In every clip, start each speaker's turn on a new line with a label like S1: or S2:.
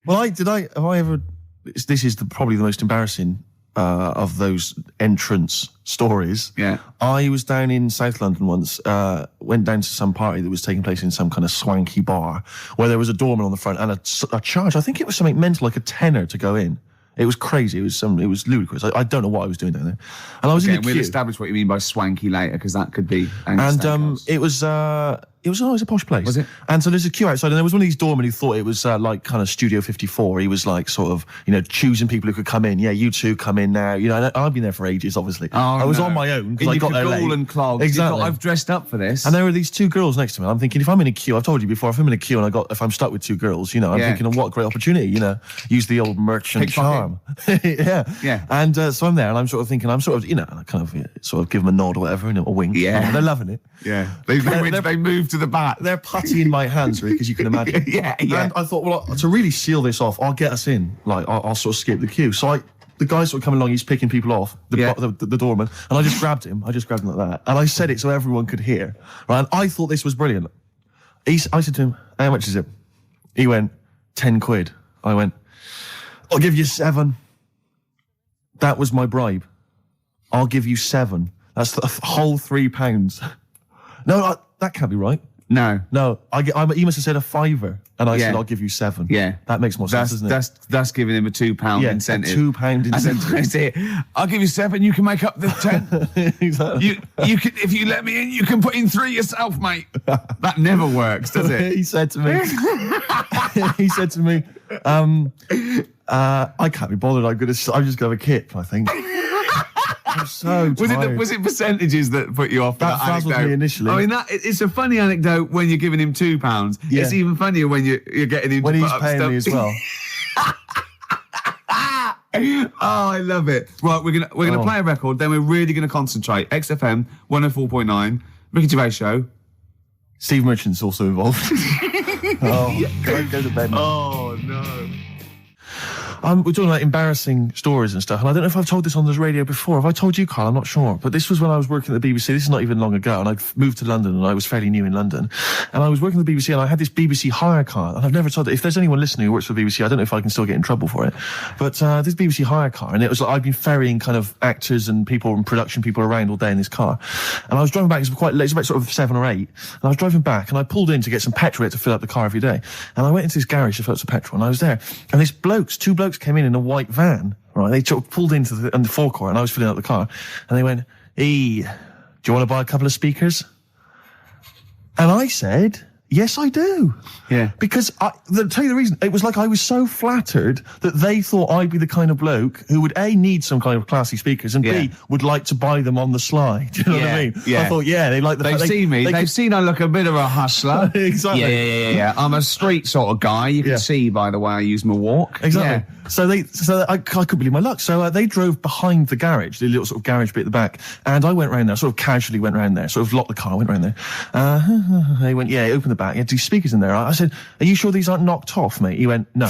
S1: Well, have I ever... This is probably the most embarrassing of those entrance stories.
S2: Yeah.
S1: I was down in South London once, went down to some party that was taking place in some kind of swanky bar where there was a doorman on the front and a charge. I think it was something mental, like a tenner to go in. It was crazy. It was ludicrous. I don't know what I was doing down there. And I was in the queue.
S2: We'll establish what you mean by swanky later, because that could be...
S1: And it was a posh place.
S2: Was it?
S1: And so there's a queue outside, and there was one of these doormen who thought it was like kind of Studio 54. He was like sort of, choosing people who could come in. Yeah, you two come in now. And I've been there for ages, obviously. I was on my own because I got there late.
S2: And clogs.
S1: Exactly.
S2: I've dressed up for this.
S1: And there were these two girls next to me. I'm thinking, if I'm in a queue, I've told you before, if I'm in a queue and if I'm stuck with two girls, I'm thinking, what a great opportunity, use the old merchant charm.
S2: Yeah.
S1: And so I'm there, and I'm sort of thinking, I kind of give them a nod or whatever, a wink.
S2: Yeah.
S1: They're loving it.
S2: Yeah. They moved to the back.
S1: They're putty in my hands, Rick, as you can imagine.
S2: Yeah.
S1: And I thought, well, to really seal this off, I'll get us in. Like, I'll sort of skip the queue. So the guy sort of coming along, he's picking people off, the doorman, and I just grabbed him. like that. And I said it so everyone could hear. Right? And I thought this was brilliant. I said to him, how much is it? He went, 10 quid. I went, I'll give you 7. That was my bribe. I'll give you 7. That's the whole £3. No, that can't be right.
S2: No.
S1: He must have said a £5, and I said, I'll give you 7.
S2: Yeah.
S1: That makes more sense, doesn't it?
S2: That's giving him a £2 incentive.
S1: A £2 incentive.
S2: I said, I'll give you 7, you can make up the 10.
S1: Exactly.
S2: You can, if you let me in, you can put in 3 yourself, mate. That never works, does it?
S1: He said to me, I can't be bothered. I'm just going to have a kip, I think. I'm so tired.
S2: Was it percentages that put you off?
S1: That frazzled me initially.
S2: I mean, it's a funny anecdote when you're giving him £2. Yeah. It's even funnier when you're getting him
S1: when
S2: to
S1: he's
S2: put up
S1: paying
S2: stuff.
S1: me as well.
S2: Oh, I love it. Right, we're gonna play a record. Then we're really gonna concentrate. XFM 104.9, Ricky Gervais show.
S1: Steve Merchant's also involved. Go to bed now.
S2: Oh no.
S1: We're talking about embarrassing stories and stuff, and I don't know if I've told this on the radio before. Have I told you, Karl? I'm not sure. But this was when I was working at the BBC. This is not even long ago, and I moved to London, and I was fairly new in London. And I was working at the BBC, and I had this BBC hire car, and I've never told it. If there's anyone listening who works for the BBC, I don't know if I can still get in trouble for it. But this BBC hire car, and it was like I've been ferrying kind of actors and people and production people around all day in this car. And I was driving back, it was quite late, it was about sort of 7 or 8, and I was driving back, and I pulled in to get some petrol to fill up the car every day. And I went into this garage to fill up some petrol, and I was there, and two blokes came in a white van, right? They sort of pulled into the forecourt, and I was filling up the car, and they went, "Hey, do you want to buy a couple of speakers?" And I said, "Yes, I do."
S2: Yeah.
S1: Because to tell you the reason, it was like I was so flattered that they thought I'd be the kind of bloke who would A, need some kind of classy speakers, and B, would like to buy them on the sly. Do you know what I mean? Yeah. I thought, they like the
S2: They've seen me. They've seen I look a bit of a hustler.
S1: Exactly.
S2: Yeah. I'm a street sort of guy. You can see by the way I use my walk.
S1: Exactly. Yeah. So I couldn't believe my luck. So they drove behind the garage, the little sort of garage bit at the back, and I went round there, sort of casually went round there, sort of locked the car, went round there. They went, open the back. You had 2 speakers in there. I said, "Are you sure these aren't knocked off, mate?" He went, No.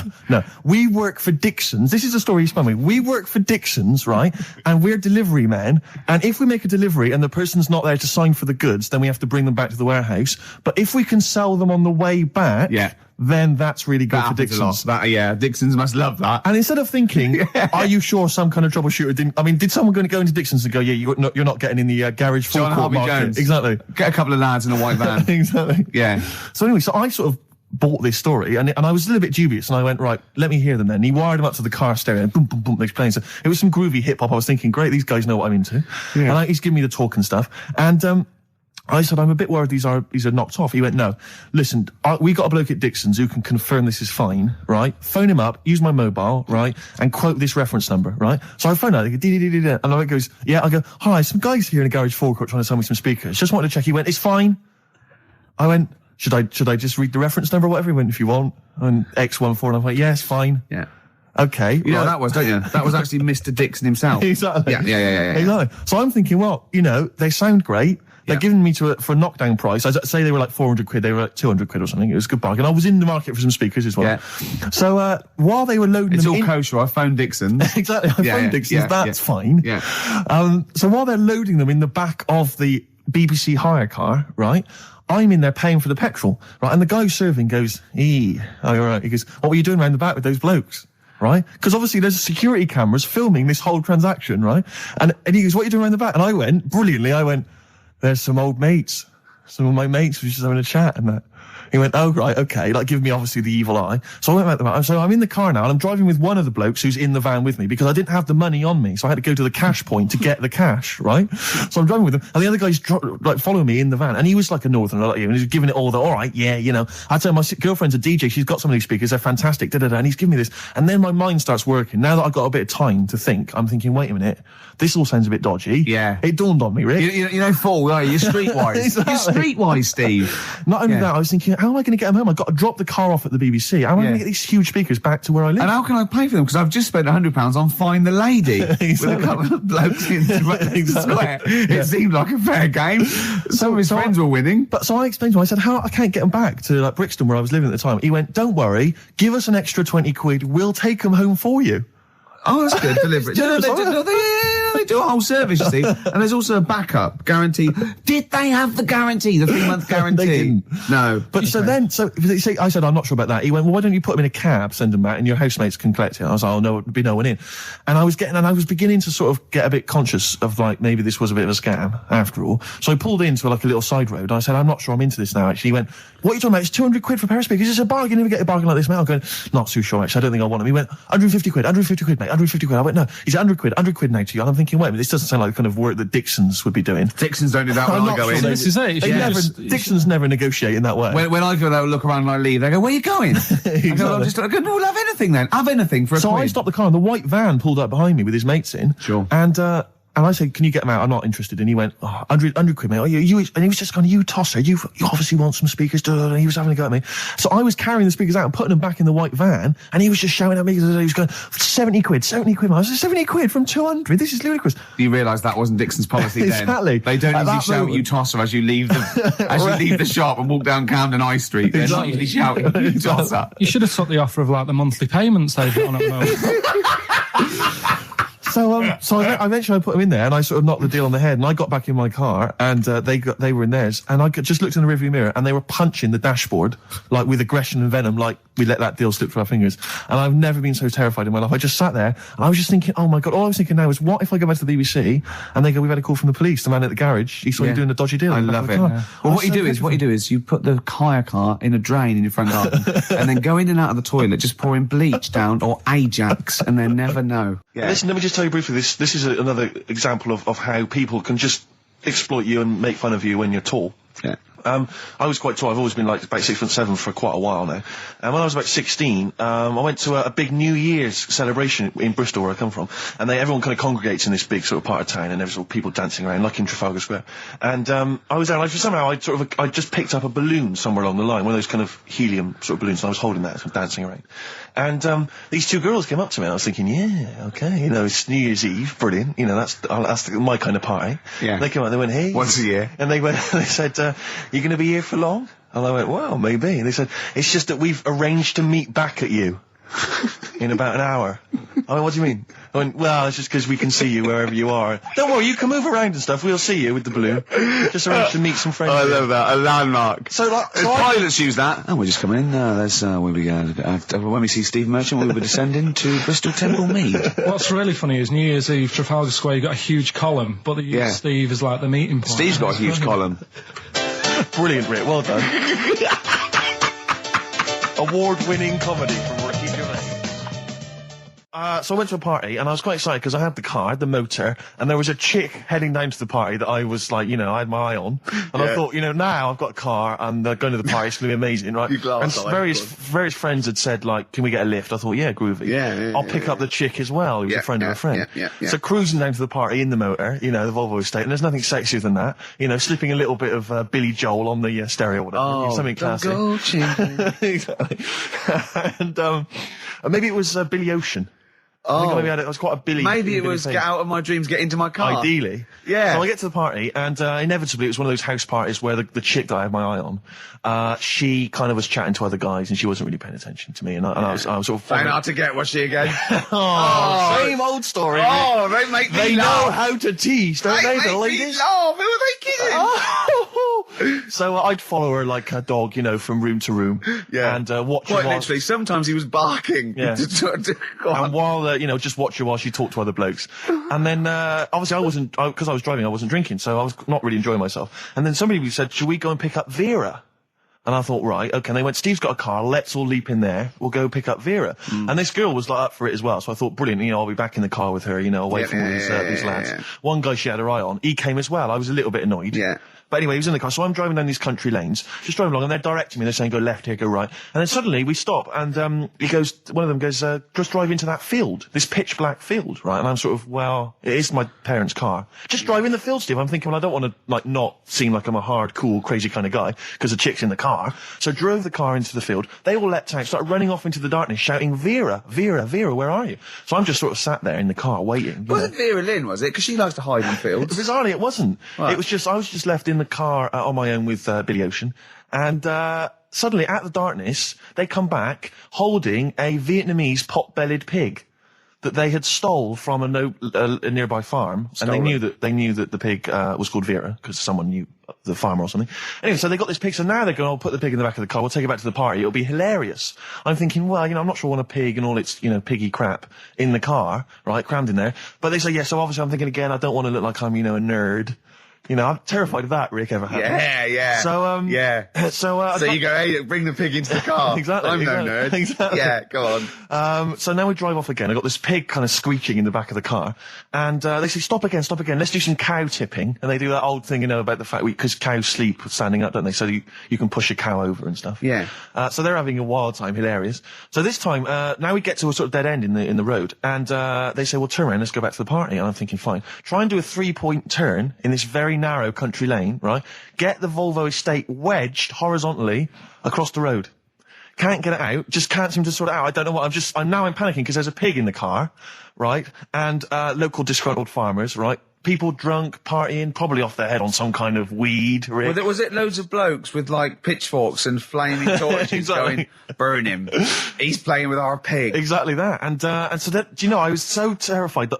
S1: We work for Dixon's. This is the story he spun me. We work for Dixon's, right? And we're delivery men. And if we make a delivery and the person's not there to sign for the goods, then we have to bring them back to the warehouse. But if we can sell them on the way back, then that's really good for Dixon's.
S2: Dixon's must love that.
S1: And instead of thinking, are you sure some kind of troubleshooter didn't... I mean, did someone going to go into Dixon's and go, you're not getting in the garage forecourt market?
S2: Jones.
S1: Exactly.
S2: Get a couple of lads in a white van.
S1: Exactly.
S2: Yeah.
S1: So anyway, I sort of bought this story, and I was a little bit dubious, and I went, right, let me hear them then. And he wired them up to the car stereo, and boom, boom, boom, they're playing. So it was some groovy hip-hop. I was thinking, great, these guys know what I'm into. Yeah. And he's giving me the talk and stuff. And I said, I'm a bit worried these are knocked off. He went, no, listen, we got a bloke at Dixon's who can confirm this is fine, right? Phone him up, use my mobile, right? And quote this reference number, right? So I phone out, they go, and I goes, I go, hi, some guys here in a garage forecourt trying to sell me some speakers. Just wanted to check. He went, it's fine. I went, should I just read the reference number or whatever? He went, if you want. And X14, and I went, yeah, it's fine.
S2: Yeah.
S1: Okay.
S2: You know what that was, don't you? That was actually Mr. Dixon himself.
S1: Exactly.
S2: Yeah.
S1: Exactly. So I'm thinking, well, they sound great. They're giving me for a knockdown price. I'd say they were like 400 quid. They were like 200 quid or something. It was a good bargain. I was in the market for some speakers as well. Yeah. So while they were loading
S2: them
S1: in...
S2: It's all kosher. I phoned Dixon.
S1: Exactly. I phoned Dixon. That's fine.
S2: Yeah.
S1: So while they're loading them in the back of the BBC hire car, right, I'm in there paying for the petrol, right? And the guy who's serving goes, oh, you're right. He goes, what were you doing around the back with those blokes? Right? Because obviously there's security cameras filming this whole transaction, right? And he goes, what are you doing around the back? And I went, brilliantly, there's some old mates. Some of my mates were just having a chat and that. He went, oh, right, okay, like giving me obviously the evil eye. So I went back to the van. So I'm in the car now and I'm driving with one of the blokes who's in the van with me because I didn't have the money on me. So I had to go to the cash point to get the cash, right? So I'm driving with him and the other guy's like following me in the van and he was like a northerner like you and he was giving it all the, all right, yeah, you know. I tell him, my girlfriend's a DJ, she's got some of these speakers, they're fantastic, da-da-da, and he's giving me this. And then my mind starts working. Now that I've got a bit of time to think, I'm thinking, wait a minute, this all sounds a bit dodgy.
S2: Yeah.
S1: It dawned on me, Rick.
S2: You know, fool, are you? You're streetwise.
S1: Exactly.
S2: You're streetwise, Steve.
S1: Not only that, I was thinking, how am I going to get them home? I've got to drop the car off at the BBC. How am I going to get these huge speakers back to where I live?
S2: And how can I pay for them? Because I've just spent £100 on Find the Lady with a couple of blokes in the square. It seemed like a fair game. Some of his friends were winning.
S1: But so I explained to him, I said, I can't get them back to like Brixton where I was living at the time. He went, don't worry, give us an extra 20 quid, we'll take them home for you.
S2: Oh, that's good. Deliberate. They do a whole service, you see. And there's also a backup guarantee. Did they have the guarantee, the 3-month guarantee?
S1: They didn't.
S2: No.
S1: But so I said, I'm not sure about that. He went, well, why don't you put them in a cab, send them back, and your housemates can collect it? I was like, oh, no, there'd be no one in. And I was beginning to sort of get a bit conscious of like, maybe this was a bit of a scam after all. So I pulled into like a little side road. I said, I'm not sure I'm into this now, actually. He went, what are you talking about? It's 200 quid for a pair of speakers. It's a bargain. You never get a bargain like this, mate. I'm going, not too sure, actually. I don't think I want them. He went, 150 quid, mate, 150 quid. I went, no. He said, 100 quid now to you. And I'm thinking, wait a minute, this doesn't sound like the kind of work that Dixons would be doing.
S2: Dixons don't do that when I go in.
S3: This is it.
S1: Dixons never negotiate in that way.
S2: When I go there, look around and I leave, they go, where are you going?
S1: Exactly.
S2: I go, we'll have anything then. Have anything for a
S1: So
S2: quid.
S1: I stopped the car and the white van pulled up behind me with his mates in.
S2: Sure.
S1: And I said, can you get them out? I'm not interested. And he went, 100 quid, mate. Oh, and he was just going, you tosser. You obviously want some speakers. And he was having a go at me. So I was carrying the speakers out and putting them back in the white van. And he was just shouting at me. He was going, 70 quid. I was like, 70 quid from 200. This is ludicrous.
S2: You realise that wasn't Dixon's policy then.
S1: Exactly.
S2: They don't usually shout, you tosser, as you leave the, leave the shop and walk down Camden High Street. They're not usually shouting, you tosser.
S3: You should have took the offer of like the monthly payments they've got on at the moment.
S1: So I eventually put them in there and I sort of knocked the deal on the head and I got back in my car and they were in theirs and I just looked in the rearview mirror and they were punching the dashboard like with aggression and venom, like we let that deal slip through our fingers. And I've never been so terrified in my life. I just sat there and I was just thinking, oh my God, all I was thinking now is what if I go back to the BBC and they go, we've had a call from the police, the man at the garage, he saw you doing a dodgy deal.
S2: I love it. Yeah. Well, what you do is you put the hire car in a drain in your front garden and then go in and out of the toilet, just pouring bleach down or Ajax and then never know.
S1: Yeah. Listen, let me just tell you briefly, this is another example of how people can just exploit you and make fun of you when you're tall.
S2: Yeah.
S1: I was quite tall. I've always been like about 6'7" for quite a while now. And when I was about 16, I went to a big New Year's celebration in Bristol, where I come from. And everyone kind of congregates in this big sort of part of town, and there's sort of people dancing around, like in Trafalgar Square. And I was there, and somehow I just picked up a balloon somewhere along the line, one of those kind of helium sort of balloons, and I was holding that, sort of dancing around. And these two girls came up to me, and I was thinking, yeah, okay, you know, it's New Year's Eve, brilliant, you know, that's my kind of party.
S2: Yeah.
S1: They came up, they went, hey.
S2: Once a year.
S1: And they said, you going to be here for long? And I went, well, maybe. And they said, it's just that we've arranged to meet back at you in about an hour. I went, what do you mean? I went, well, it's just because we can see you wherever you are. Don't worry, you can move around and stuff. We'll see you with the balloon. Just arranged to meet some friends.
S2: I love that. A landmark.
S1: So
S2: pilots use that. Oh, we're just coming in. There's where we go. When we see Steve Merchant, we'll be descending to Bristol Temple Mead.
S3: What's really funny is New Year's Eve, Trafalgar Square, you got a huge column, but they use Steve as like the meeting point.
S2: Steve's got a huge column.
S1: Brilliant, Rick. Well done. Award-winning comedy from Ricky Gervais. So I went to a party and I was quite excited because I had the car, the motor, and there was a chick heading down to the party that I was like, you know, I had my eye on. And I thought, you know, now I've got a car and going to the party, it's going to be amazing, right? And various friends had said, like, can we get a lift? I thought, yeah, groovy. I'll pick up the chick as well, who's a friend of a friend. So cruising down to the party in the motor, you know, the Volvo estate, and there's nothing sexier than that. You know, slipping a little bit of Billy Joel on the stereo or whatever. Something classy. Exactly. And maybe it was Billy Ocean. I think maybe it was quite a Billy.
S2: Maybe it was Get Out of My Dreams, Get Into My Car.
S1: Ideally. Yeah. So I get to the party, and inevitably it was one of those house parties where the chick that I had my eye on, she kind of was chatting to other guys, and she wasn't really paying attention to me, and I was sort of...
S2: Trying hard to get, was she again?
S1: Same old story.
S2: Oh, they make me
S1: laugh. They know how to tease, don't they, the ladies?
S2: Who are they kidding?
S1: So I'd follow her like a dog, you know, from room to room.
S4: Yeah.
S1: And watch
S4: Quite
S1: her while...
S4: literally, sometimes he was barking.
S1: Yeah. And while, you know, just watch her while she talked to other blokes. And then, obviously because I was driving, I wasn't drinking, so I was not really enjoying myself. And then somebody said, should we go and pick up Vera? And I thought, right, okay. And they went, Steve's got a car, let's all leap in there, we'll go pick up Vera. And this girl was like up for it as well, so I thought, brilliant, you know, I'll be back in the car with her, you know, away from all these lads. Yeah. One guy she had her eye on, he came as well, I was a little bit annoyed.
S4: Yeah.
S1: But anyway, he was in the car, so I'm driving down these country lanes, just driving along, and they're directing me, they're saying, go left here, go right. And then suddenly we stop, and one of them goes, just drive into that field, this pitch black field, right? And I'm sort of, well, it is my parents' car. Just drive in the field, Steve. I'm thinking, well, I don't want to, like, not seem like I'm a hard, cool, crazy kind of guy, because the chick's in the car. So drove the car into the field. They all leapt out, started running off into the darkness, shouting, Vera, Vera, Vera, where are you? So I'm just sort of sat there in the car waiting.
S4: Wasn't Vera Lynn, was it? Because she likes to hide in fields.
S1: Bizarrely, it wasn't.
S4: Right.
S1: It was just, I was just left in the car on my own with Billy Ocean. And suddenly, at the darkness, they come back holding a Vietnamese pot-bellied pig that they had stole from a nearby farm. And they knew that the pig was called Vera, because someone knew the farmer or something. Anyway, so they got this pig, so now they're going, I'll put the pig in the back of the car, we'll take it back to the party, it'll be hilarious. I'm thinking, well, you know, I'm not sure I want a pig and all its, you know, piggy crap in the car, right, crammed in there. But they say, yeah, so obviously I'm thinking again, I don't want to look like I'm, you know, a nerd. You know, I'm terrified of that, Rick, ever happened.
S4: Yeah.
S1: So,
S4: yeah.
S1: So
S4: you go, hey, bring the pig into the car.
S1: Exactly.
S4: I'm no nerd.
S1: Exactly.
S4: Yeah, go on.
S1: So now we drive off again. I got this pig kind of squeaking in the back of the car. And, they say, stop again. Let's do some cow tipping. And they do that old thing, you know, about the fact because cows sleep standing up, don't they? So you can push a cow over and stuff.
S4: Yeah.
S1: So they're having a wild time, hilarious. So this time, now we get to a sort of dead end in the road. And, they say, well, turn around, let's go back to the party. And I'm thinking, fine. Try and do a 3-point turn in this very narrow country lane, right? Get the Volvo estate wedged horizontally across the road. Can't get it out. Just can't seem to sort it out. I don't know what. I'm panicking because there's a pig in the car, right? And, local disgruntled farmers, right? People drunk, partying, probably off their head on some kind of weed, Rick.
S4: Was it loads of blokes with, like, pitchforks and flaming torches
S1: Exactly.
S4: going, burn him. He's playing with our pig.
S1: Exactly that. And so that, do you know, I was so terrified that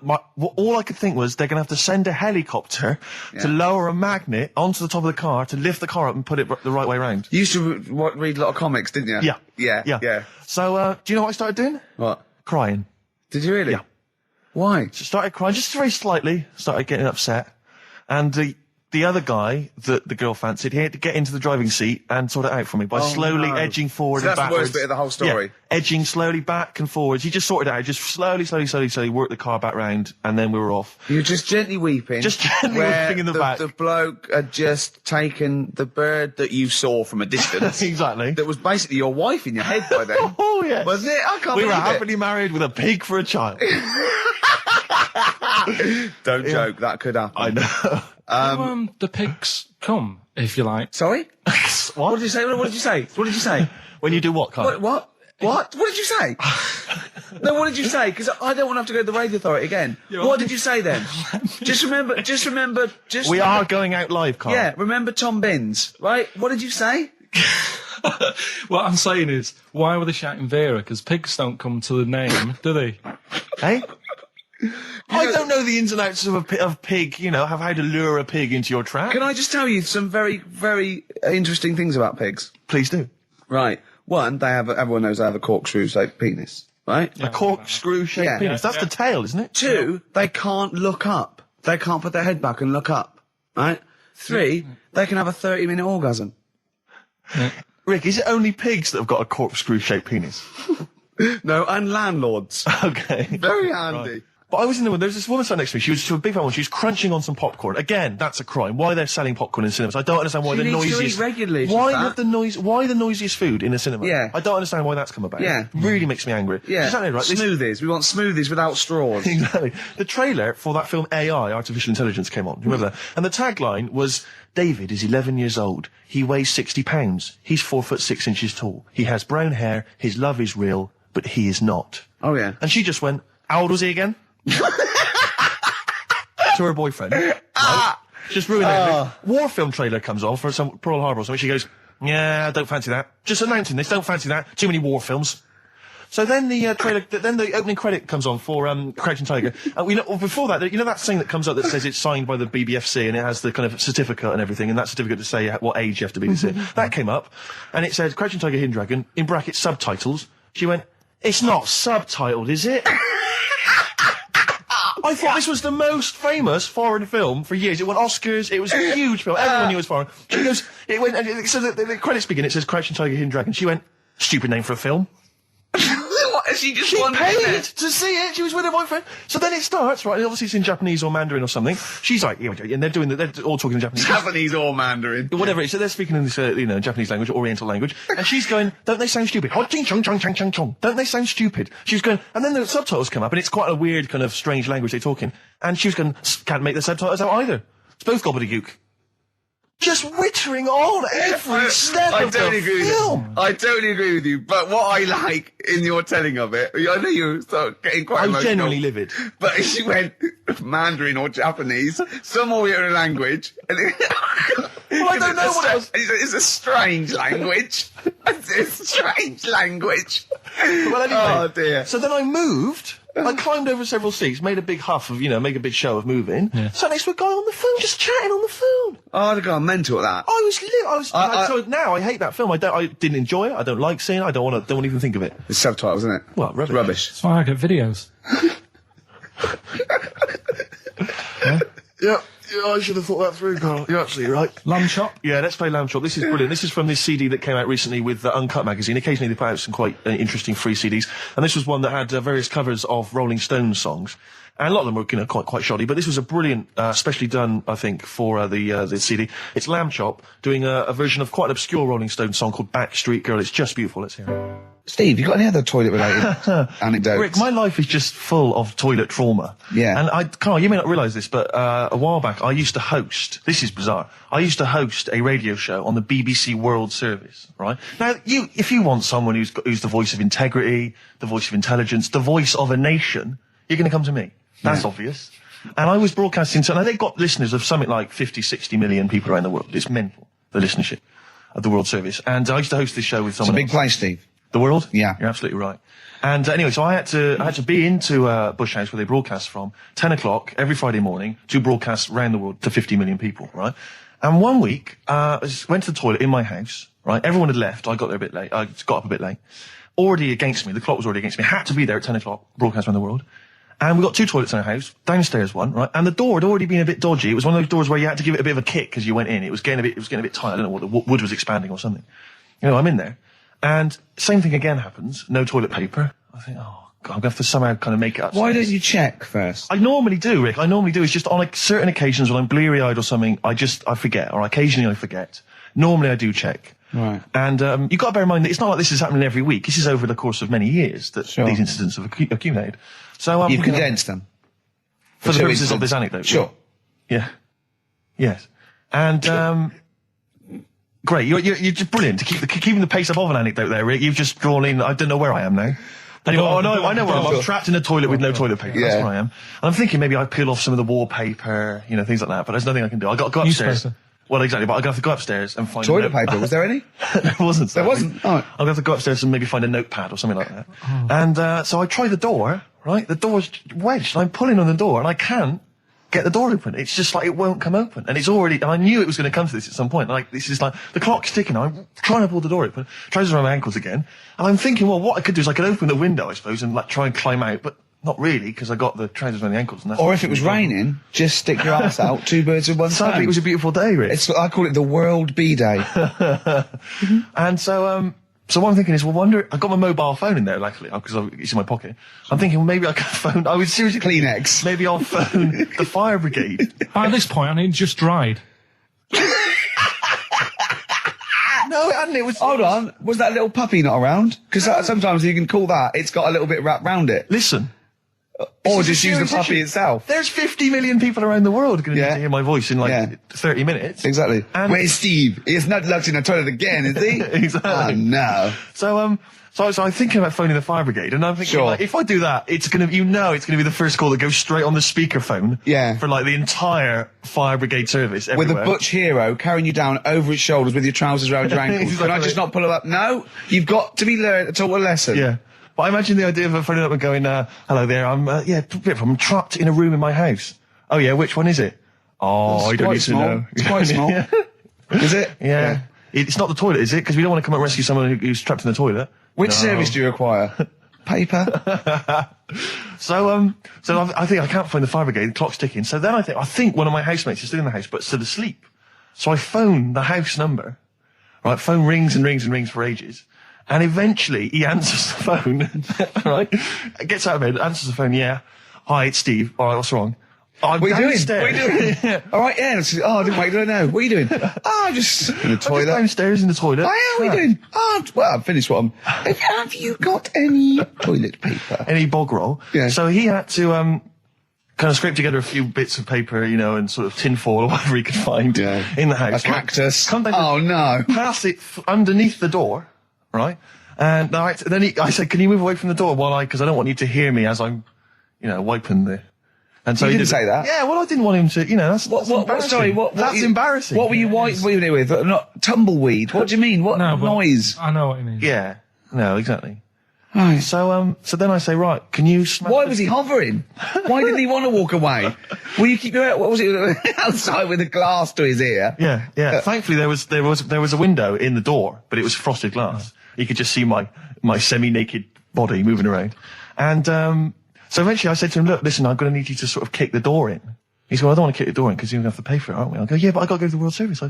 S1: all I could think was they're going to have to send a helicopter to lower a magnet onto the top of the car to lift the car up and put it the right way around.
S4: You used to read a lot of comics, didn't you?
S1: Yeah.
S4: Yeah.
S1: So, do you know what I started doing?
S4: What?
S1: Crying.
S4: Did you really?
S1: Yeah.
S4: Why?
S1: Just started crying, just very slightly, started getting upset. And the other guy that the girl fancied, he had to get into the driving seat and sort it out for me by slowly edging forward
S4: So
S1: and
S4: that's
S1: backwards.
S4: the worst bit of the whole story?
S1: Yeah, edging slowly back and forwards. He just sorted it out, just slowly worked the car back round, and then we were off.
S4: You were just gently weeping.
S1: Just gently weeping in the back.
S4: The bloke had just taken the bird that you saw from a distance.
S1: Exactly.
S4: That was basically your wife in your head by then.
S1: Oh, yes.
S4: Was it? I can't
S1: We
S4: believe
S1: were
S4: it.
S1: happily married with a pig for a child.
S4: Don't joke, that could happen.
S1: I know.
S3: The pigs come, if you like.
S4: Sorry? What did you say? What did you say? What did you say?
S1: When you do what, Karl?
S4: What? What did you say? No, what did you say? Because I don't want to have to go to the radio authority again. What did you say then? Just remember.
S1: We are going out live, Karl.
S4: Yeah, remember Tom Binns, right? What did you say?
S3: What I'm saying is, why were they shouting Vera? Because pigs don't come to the name, do they?
S1: Hey? I don't know the ins and outs of pig, you know, how to lure a pig into your trap.
S4: Can I just tell you some very, very interesting things about pigs?
S1: Please do.
S4: Right. One, everyone knows they have a corkscrew-shaped penis, right?
S1: A corkscrew-shaped penis. That's the tail, isn't it?
S4: Two, they can't look up. They can't put their head back and look up, right? Three, they can have a 30-minute orgasm.
S1: Rick, is it only pigs that have got a corkscrew-shaped penis?
S4: No, and landlords.
S1: Okay.
S4: Very handy.
S1: Right. But I was in the there's this woman sat next to me. She was a big fan one. She was crunching on some popcorn. Again, that's a crime. Why they're selling popcorn in cinemas? I don't understand why
S4: She
S1: the
S4: needs to
S1: noisiest.
S4: eat regularly,
S1: Why
S4: she's
S1: have the noise? Why the noisiest food in a cinema?
S4: Yeah.
S1: I don't understand why that's come about.
S4: Yeah.
S1: Really makes me angry.
S4: Yeah.
S1: She's sat there, right?
S4: Smoothies. We want smoothies without straws.
S1: Exactly. The trailer for that film AI, Artificial Intelligence, came on. Remember that? And the tagline was, David is 11 years old. He weighs 60 pounds. He's 4'6" tall. He has brown hair. His love is real, but he is not.
S4: Oh, yeah.
S1: And she just went, how old was he again? To her boyfriend. Right? Just ruined it. War film trailer comes on for some Pearl Harbor or something. She goes, yeah, I don't fancy that. Just announcing this, don't fancy that. Too many war films. So then the trailer, then the opening credit comes on for Crouching Tiger. Before that, you know that thing that comes up that says it's signed by the BBFC and it has the kind of certificate and everything, and that certificate to say what age you have to be to see it. That came up, and it said Crouching Tiger, Hidden Dragon in brackets subtitles. She went, "It's not subtitled, is it?" I thought this was the most famous foreign film for years. It won Oscars. It was a huge film. Everyone knew it was foreign. She goes, it went, and so the credits begin. It says Crouching Tiger, Hidden Dragon. She went, "Stupid name for a film."
S4: What? She just
S1: She
S4: wanted
S1: paid
S4: it.
S1: to see it. She was with her boyfriend. So then it starts, right? And obviously it's in Japanese or Mandarin or something. She's like, yeah, and they're all talking in Japanese.
S4: Japanese or Mandarin.
S1: Whatever it is. So they're speaking in this, Japanese language, Oriental language. And she's going, "Don't they sound stupid? Ho, ching, chong, chong, chong, chong, chong. Don't they sound stupid?" She was going, and then the subtitles come up, and it's quite a weird kind of strange language they're talking. And she was going, "Can't make the subtitles out either. It's both gobbledygook." Just wittering on every step of the film.
S4: I totally agree with you. But what I like in your telling of it, I know you're getting quite emotional.
S1: I'm genuinely livid.
S4: But she went Mandarin or Japanese, some Oriental language. And
S1: Well, I don't know what it was.
S4: It's a strange language. It's a strange language.
S1: Well, anyway,
S4: oh dear.
S1: So then I moved. I climbed over several seats, made a big huff of, make a big show of moving. Yeah. Sat next to a guy on the phone, just chatting on the phone.
S4: Oh, I'd have gone mental at that.
S1: So now I hate that film. I didn't enjoy it. I don't like seeing it. I don't want to even think of it.
S4: It's subtitles, isn't it?
S1: Well,
S4: rubbish.
S3: That's why I get videos.
S1: Yeah, I should have thought that through, Karl. You're absolutely right.
S3: Lamb chop?
S1: Yeah, let's play Lamb Chop. This is brilliant. This is from this CD that came out recently with Uncut magazine. Occasionally they put out some quite interesting free CDs. And this was one that had various covers of Rolling Stones songs. And a lot of them were, quite shoddy. But this was a brilliant, specially done, I think, for the CD. It's Lamb Chop doing a version of quite an obscure Rolling Stones song called Backstreet Girl. It's just beautiful. Let's hear it.
S4: Steve, you got any other toilet-related anecdotes?
S1: Rick, my life is just full of toilet trauma.
S4: Yeah.
S1: And Karl, you may not realise this, but a while back I used to host, this is bizarre, I used to host a radio show on the BBC World Service, right? Now, if you want someone who's the voice of integrity, the voice of intelligence, the voice of a nation, you're going to come to me. That's obvious. And I was broadcasting, so now they've got listeners of something like 50, 60 million people around the world. It's mental, the listenership of the World Service. And I used to host this show with someone
S4: else. It's a big place, Steve.
S1: The World?
S4: Yeah.
S1: You're absolutely right. And anyway, so I had to be into Bush House where they broadcast from 10 o'clock every Friday morning to broadcast around the world to 50 million people, right? And one week, I went to the toilet in my house, right? Everyone had left. I got there a bit late. I got up a bit late. Already against me. The clock was already against me. Had to be there at 10 o'clock, broadcast around the world. And we got 2 toilets in our house, downstairs one, right? And the door had already been a bit dodgy. It was one of those doors where you had to give it a bit of a kick as you went in. It was getting a bit tight. I don't know what the wood was expanding or something. I'm in there. And same thing again happens. No toilet paper. I think, oh, God, I'm going to have to somehow kind of make it up.
S4: Why don't you check first?
S1: I normally do, Rick. It's just on certain occasions when I'm bleary-eyed or something, I forget, or occasionally I forget. Normally I do check.
S4: Right.
S1: And you've got to bear in mind that it's not like this is happening every week. This is over the course of many years that these incidents have accumulated. So
S4: you've condensed them.
S1: For the purposes of this anecdote.
S4: Sure.
S1: Yeah. Yes. And great. You're just brilliant to keeping the pace up of an anecdote there, Rick. You've just drawn in. I don't know where I am now. Anyway, I know where I am. I'm trapped in a toilet with no toilet paper. Yeah. That's where I am. And I'm thinking maybe I peel off some of the wallpaper, things like that. But there's nothing I can do. I got to go upstairs. Well, exactly. But I'm going to have to go upstairs and find
S4: toilet paper. Was there any?
S1: There wasn't.
S4: There wasn't. Oh.
S1: I'm going to have to go upstairs and maybe find a notepad or something like that. Oh. And so I try the door. Right, the door's wedged. I'm pulling on the door and I can't get the door open. It's just like it won't come open. And it's already, and I knew it was going to come to this at some point. Like, this is like, the clock's ticking. I'm trying to pull the door open, trousers around my ankles again. And I'm thinking, well, what I could do is I could open the window, I suppose, and try and climb out, but not really, because I got the trousers around the ankles. And that's
S4: or if it was raining, just stick your ass out, 2 birds with one stone.
S1: Sadly, it was a beautiful day, Rich.
S4: I call it the World Bee Day.
S1: And so what I'm thinking is, I got my mobile phone in there, luckily, because it's in my pocket. I'm thinking, well, maybe I could phone, I was seriously
S4: Kleenex.
S1: Maybe I'll phone the fire brigade.
S3: At this point, I need just dried.
S1: No, it hadn't. It was.
S4: Hold on. Was that little puppy not around? Because sometimes you can call that. It's got a little bit wrapped round it.
S1: Listen.
S4: Or just use the puppy itself.
S1: There's 50 million people around the world going to need to hear my voice in 30 minutes.
S4: Exactly. And where's Steve? He's not locked in a toilet again, is he?
S1: Exactly.
S4: Oh, no.
S1: So I'm thinking about phoning the fire brigade, and I'm thinking, like, if I do that, it's going to be the first call that goes straight on the speakerphone.
S4: Yeah.
S1: For like the entire fire brigade service everywhere.
S4: With a butch hero carrying you down over his shoulders with your trousers around your ankles.
S1: Exactly.
S4: Can I just not pull it up? No. You've got to be taught a lesson.
S1: Yeah. But I imagine the idea of phoning up and going, hello there, I'm trapped in a room in my house. Oh yeah, which one is it? Oh, I don't need to know.
S4: It's quite small. Is it?
S1: Yeah. It's not the toilet, is it? Because we don't want to come and rescue someone who's trapped in the toilet.
S4: Which service do you require? Paper?
S1: So I think I can't find the fire brigade, the clock's ticking. So then I think one of my housemates is still in the house, but still asleep. So I phone the house number. Right, phone rings and rings and rings for ages. And eventually he answers the phone, right? Gets out of bed, answers the phone, yeah. Hi, it's Steve. All right, what's wrong?
S4: What are you doing?
S1: What are you doing?
S4: Yeah. All right, yeah. I didn't wait, don't know. What are you doing? Just in the toilet.
S1: Downstairs in the toilet.
S4: Oh, yeah, what are you doing? Well, I've finished what I'm... Have you got any toilet paper?
S1: Any bog roll?
S4: Yeah.
S1: So he had to, kind of scrape together a few bits of paper, and sort of tinfoil or whatever he could find in the house.
S4: A cactus.
S1: Come down
S4: no.
S1: Pass it underneath the door, right? And then I said, can you move away from the door because I don't want you to hear me as I'm, wiping the... And so
S4: you
S1: he
S4: didn't say that?
S1: Yeah, well, I didn't want him to, that's embarrassing.
S4: Sorry,
S1: that's embarrassing.
S4: What were you wiping with? Not tumbleweed. What do you mean? What noise?
S3: I know what you mean.
S1: Yeah. No, exactly.
S4: Right.
S1: So then I say, right, can you smash...
S4: Why was he hovering? Why didn't he want to walk away? Will you keep your... What was it? Outside with a glass to his ear?
S1: Yeah. Thankfully, there was a window in the door, but it was frosted glass. You could just see my semi-naked body moving around. And, so eventually I said to him, look, listen, I'm going to need you to sort of kick the door in. He said, well, I don't want to kick the door in because you're going to have to pay for it, aren't we? I go, yeah, but I got to go to the World Service.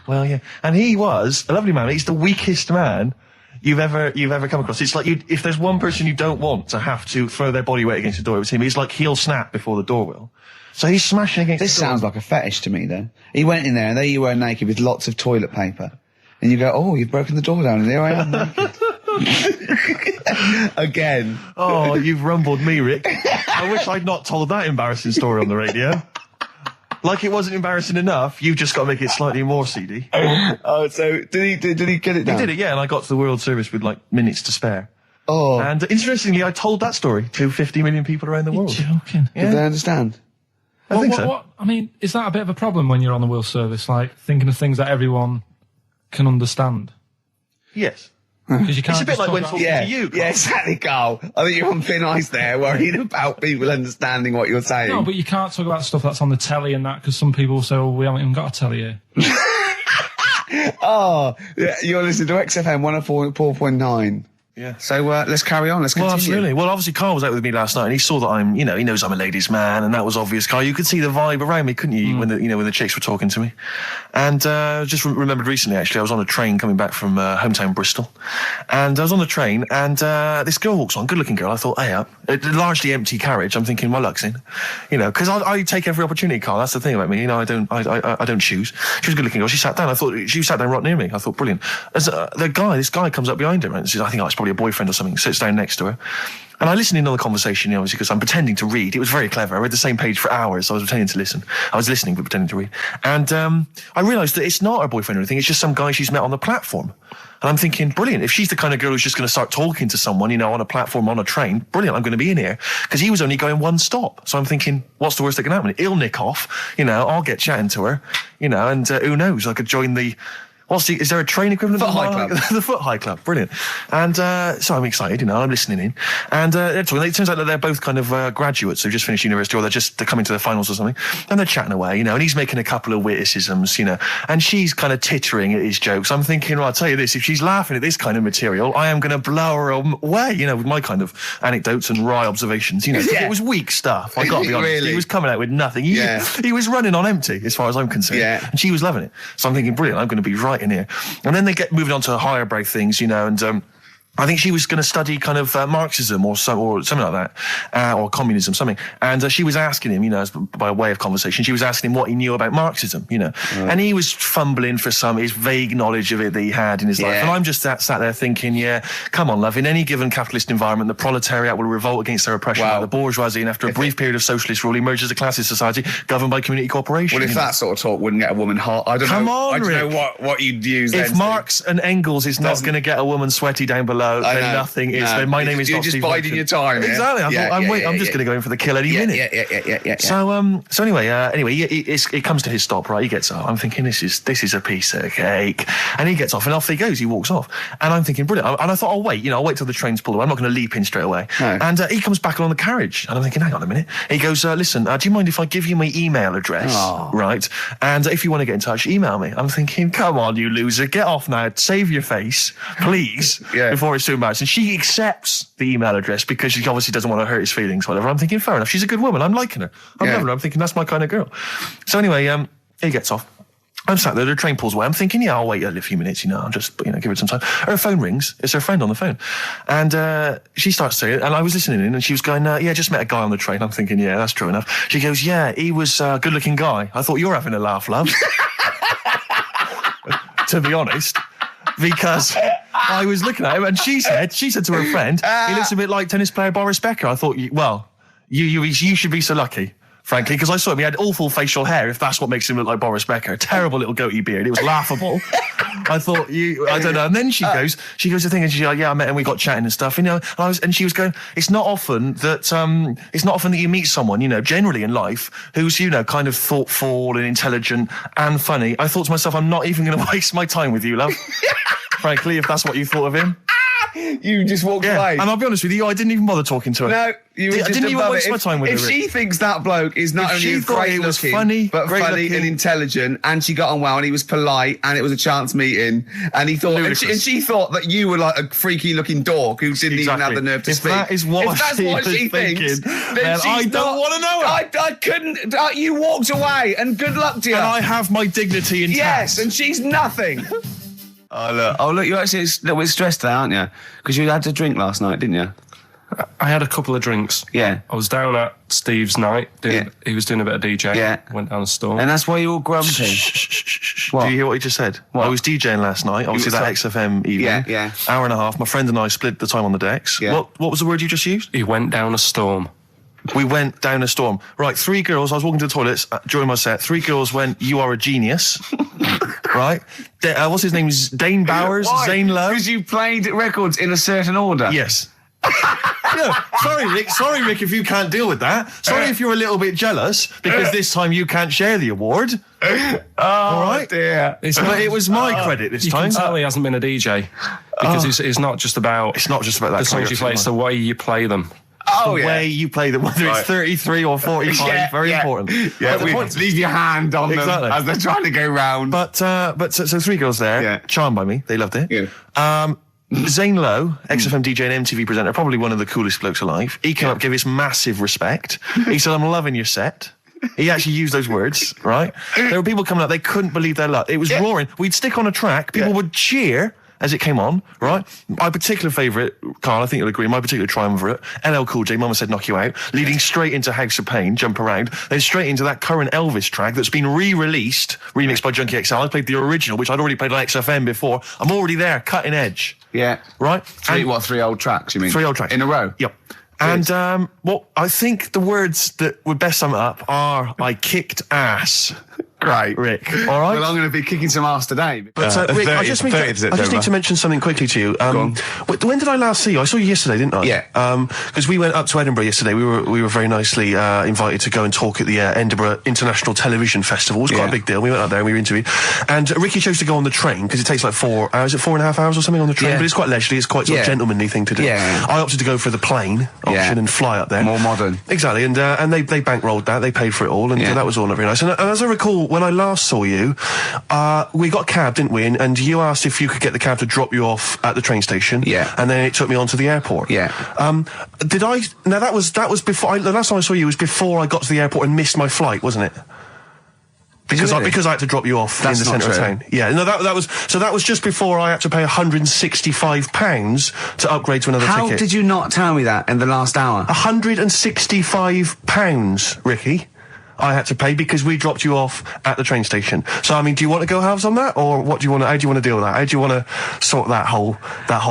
S1: Well, yeah. And he was a lovely man. He's the weakest man you've ever come across. It's like if there's one person you don't want to have to throw their body weight against the door, it was him. He's like, he'll snap before the door will. So he's smashing against the door.
S4: This sounds like a fetish to me, then. He went in there and there you were naked with lots of toilet paper. And you go, oh, you've broken the door down and there I am naked. Again.
S1: Oh, you've rumbled me, Rick. I wish I'd not told that embarrassing story on the radio. Like it wasn't embarrassing enough, you've just got to make it slightly more seedy.
S4: Oh, so did he get it down?
S1: He did it, yeah, and I got to the World Service with minutes to spare.
S4: Oh.
S1: And interestingly, I told that story to 50 million people around the world.
S3: You're joking.
S1: Yeah.
S4: Did they understand?
S1: I think so.
S3: I mean, is that a bit of a problem when you're on the World Service, like thinking of things that everyone can understand?
S1: Yes.
S3: Because you can't.
S1: It's a bit like when talking to you, Karl.
S4: Yeah, exactly, Karl. I think you're on thin ice there, worrying about people understanding what you're saying.
S3: No, but you can't talk about stuff that's on the telly and that, because some people say, oh, we haven't even got a telly here.
S4: Oh, yeah, you're listening to XFM 104.9.
S1: Yeah.
S4: So let's carry on. Let's continue.
S1: Well, absolutely. Well, obviously, Karl was out with me last night, and he saw that I'm, he knows I'm a ladies' man, and that was obvious. Karl, you could see the vibe around me, couldn't you? When the chicks were talking to me, and just remembered recently, actually, I was on a train coming back from hometown Bristol, and I was on the train, and this girl walks on, good-looking girl. I thought, hey up, a largely empty carriage. I'm thinking, my luck's in, because I take every opportunity, Karl. That's the thing about me, I don't choose. She was a good-looking girl. She sat down. I thought she sat down right near me. I thought, brilliant. As this guy comes up behind her and says, I think it's probably a boyfriend or something, sits down next to her. And I listened in on the conversation, obviously, because I'm pretending to read. It was very clever. I read the same page for hours. So I was pretending to listen. I was listening, but pretending to read. And I realised that it's not her boyfriend or anything. It's just some guy she's met on the platform. And I'm thinking, brilliant. If she's the kind of girl who's just going to start talking to someone, on a platform, on a train, brilliant. I'm going to be in here. Because he was only going one stop. So I'm thinking, what's the worst that can happen? He'll nick off. I'll get chatting to her. And who knows? I could join the... is there a train equivalent?
S4: Foot High Club.
S1: The Foot High Club, brilliant. And so I'm excited, I'm listening in. And they're talking. It turns out that they're both kind of graduates who've just finished university, or they're coming to their finals or something. And they're chatting away, and he's making a couple of witticisms, and she's kind of tittering at his jokes. I'm thinking, well, I'll tell you this, if she's laughing at this kind of material, I am going to blow her away, with my kind of anecdotes and wry observations, It was weak stuff, I got to be honest.
S4: Really?
S1: He was coming out with nothing. He was running on empty, as far as I'm concerned.
S4: Yeah.
S1: And she was loving it. So I'm thinking, brilliant, I'm going to be right in here. And then they get moving on to higher brow things, and I think she was going to study kind of Marxism or something like that, or communism, something. And she was asking him, by way of conversation, she was asking him what he knew about Marxism, And he was fumbling for his vague knowledge of it that he had in his life. And I'm just sat there thinking, come on, love, in any given capitalist environment, the proletariat will revolt against their oppression by the bourgeoisie, and after a brief period of socialist rule, emerges a classist society governed by community cooperation.
S4: Well, if that sort of talk wouldn't get a woman hot, I don't know what you'd use then.
S1: If Marx and Engels is not going to get a woman sweaty down below, hello,
S4: I
S1: then
S4: know.
S1: nothing. It's
S4: No.
S1: then my name is
S4: You're
S1: not
S4: just
S1: Steve
S4: biding
S1: Hodgkin.
S4: your time. Yeah?
S1: Exactly. I
S4: Yeah,
S1: thought,
S4: yeah,
S1: I'm just going to go in for the kill any minute.
S4: Yeah.
S1: So anyway, it comes to his stop, right? He gets up. I'm thinking, this is a piece of cake. And he gets off, and off he goes. He walks off. And I'm thinking, brilliant. And I thought, I'll wait. I'll wait till the train's pulled away. I'm not going to leap in straight away.
S4: No.
S1: And he comes back on the carriage. And I'm thinking, hang on a minute. He goes, listen, do you mind if I give you my email address?
S4: Oh.
S1: Right? And if you want to get in touch, email me. I'm thinking, come on, you loser. Get off now. Save your face, please, before it's too embarrassing. She accepts the email address because she obviously doesn't want to hurt his feelings, whatever. I'm thinking, fair enough. She's a good woman. I'm liking her. I'm loving her. I'm thinking, that's my kind of girl. So anyway, he gets off. I'm sat there, the train pulls away. I'm thinking, I'll wait a few minutes, I'll just, give it some time. Her phone rings. It's her friend on the phone. And she starts saying it, and I was listening in, and she was going, just met a guy on the train. I'm thinking, yeah, that's true enough. She goes, yeah, he was a good-looking guy. I thought, you're having a laugh, love. To be honest. Because I was looking at him, and she said to her friend, he looks a bit like tennis player Boris Becker. I thought, you should be so lucky. Frankly, because I saw him, he had awful facial hair, if that's what makes him look like Boris Becker. Terrible little goatee beard. It was laughable. I thought, I don't know. And then she goes the thing, and she's like, yeah, I met him, we got chatting and stuff, and she was going, it's not often that you meet someone, generally in life, who's, kind of thoughtful and intelligent and funny. I thought to myself, I'm not even going to waste my time with you, love. Frankly, if that's what you thought of him.
S4: You just walked away.
S1: And I'll be honest with you, I didn't even bother talking to her.
S4: No, you were just
S1: didn't even
S4: above
S1: waste
S4: it.
S1: my time with her.
S4: If she thinks that bloke is not only great looking, but funny and intelligent, and she got on well, and he was polite, and it was a chance meeting, and he thought, and she thought that you were like a freaky looking dork who didn't even have the nerve to speak.
S1: That is what she thinks, then I don't want to know her.
S4: I couldn't. You walked away, and good luck to you.
S1: And I have my dignity intact.
S4: Yes, and she's nothing. Oh look, you're actually a little bit stressed there, aren't you? Because you had to drink last night, didn't you?
S3: I had a couple of drinks.
S4: Yeah.
S3: I was down at Steve's night. He was doing a bit of DJing.
S4: Yeah.
S3: Went down a storm.
S4: And that's why you're all grumpy.
S1: What? Do you hear what he just said? What? I was DJing last night. Obviously, that XFM evening.
S4: Yeah.
S1: Hour and a half. My friend and I split the time on the decks.
S4: Yeah.
S1: What was the word you just used?
S3: He went down a storm.
S1: We went down a storm. Right, 3 girls. I was walking to the toilets during my set. 3 girls went, you are a genius. Right? What's his name? Dane Bowers?
S4: Why?
S1: Zane Lowe?
S4: Because you played records in a certain order.
S1: Yes. Sorry, Rick, if you can't deal with that. Sorry if you're a little bit jealous, because this time you can't share the award. All right?
S4: Dear.
S1: But it was my credit this time.
S3: You can tell he hasn't been a DJ. Because it's not just about...
S1: It's not just about that.
S3: The songs you play, it's the way you play them.
S1: The way you play them, whether it's 33 or 45, very important.
S4: Yeah, leave your hand on them as they're trying to go round.
S1: But so 3 girls there, charmed by me. They loved it.
S4: Yeah.
S1: Zane Lowe, XFM DJ and MTV presenter, probably one of the coolest blokes alive. He came up, gave us massive respect. He said, I'm loving your set. He actually used those words, right? There were people coming up, they couldn't believe their luck. It was roaring. We'd stick on a track, people would cheer as it came on, right? My particular favourite, Karl, I think you'll agree, my particular triumvirate, LL Cool J, Mama Said Knock You Out, leading straight into House of Pain, Jump Around, then straight into that current Elvis track that's been re-released, remixed by Junkie XL. I played the original, which I'd already played on XFM before. I'm already there, cutting edge.
S4: Yeah.
S1: Right?
S4: 3 old tracks, you mean? 3
S1: old tracks.
S4: In a row?
S1: Yep. And I think the words that would best sum it up are, I kicked ass.
S4: Great.
S1: Rick, all right?
S4: Well, I'm going to be kicking some ass today.
S1: But Rick, I just need to mention something quickly to you. When did I last see you? I saw you yesterday, didn't I?
S4: Yeah.
S1: Because we went up to Edinburgh yesterday. We were very nicely invited to go and talk at the Edinburgh International Television Festival. It was quite a big deal. We went up there and we were interviewed. And Ricky chose to go on the train because it takes like 4 hours. Is it 4.5 hours or something on the train? But it's quite leisurely. It's quite sort of gentlemanly thing to do.
S4: Yeah.
S1: I opted to go for the plane option and fly up there.
S4: More modern.
S1: Exactly. And they bankrolled that. They paid for it all, and that was all very nice. And as I recall, when I last saw you, we got a cab, didn't we? And you asked if you could get the cab to drop you off at the train station. Yeah. And then it took me on to the airport.
S4: Yeah.
S1: Did I? Now that was before. The last time I saw you was before I got to the airport and missed my flight, wasn't it? Because I had to drop you off in the centre of town. Yeah. No, that was just before I had to pay £165 to upgrade to another ticket.
S4: How did you not tell me that in the last hour?
S1: £165, Ricky. I had to pay because we dropped you off at the train station. So, I mean, do you want to go halves on that, or how do you want to deal with that? How do you want to sort that whole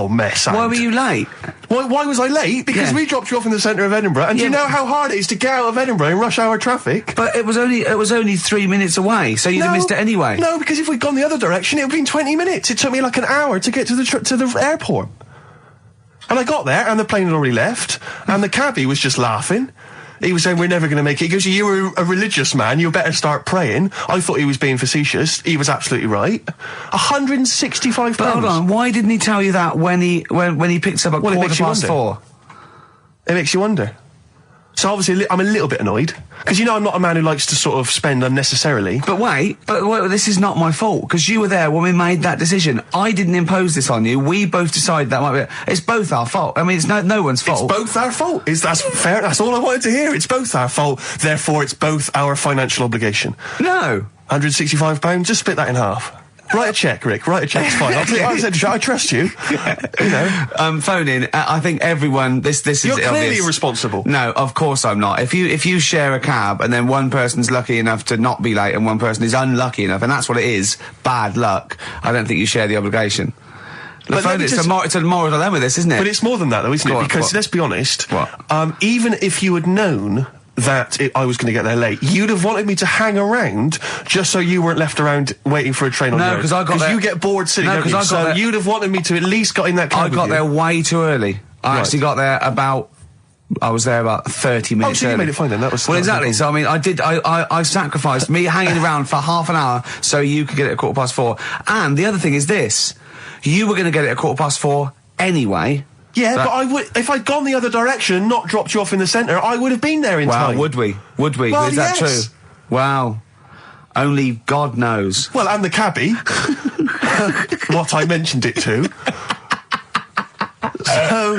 S1: mess out?
S4: Why were you late?
S1: Why was I late? Because we dropped you off in the centre of Edinburgh, and do you know how hard it is to get out of Edinburgh in rush hour traffic?
S4: But it was only 3 minutes away, so you'd have missed it anyway.
S1: No, because if we'd gone the other direction, it would have been 20 minutes. It took me like an hour to get to the airport.
S5: And I got there, and the plane had already left, and the cabbie was just laughing. He was saying, we're never going to make it. He goes, you were a religious man, you better start praying. I thought he was being facetious. He was absolutely right. £165.
S2: But hold on, why didn't he tell you that when he picked up at 4:15?
S5: It makes you wonder. So obviously I'm a little bit annoyed, because you know I'm not a man who likes to sort of spend unnecessarily.
S2: But wait, this is not my fault, because you were there when we made that decision. I didn't impose this on you. We both decided that might be... It's both our fault. I mean, it's no one's fault.
S5: It's both our fault. That's fair. That's all I wanted to hear. It's both our fault. Therefore, it's both our financial obligation.
S2: No.
S5: £165. Just split that in half. Write a cheque, Rick. Write a cheque. It's fine. I trust you. You know.
S2: Phone in. I think everyone. This is.
S5: You're clearly
S2: obvious.
S5: irresponsible.
S2: No, of course I'm not. If you share a cab and then one person's lucky enough to not be late and one person is unlucky enough, and that's what it is, bad luck. I don't think you share the obligation. It's a moral dilemma, this, isn't it?
S5: But it's more than that, though, isn't it? Because let's be honest.
S2: What?
S5: Even if you had known that I was going to get there late, you'd have wanted me to hang around just so you weren't left around waiting for a train on your own.
S2: No, because I got there...
S5: you get bored sitting there. So you'd have wanted me to at least got in that cab.
S2: I got there way too early. I actually got there I was there about 30 minutes
S5: early.
S2: Oh, so
S5: you made it fine then. That was...
S2: Well, exactly. So, I mean, I sacrificed me hanging around for half an hour so you could get it at 4:15. And the other thing is this. You were going to get it at 4:15 anyway.
S5: Yeah, but I would, if I'd gone the other direction and not dropped you off in the centre, I would have been there in time.
S2: Wow, would we?
S5: Well,
S2: is that true? Wow. Only God knows.
S5: Well, and the cabbie. What I mentioned it to. So,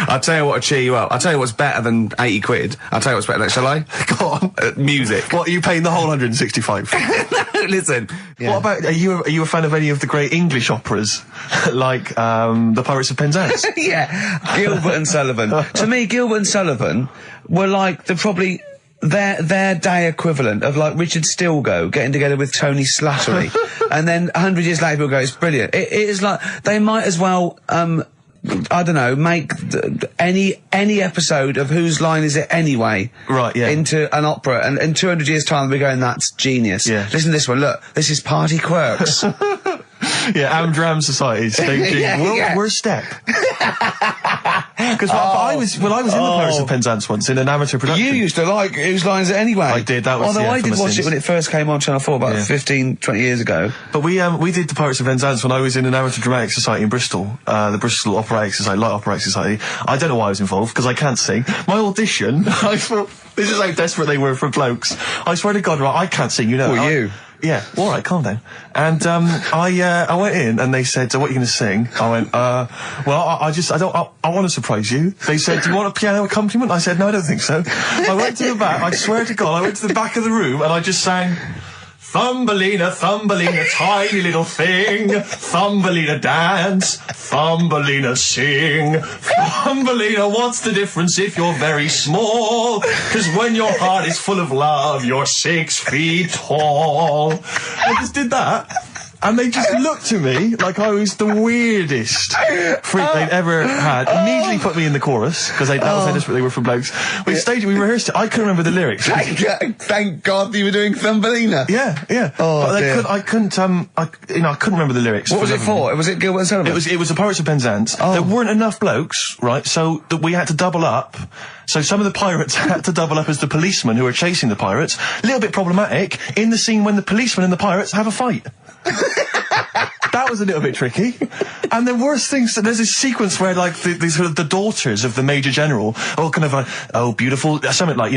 S2: I'll tell you what will cheer you up. I'll tell you what's better than 80 quid. I'll tell you what's better than, shall I?
S5: Go on.
S2: Music.
S5: What, are you paying the whole 165?
S2: Listen.
S5: Yeah. What about, are you a fan of any of the great English operas? Like, the Pirates of Penzance?
S2: Yeah. Gilbert and Sullivan. To me, Gilbert and Sullivan were like probably their day equivalent of like Richard Stilgoe getting together with Tony Slattery. And then 100 years later people go, it's brilliant. It is like, they might as well, I don't know, make any episode of Whose Line Is It Anyway?
S5: Right, yeah.
S2: Into an opera, and in 200 years' time we're going, that's genius.
S5: Yeah.
S2: Listen to this one, look, this is Party Quirks.
S5: Yeah, Amdram Society staging World Step. Because I was in the Pirates of Penzance once in an amateur production.
S2: You used to like Whose Line Is It Anyway?
S5: I did, that was...
S2: Although I did watch
S5: sins.
S2: it when it first came on Channel 4 about 15, 20 years ago.
S5: But we did the Pirates of Penzance when I was in an amateur dramatic society in Bristol, the Bristol Operatic Society, Light Operatic Society. I don't know why I was involved, because I can't sing. My audition, I thought, this is how desperate they were for blokes. I swear to God, right, I can't sing, you know.
S2: Well, you?
S5: Yeah, all right, calm down. And I went in and they said, so what are you going to sing? I went, well, I want to surprise you. They said, do you want a piano accompaniment? I said, no, I don't think so. I went to the back, I swear to God, I went to the back of the room and I just sang, Thumbelina, Thumbelina, tiny little thing. Thumbelina dance, Thumbelina sing. Thumbelina, what's the difference if you're very small? 'Cause when your heart is full of love, you're 6 feet tall. I just did that. And they just looked at me like I was the weirdest freak they'd ever had. Immediately put me in the chorus, because that was how desperate they were for blokes. We rehearsed it. I couldn't remember the lyrics.
S4: Thank God you were doing Thumbelina.
S5: Yeah.
S4: Oh,
S5: but I couldn't remember the lyrics.
S2: What was it for? Was it Gilbert and Sullivan?
S5: It was the Pirates of Penzance. There weren't enough blokes, right? So that we had to double up. So some of the pirates had to double up as the policemen who were chasing the pirates. A little bit problematic in the scene when the policemen and the pirates have a fight. That was a little bit tricky. And the worst thing, so there's this sequence where, like, the daughters of the Major General all kind of like, oh, beautiful, something like,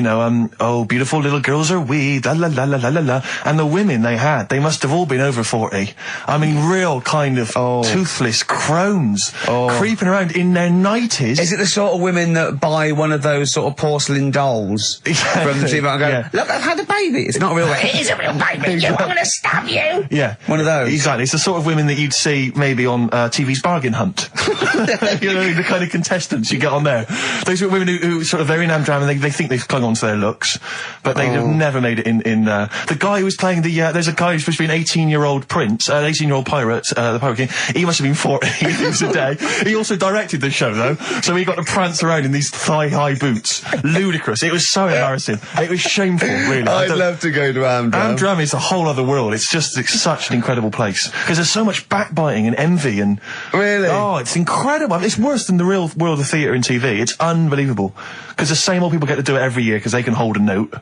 S5: oh, beautiful little girls are we, la la la la la la la. And the women they must have all been over 40. I mean, real kind of toothless crones creeping around in their 90s.
S2: Is it the sort of women that buy one of those sort of porcelain dolls from the TV and go, look, I've had a baby. It's not a real baby. It is a real baby. I'm going to stab you.
S5: Yeah.
S2: One of those.
S5: Exactly. It's the sort of women that you'd see maybe on TV's Bargain Hunt. The kind of contestants you get on there. Those are women who sort of, they're in Amdram and they think they've clung on to their looks, but they have never made it in the guy who was playing there's a guy who's supposed to be an 18-year-old prince, an 18-year-old pirate, the Pirate King. He must have been 40 years a day. He also directed the show, though, so he got to prance around in these thigh-high boots. Ludicrous. It was so embarrassing. It was shameful, really.
S4: I'd love to go to Amdram.
S5: Amdram is a whole other world. It's such an incredible place, because there's so much backbiting and envy and...
S4: Really?
S5: Oh, it's incredible. I mean, it's worse than the real world of theatre and TV. It's unbelievable. Because the same old people get to do it every year because they can hold a note.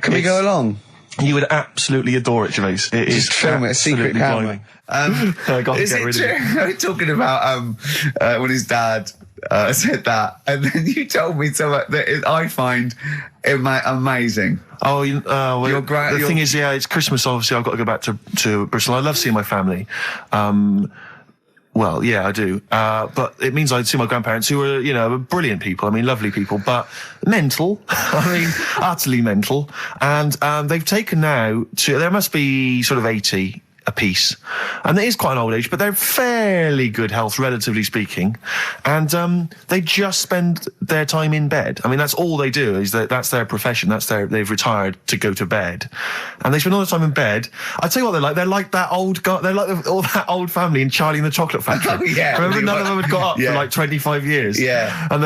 S4: Can we go along?
S5: You would absolutely adore it, Gervais. It is
S4: film it, a secret camera. Is it true? Talking about when his dad said that, and then you told me something that I find amazing.
S5: Oh, well, the thing is, it's Christmas. Obviously, I've got to go back to Bristol. I love seeing my family. Well, yeah, I do. But it means I'd see my grandparents, who were, brilliant people. I mean, lovely people, but mental. I mean, utterly mental. And they've taken now there must be sort of 80 a piece. And it is quite an old age, but they're fairly good health, relatively speaking. And they just spend their time in bed. I mean, that's all they do, is that's their profession. They've retired to go to bed. And they spend all the time in bed. I tell you what they're like. They're like that old guy. They're like all that old family in Charlie and the Chocolate Factory.
S4: Oh, yeah.
S5: Remember, none of them had got up for like 25 years.
S4: Yeah.
S5: And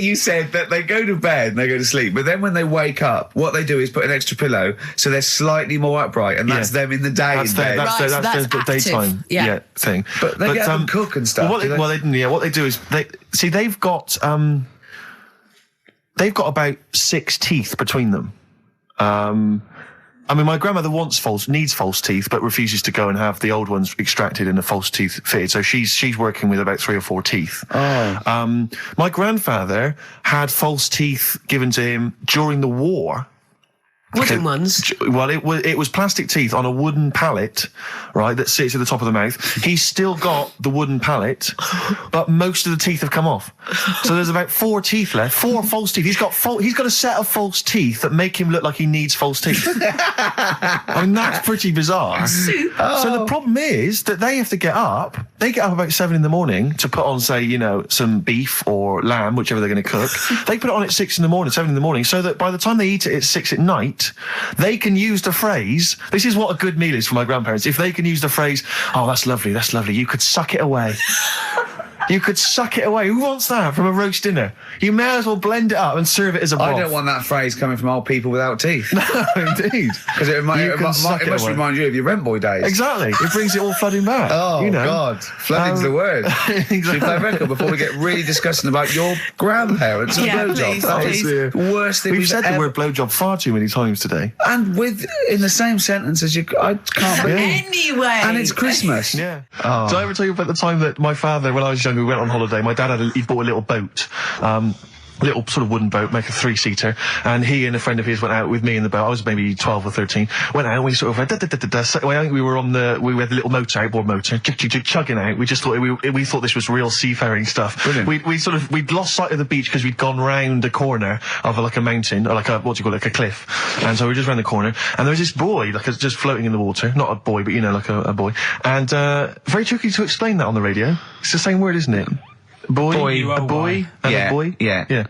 S4: you said that they go to bed and they go to sleep, but then when they wake up, what they do is put an extra pillow so they're slightly more upright, and that's them in the day in bed.
S5: That's the daytime thing.
S4: But they get up and cook and stuff.
S5: What they do is they've got about 6 teeth between them. I mean, my grandmother needs false teeth, but refuses to go and have the old ones extracted and the false teeth fitted. So she's working with about 3 or 4 teeth.
S4: Oh.
S5: My grandfather had false teeth given to him during the war.
S6: Wooden ones?
S5: Well, it was plastic teeth on a wooden pallet, right, that sits at the top of the mouth. He's still got the wooden pallet, but most of the teeth have come off. So there's about 4 teeth left, 4 false teeth. He's got a set of false teeth that make him look like he needs false teeth. I mean, that's pretty bizarre. So the problem is that they have to get up. They get up about 7 in the morning to put on, say, some beef or lamb, whichever they're going to cook. They put it on at 6 in the morning, 7 in the morning, so that by the time they eat it at 6 at night, they can use the phrase, this is what a good meal is for my grandparents, if they can use the phrase, oh, that's lovely, you could suck it away. You could suck it away. Who wants that from a roast dinner? You may as well blend it up and serve it as a broth.
S4: I don't want that phrase coming from old people without teeth.
S5: No, indeed.
S4: Because it must remind you of your rent boy days.
S5: Exactly. It brings it all flooding back.
S4: Oh, God. Flooding's the word.
S5: Exactly.
S4: Should we play a record before we get really discussing about your grandparents and blowjob? That is the worst thing
S5: we've said the word blowjob far too many times today.
S4: And in the same sentence as you... I can't believe...
S6: Anyway.
S4: And it's Christmas.
S5: Yeah. Oh. Did I ever tell you about the time that my father, when I was young, we went on holiday, my dad he bought a little boat, little sort of wooden boat, make a 3-seater, and he and a friend of his went out with me in the boat. I was maybe 12 or 13. Went out and we sort of went, so I think we had the little motor, outboard motor, chugging out. We just thought we thought this was real seafaring stuff.
S4: Brilliant.
S5: We'd lost sight of the beach because we'd gone round a corner of like a mountain, or like a cliff. And so we were just round the corner, and there was this boy, just floating in the water. Not a boy, but like a boy. And very tricky to explain that on the radio. It's the same word, isn't it? A boy and a boy.
S4: Yeah.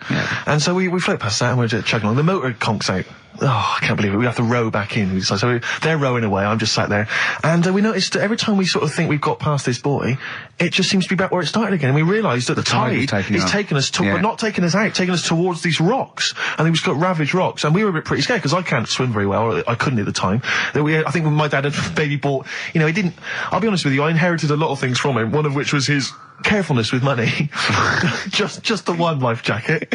S5: And so we float past that and we're just chugging along. The motor conks out. Oh, I can't believe it. We have to row back in. So they're rowing away. I'm just sat there. And we noticed that every time we sort of think we've got past this buoy, it just seems to be back where it started again. And we realised that the tide is taking us but not taking us out, taking us towards these rocks. And we've got ravaged rocks. And we were a bit pretty scared because I can't swim very well, or I couldn't at the time. I think when my dad had maybe bought, he didn't, I'll be honest with you, I inherited a lot of things from him, one of which was his carefulness with money. just the one life jacket.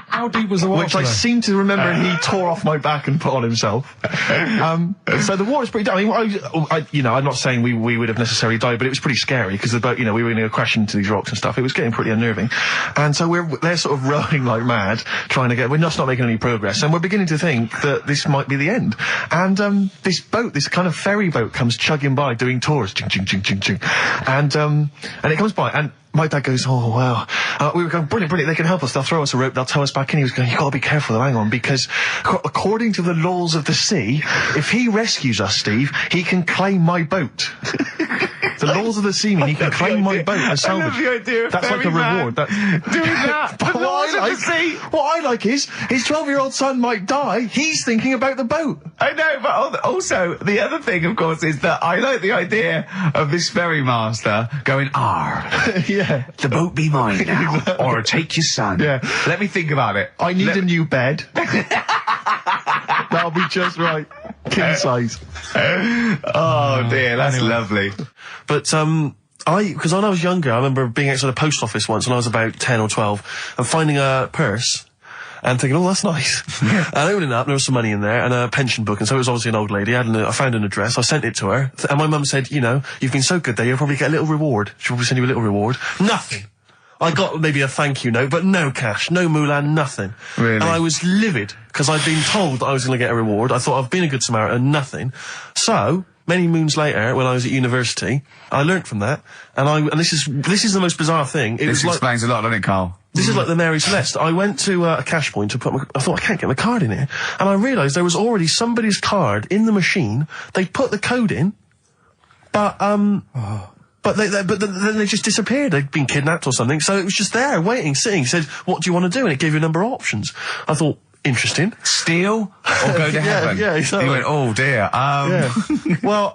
S3: How deep was the water?
S5: Which I seem to remember he tore off my back and put on himself. So the water's pretty down. I'm not saying we would have necessarily died, but it was pretty scary because the boat, we were going to crash into these rocks and stuff. It was getting pretty unnerving. And so they're sort of rowing like mad, trying to we're just not making any progress. And we're beginning to think that this might be the end. And this boat, this kind of ferry boat, comes chugging by doing tours. Ching, ching, ching, ching, ching. And it comes by, and my dad goes, oh, wow. We were going, brilliant, they can help us. They'll throw us a rope, they'll tow us back in. He was going, you've got to be careful though, hang on, because according to the laws of the sea, if he rescues us, Steve, he can claim my boat. The laws of the sea mean he can claim my boat and salvage.
S4: I love the idea of
S5: that's like the reward. Doing
S4: that.
S5: But
S4: the laws of the sea.
S5: What I like is, his 12-year-old son might die, he's thinking about the boat.
S4: I know, but also, the other thing, of course, is that I like the idea of this ferry master going,
S5: yeah.
S4: The boat be mine now, or take your son.
S5: Yeah.
S4: Let me think about it.
S5: I need a new bed. That'll be just right.
S1: king size.
S4: Oh dear, that's lovely.
S1: But, because when I was younger, I remember being outside a post office once when I was about 10 or 12 and finding a purse and thinking, oh, that's nice. And opening it up, there was some money in there and a pension book, and so it was obviously an old lady. I found an address, I sent it to her, and my mum said, you know, you've been so good there, you'll probably get a little reward. She'll probably send you a little reward. Nothing. I got maybe a thank you note, but no cash, no moolah, nothing.
S4: Really?
S1: And I was livid, because I'd been told that I was going to get a reward. I thought I've been a good Samaritan, nothing. So, many moons later, when I was at university, I learnt from that, and this is the most bizarre thing.
S4: This explains a lot, doesn't it, Karl?
S1: This is like the Mary Celeste. I went to a cash point to put I thought, I can't get my card in here. And I realised there was already somebody's card in the machine. They put the code in, but then they just disappeared. They'd been kidnapped or something. So it was just there, waiting, sitting. It said, what do you want to do? And it gave you a number of options. I thought, interesting.
S4: Steal or go to heaven?
S1: Yeah, exactly.
S4: You went, oh dear.
S1: Yeah. Well,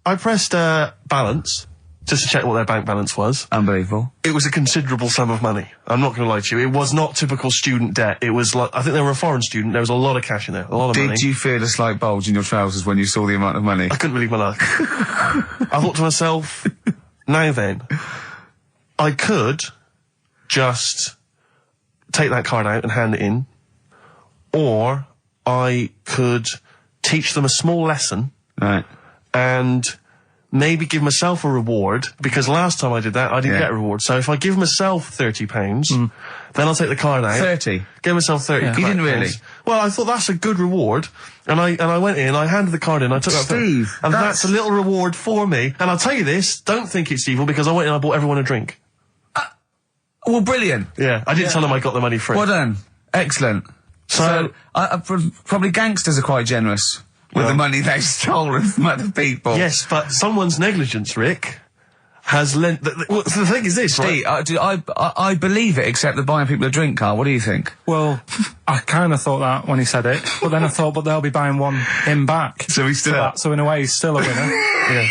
S1: I pressed balance just to check what their bank balance was.
S4: Unbelievable.
S1: It was a considerable sum of money. I'm not going to lie to you. It was not typical student debt. It was like, I think they were a foreign student. There was a lot of cash in there, a lot of money.
S4: Did you feel a slight bulge in your trousers when you saw the amount of money?
S1: I couldn't believe my luck. I thought to myself, now then, I could just take that card out and hand it in, or I could teach them a small lesson.
S4: Right.
S1: And maybe give myself a reward, because last time I did that, I didn't get a reward. So if I give myself £30, then I'll take the card out.
S4: 30?
S1: Give myself 30.
S4: Yeah. You didn't really?
S1: Well, I thought that's a good reward. And I went in, I handed the card in, I took that
S4: Steve,
S1: and that's a little reward for me. And I'll tell you this, don't think it's evil, because I went in and I bought everyone a drink.
S4: Well, brilliant.
S1: Yeah, I didn't tell them I got the money free.
S4: Well done. Excellent. So probably gangsters are quite generous with the money they've stolen from other people.
S1: Yes, but someone's negligence, Rick, has lent... the thing is this,
S4: Steve,
S1: right?
S4: I believe it, except that buying people a drink, Karl. What do you think?
S3: Well, I kind of thought that when he said it, but then I thought, but they'll be buying him back.
S4: So he's still up.
S3: So in a way, he's still a winner.
S1: Yeah.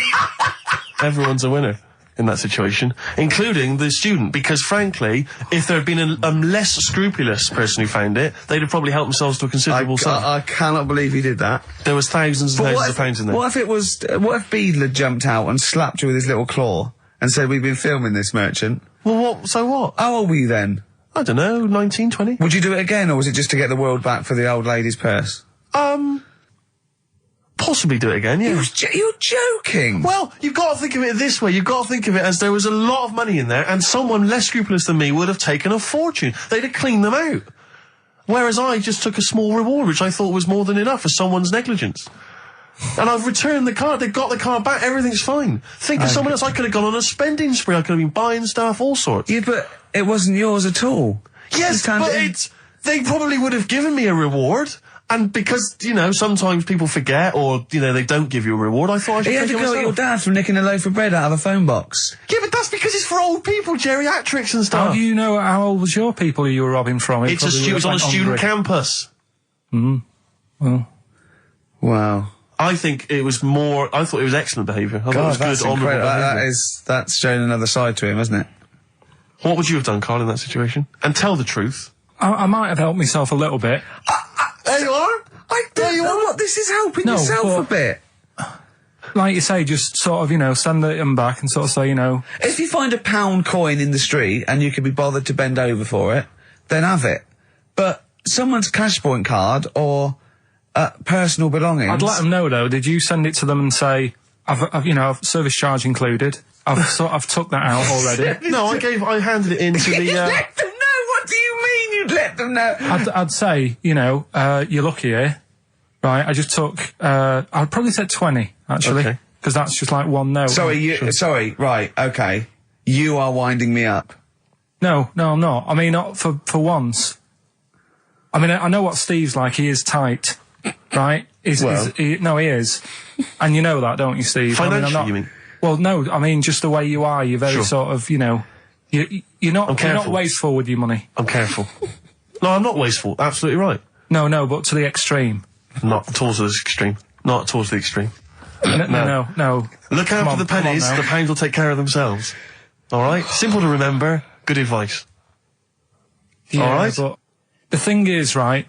S1: Everyone's a winner in that situation, including the student, because frankly, if there had been a less scrupulous person who found it, they'd have probably helped themselves to a considerable sum.
S4: I cannot believe he did that.
S1: There was thousands and thousands of pounds in there.
S4: What if Beadle had jumped out and slapped you with his little claw and said, we've been filming this merchant?
S1: Well, so what?
S4: How old were you then?
S1: I don't know, 19, 20.
S4: Would you do it again, or was it just to get the world back for the old lady's purse?
S1: Possibly do it again, yeah.
S4: You're joking!
S1: Well, you've got to think of it this way. You've got to think of it as there was a lot of money in there, and someone less scrupulous than me would have taken a fortune. They'd have cleaned them out. Whereas I just took a small reward, which I thought was more than enough for someone's negligence. And I've returned the card. They've got the card back. Everything's fine. Think of someone else. I could have gone on a spending spree. I could have been buying stuff, all sorts.
S4: Yeah, but it wasn't yours at all.
S1: Yes, but they probably would have given me a reward. And because, you know, sometimes people forget or, you know, they don't give you a reward, I thought I should
S4: You had to go at your dad for nicking a loaf of bread out of a phone box.
S1: Yeah, but that's because it's for old people, geriatrics and stuff.
S3: How do you know how old was your people who you were robbing from?
S1: It was on a student campus.
S3: Well.
S4: Wow.
S1: I think it was I thought it was excellent behaviour. I thought it was
S4: that's
S1: good, honourable behaviour.
S4: That's showing another side to him, hasn't it?
S1: What would you have done, Karl, in that situation? And tell the truth.
S3: I might have helped myself a little bit.
S1: There you are.
S4: I don't know what this is helping yourself a bit.
S3: Like you say, just sort of, you know, send them back and sort of say, you know...
S4: If you find a £1 coin in the street and you can be bothered to bend over for it, then have it. But someone's cash point card or personal belongings...
S3: I'd let them know, though. Did you send it to them and say, I've service charge included. I've took that out already.
S1: No, I handed it in to the...
S4: Let them know? What do you mean you'd let them know?
S3: I'd say, you know, you're lucky here. Right, I just took, I'd probably said 20, actually. Okay. Because that's just like one note.
S4: Sorry, right, okay. You are winding me up.
S3: No, I'm not. I mean, not for once. I mean, I know what Steve's like. He is tight, right? He is. And you know that, don't you, Steve?
S1: Financially, you mean?
S3: Well, no, I mean, just the way you are. You're very sort of, you know, you're not wasteful with your money.
S1: I'm careful. No, I'm not wasteful. Absolutely right.
S3: No, but to the extreme.
S1: Not towards the extreme. Not towards the extreme.
S3: No.
S1: Look after the pennies, the pounds will take care of themselves. Alright? Simple to remember, good advice.
S3: Yeah,
S1: alright?
S3: But the thing is, right,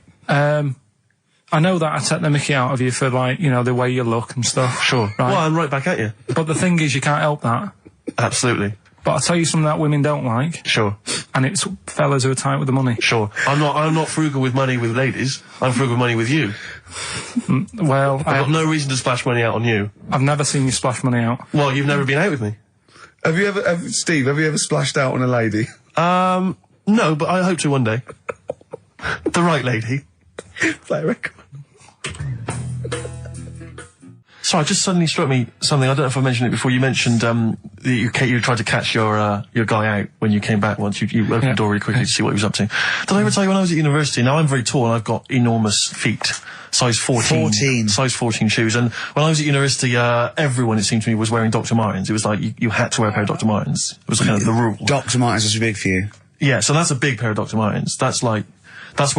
S3: I know that I take the mickey out of you for, like, you know, the way you look and stuff.
S5: Sure.
S3: Right?
S5: Well, I'm right back at you.
S3: But the thing is, you can't help that.
S5: Absolutely.
S3: But I'll tell you something that women don't like.
S5: Sure.
S3: And it's fellas who are tight with the money.
S5: Sure. I'm not frugal with money with ladies. I'm frugal with money with you.
S3: Well,
S5: I've got no reason to splash money out on you.
S3: I've never seen you splash money out.
S5: Well, you've never been out with me.
S4: Steve, have you ever splashed out on a lady?
S5: No, but I hope to one day. The right lady.
S4: Play a record.
S5: Sorry, just suddenly struck me something. I don't know if I mentioned it before. You mentioned that you tried to catch your guy out when you came back once. You opened the door really quickly to see what he was up to. Did I ever tell you when I was at university? Now, I'm very tall and I've got enormous feet. Size 14. Size 14 shoes. And when I was at university, everyone, it seemed to me, was wearing Dr. Martens. It was like you had to wear a pair of Dr. Martens. It was kind of the rule.
S4: Dr. Martens was big for you.
S5: Yeah, so that's a big pair of Dr. Martens. That's where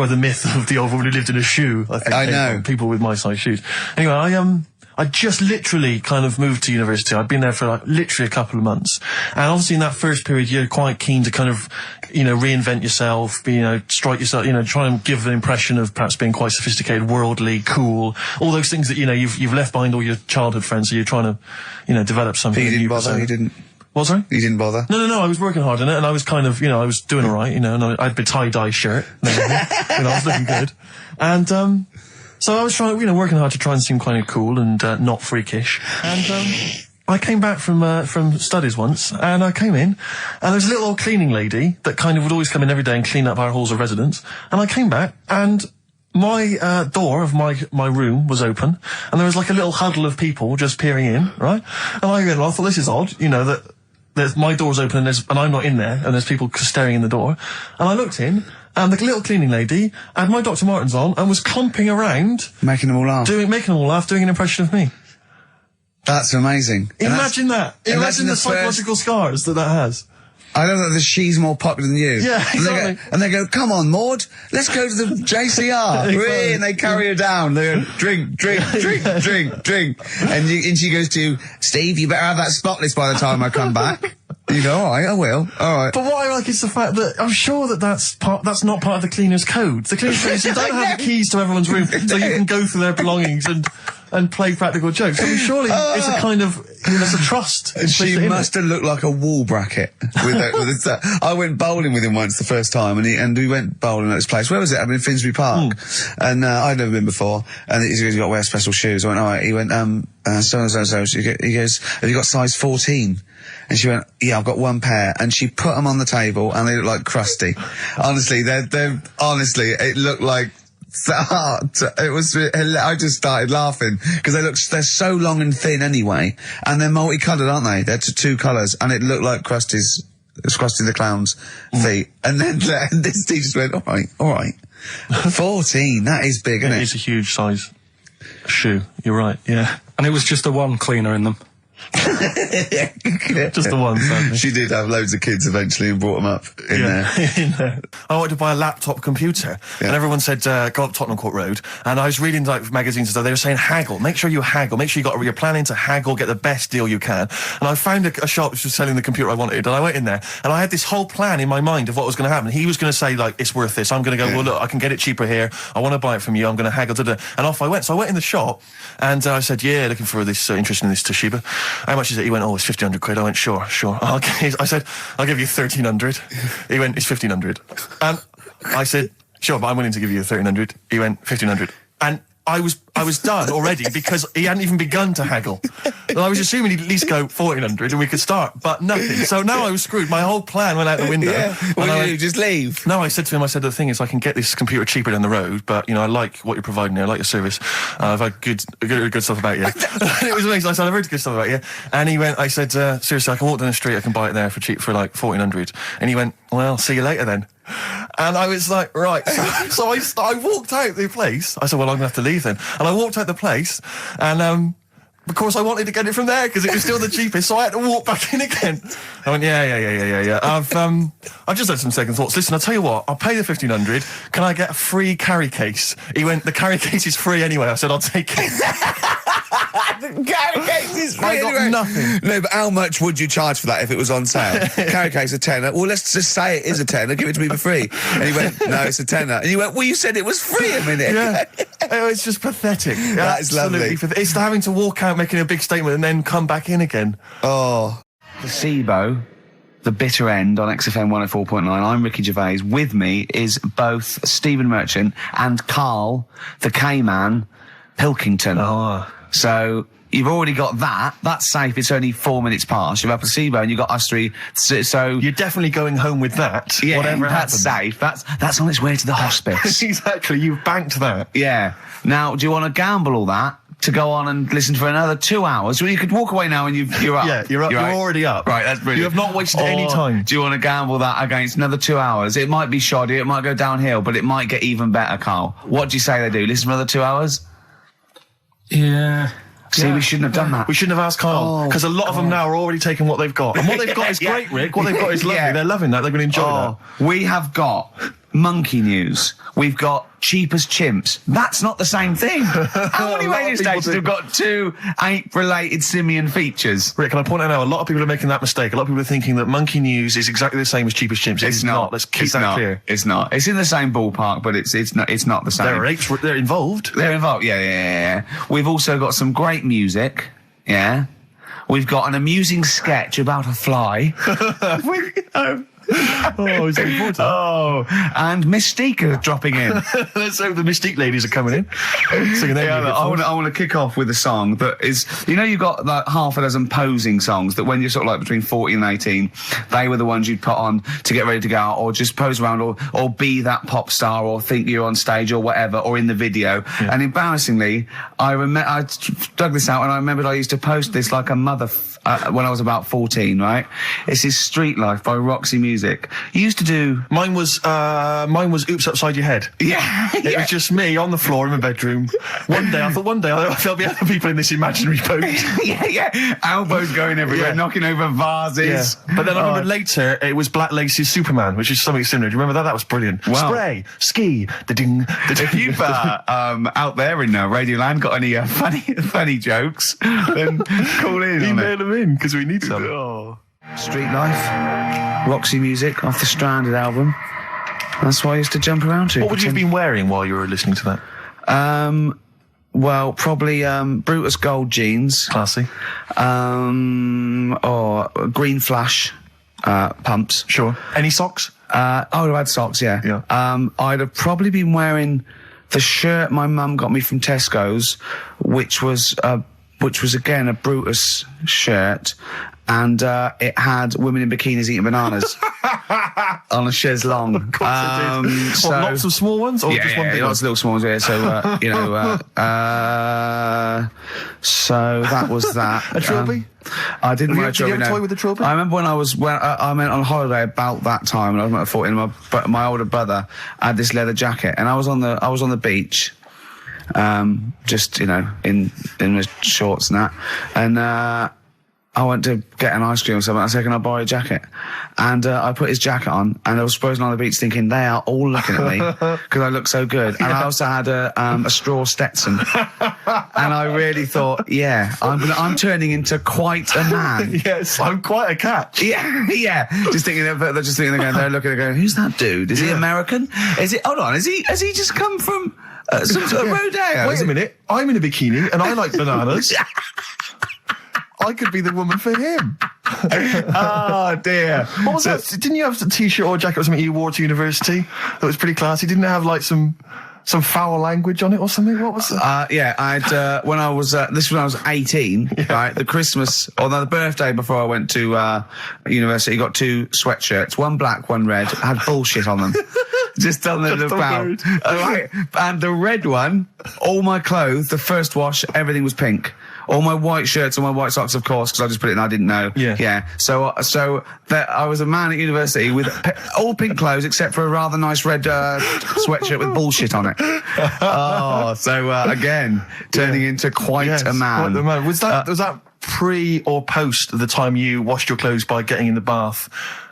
S5: the myth of the old woman who lived in a shoe, I think, came from. People with my size shoes. Anyway, I just literally kind of moved to university. I'd been there for like literally a couple of months. And obviously in that first period, you're quite keen to kind of, reinvent yourself, strike yourself, try and give an impression of perhaps being quite sophisticated, worldly, cool, all those things that, you've left behind all your childhood friends. So you're trying to, develop something.
S4: But you didn't
S5: new.
S4: bother, you didn't?
S5: What, sorry?
S4: You didn't bother?
S5: No, I was working hard on it and I was kind of, I was doing alright, and I had a tie-dye shirt, I was looking good. And, so I was trying, working hard to try and seem kind of cool and not freakish. And I came back from studies once, and I came in, and there was a little old cleaning lady that kind of would always come in every day and clean up our halls of residence. And I came back, and my door of my room was open, and there was like a little huddle of people just peering in, right? And I thought, this is odd, that my door's open and I'm not in there, and there's people staring in the door. And I looked in, and the little cleaning lady had my Dr. Martens on and was clomping around.
S4: Making them all laugh.
S5: Making them all laugh, doing an impression of me.
S4: That's amazing.
S5: Imagine that. Imagine the psychological scars that has.
S4: I don't know that she's more popular than you.
S5: Yeah, exactly.
S4: And they go, come on, Maud, let's go to the JCR. Exactly. And they carry her down. They go, drink. And she goes to, Steve, you better have that spotless by the time I come back. You go, all right, I will. All right.
S5: But what I like is the fact that I'm sure that's not part of the cleaner's code. The cleaner's code is you don't have the keys to everyone's room so you can go through their belongings and play practical jokes. I mean, surely it's a kind of, there's a trust.
S4: She must have looked like a wall bracket with I went bowling with him once the first time, and we went bowling at this place. Where was it? I mean, Finsbury Park. And I'd never been before. And he goes, you got to wear special shoes. I went, all right. He went, so and so. He goes, have you got size 14? And she went, yeah, I've got one pair. And she put them on the table, and they look like crusty. Honestly, honestly, it looked like it was. I just started laughing because they're so long and thin anyway, and they're multicoloured, aren't they? They're two colours, and it looked like Krusty the Clown's feet. And then this teacher just went, all right, 14. That is big, isn't it?
S5: It's a huge size shoe. You're right. Yeah,
S3: and it was just the one cleaner in them.
S5: Just the one, sadly.
S4: She did have loads of kids eventually and brought them up in there.
S1: I wanted to buy a laptop computer, and everyone said, go up Tottenham Court Road, and I was reading like magazines and stuff. They were saying haggle. Make sure you haggle. Make sure you're planning to haggle, get the best deal you can. And I found a shop which was selling the computer I wanted, and I went in there, and I had this whole plan in my mind of what was going to happen. He was going to say, like, it's worth this. I'm going to go, well, look, I can get it cheaper here. I want to buy it from you. I'm going to haggle. And off I went. So I went in the shop, and I said, yeah, looking for this, interested in this Toshiba. How much is it? He went, oh, it's 1,500 quid. I went, sure. Okay. I said, I'll give you 1,300. He went, it's 1,500. And I said, sure, but I'm willing to give you 1,300. He went, 1,500. And I was done already because he hadn't even begun to haggle. And I was assuming he'd at least go 1,400 and we could start, but nothing. So now I was screwed. My whole plan went out the window.
S4: Yeah. What did you just leave?
S1: No, I said to him, the thing is I can get this computer cheaper down the road, but, I like what you're providing here. I like your service. I've had good stuff about you. It was amazing. I said, I've heard good stuff about you. And he went, I said, seriously, I can walk down the street, I can buy it there for cheap for like 1,400. And he went, well, see you later then. And I was like, right. So I walked out the place. I said, well, I'm going to have to leave then. And I walked out the place, and of course I wanted to get it from there because it was still the cheapest, so I had to walk back in again. I went, yeah. I've just had some second thoughts. Listen, I'll tell you what, I'll pay the 1,500. Can I get a free carry case? He went, the carry case is free anyway. I said, I'll take it.
S4: The carry case is free
S1: I got nothing.
S4: No, but how much would you charge for that if it was on sale? Carry case a tenner. Well, let's just say it is a tenner. Give it to me for free. And he went, no, it's a tenner. And he went, well, you said it was free a minute.
S1: Yeah.
S5: It's just pathetic.
S4: That is lovely.
S5: It's having to walk out making a big statement and then come back in again.
S4: Oh. Placebo, the bitter end on XFM 104.9. I'm Ricky Gervais. With me is both Stephen Merchant and Karl, the K-Man, Pilkington.
S5: Oh.
S4: So you've already got that. That's safe. It's only 4 minutes past. You've had Placebo and you've got us three. So
S5: you're definitely going home with that.
S4: Yeah,
S5: whatever
S4: that's
S5: happens.
S4: safe. That's on its way to the hospice.
S5: Exactly. You've banked that.
S4: Yeah. Now, do you want to gamble all that to go on and listen for another 2 hours? Well, you could walk away now and you're up.
S5: Yeah, you're up. You're already up.
S4: Right, that's brilliant.
S5: You have not wasted any time.
S4: Do you want to gamble that against another 2 hours? It might be shoddy, it might go downhill, but it might get even better, Karl. What do you say they do? Listen for another 2 hours?
S3: Yeah.
S4: See, we shouldn't have done that.
S5: We shouldn't have asked Karl, because a lot of them now are already taking what they've got. And what they've got is great, Rick. What they've got is lovely.
S4: Yeah.
S5: They're loving that. They're going to enjoy that.
S4: We have got monkey news. We've got cheap as chimps. That's not the same thing. How many radio stations have got two ape-related simian features?
S5: Rick, can I point out now, a lot of people are making that mistake. A lot of people are thinking that monkey news is exactly the same as cheap as chimps. It's not. Let's keep that clear.
S4: It's not. It's in the same ballpark, but it's not the same.
S5: There are apes. They're involved.
S4: They're involved. Yeah. We've also got some great music. Yeah. We've got an amusing sketch about a fly.
S5: Is that important?
S4: Oh, and Mystique are dropping in.
S5: Let's hope the Mystique ladies are coming in. Singing their
S4: I want to kick off with a song that is, you've got like half a dozen posing songs that when you're sort of like between 14 and 18, they were the ones you'd put on to get ready to go out or just pose around or be that pop star or think you're on stage or whatever or in the video. Yeah. And embarrassingly, I dug this out and I remembered I used to post this like a mother when I was about 14, right? This is Street Life by Roxy Music. You used to do...
S5: Mine was Oops Upside Your Head.
S4: Yeah.
S5: It was just me on the floor in my bedroom. One day I thought there'll be other people in this imaginary boat.
S4: yeah. Elbows going everywhere, knocking over vases.
S5: Yeah. But then I remember later it was Black Lace's Superman, which is something similar. Do you remember that? That was brilliant.
S4: Wow.
S5: Spray, ski, da-ding, da-ding.
S4: If you've out there in Radioland got any funny jokes, then call in.
S5: Email them in, because we need some.
S4: Street Life, Roxy Music off the Stranded album. That's what I used to jump around to.
S5: What would you have been wearing while you were listening to that?
S4: Well, probably Brutus Gold jeans.
S5: Classy.
S4: Or green flash pumps.
S5: Sure. Any socks?
S4: I would have had socks, yeah. I'd have probably been wearing the shirt my mum got me from Tesco's, which was again a Brutus shirt, and it had women in bikinis eating bananas on a chaise longue.
S5: Of course it did. Lots of small ones, or just one big one?
S4: Lots of little small ones. Yeah, so so that was that.
S5: A trilby?
S4: I didn't wear a trilby.
S5: Did you have a toy with a trilby?
S4: I remember when I went on holiday about that time, and I was about 14. My older brother had this leather jacket, and I was on the beach. Just in my shorts and that, and I went to get an ice cream or something. I said, "Can I borrow a jacket?" And I put his jacket on, and I was posing on the beach thinking they are all looking at me because I look so good. And I also had a straw Stetson, and I really thought, I'm turning into quite a man.
S5: Yes, I'm quite a catch.
S4: Yeah. Just thinking they're looking and going, "Who's that dude? Is he American? Is it? Hold on, has he just come from?" Some sort of rodeo.
S5: Wait a minute, I'm in a bikini and I like bananas. I could be the woman for him.
S4: Oh dear.
S5: What was that? Didn't you have a t-shirt or jacket or something you wore to university that was pretty classy? Didn't it have like some foul language on it or something? What was that?
S4: I'd when I was this was when I was 18, right? The Christmas or the birthday before I went to university, got two sweatshirts, one black, one red, had bullshit on them. Just on the about. Right. And the red one, all my clothes, the first wash, everything was pink. All my white shirts and my white socks, of course, because I just put it in, I didn't know. Yeah. So I was a man at university with all pink clothes except for a rather nice red sweatshirt with bullshit on it. So again, turning into quite a man.
S5: Quite the man. Was that pre or post the time you washed your clothes by getting in the bath?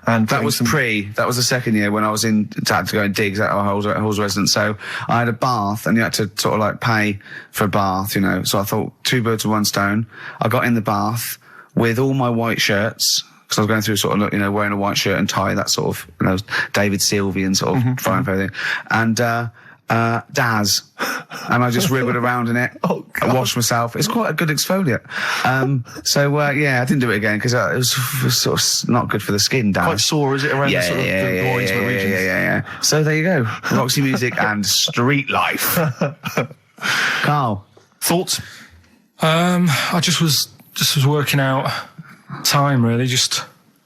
S5: And
S4: that was pre. That was the second year when I was had to go and digs at our Halls residence. So I had a bath, and you had to sort of like pay for a bath, So I thought 2 birds with 1 stone. I got in the bath with all my white shirts because I was going through sort of wearing a white shirt and tie, that sort of David Sylvian sort of frying for everything, and Daz. and I just wriggled around in it.
S1: Oh, God.
S4: I washed myself. It's quite a good exfoliant. Yeah, I didn't do it again because it was sort of not good for the skin, Dan.
S1: Quite sore, is it, around the sort of more intimate regions?
S4: Yeah. So there you go. Roxy Music and Street Life. Karl,
S1: thoughts?
S3: I just was working out time, really.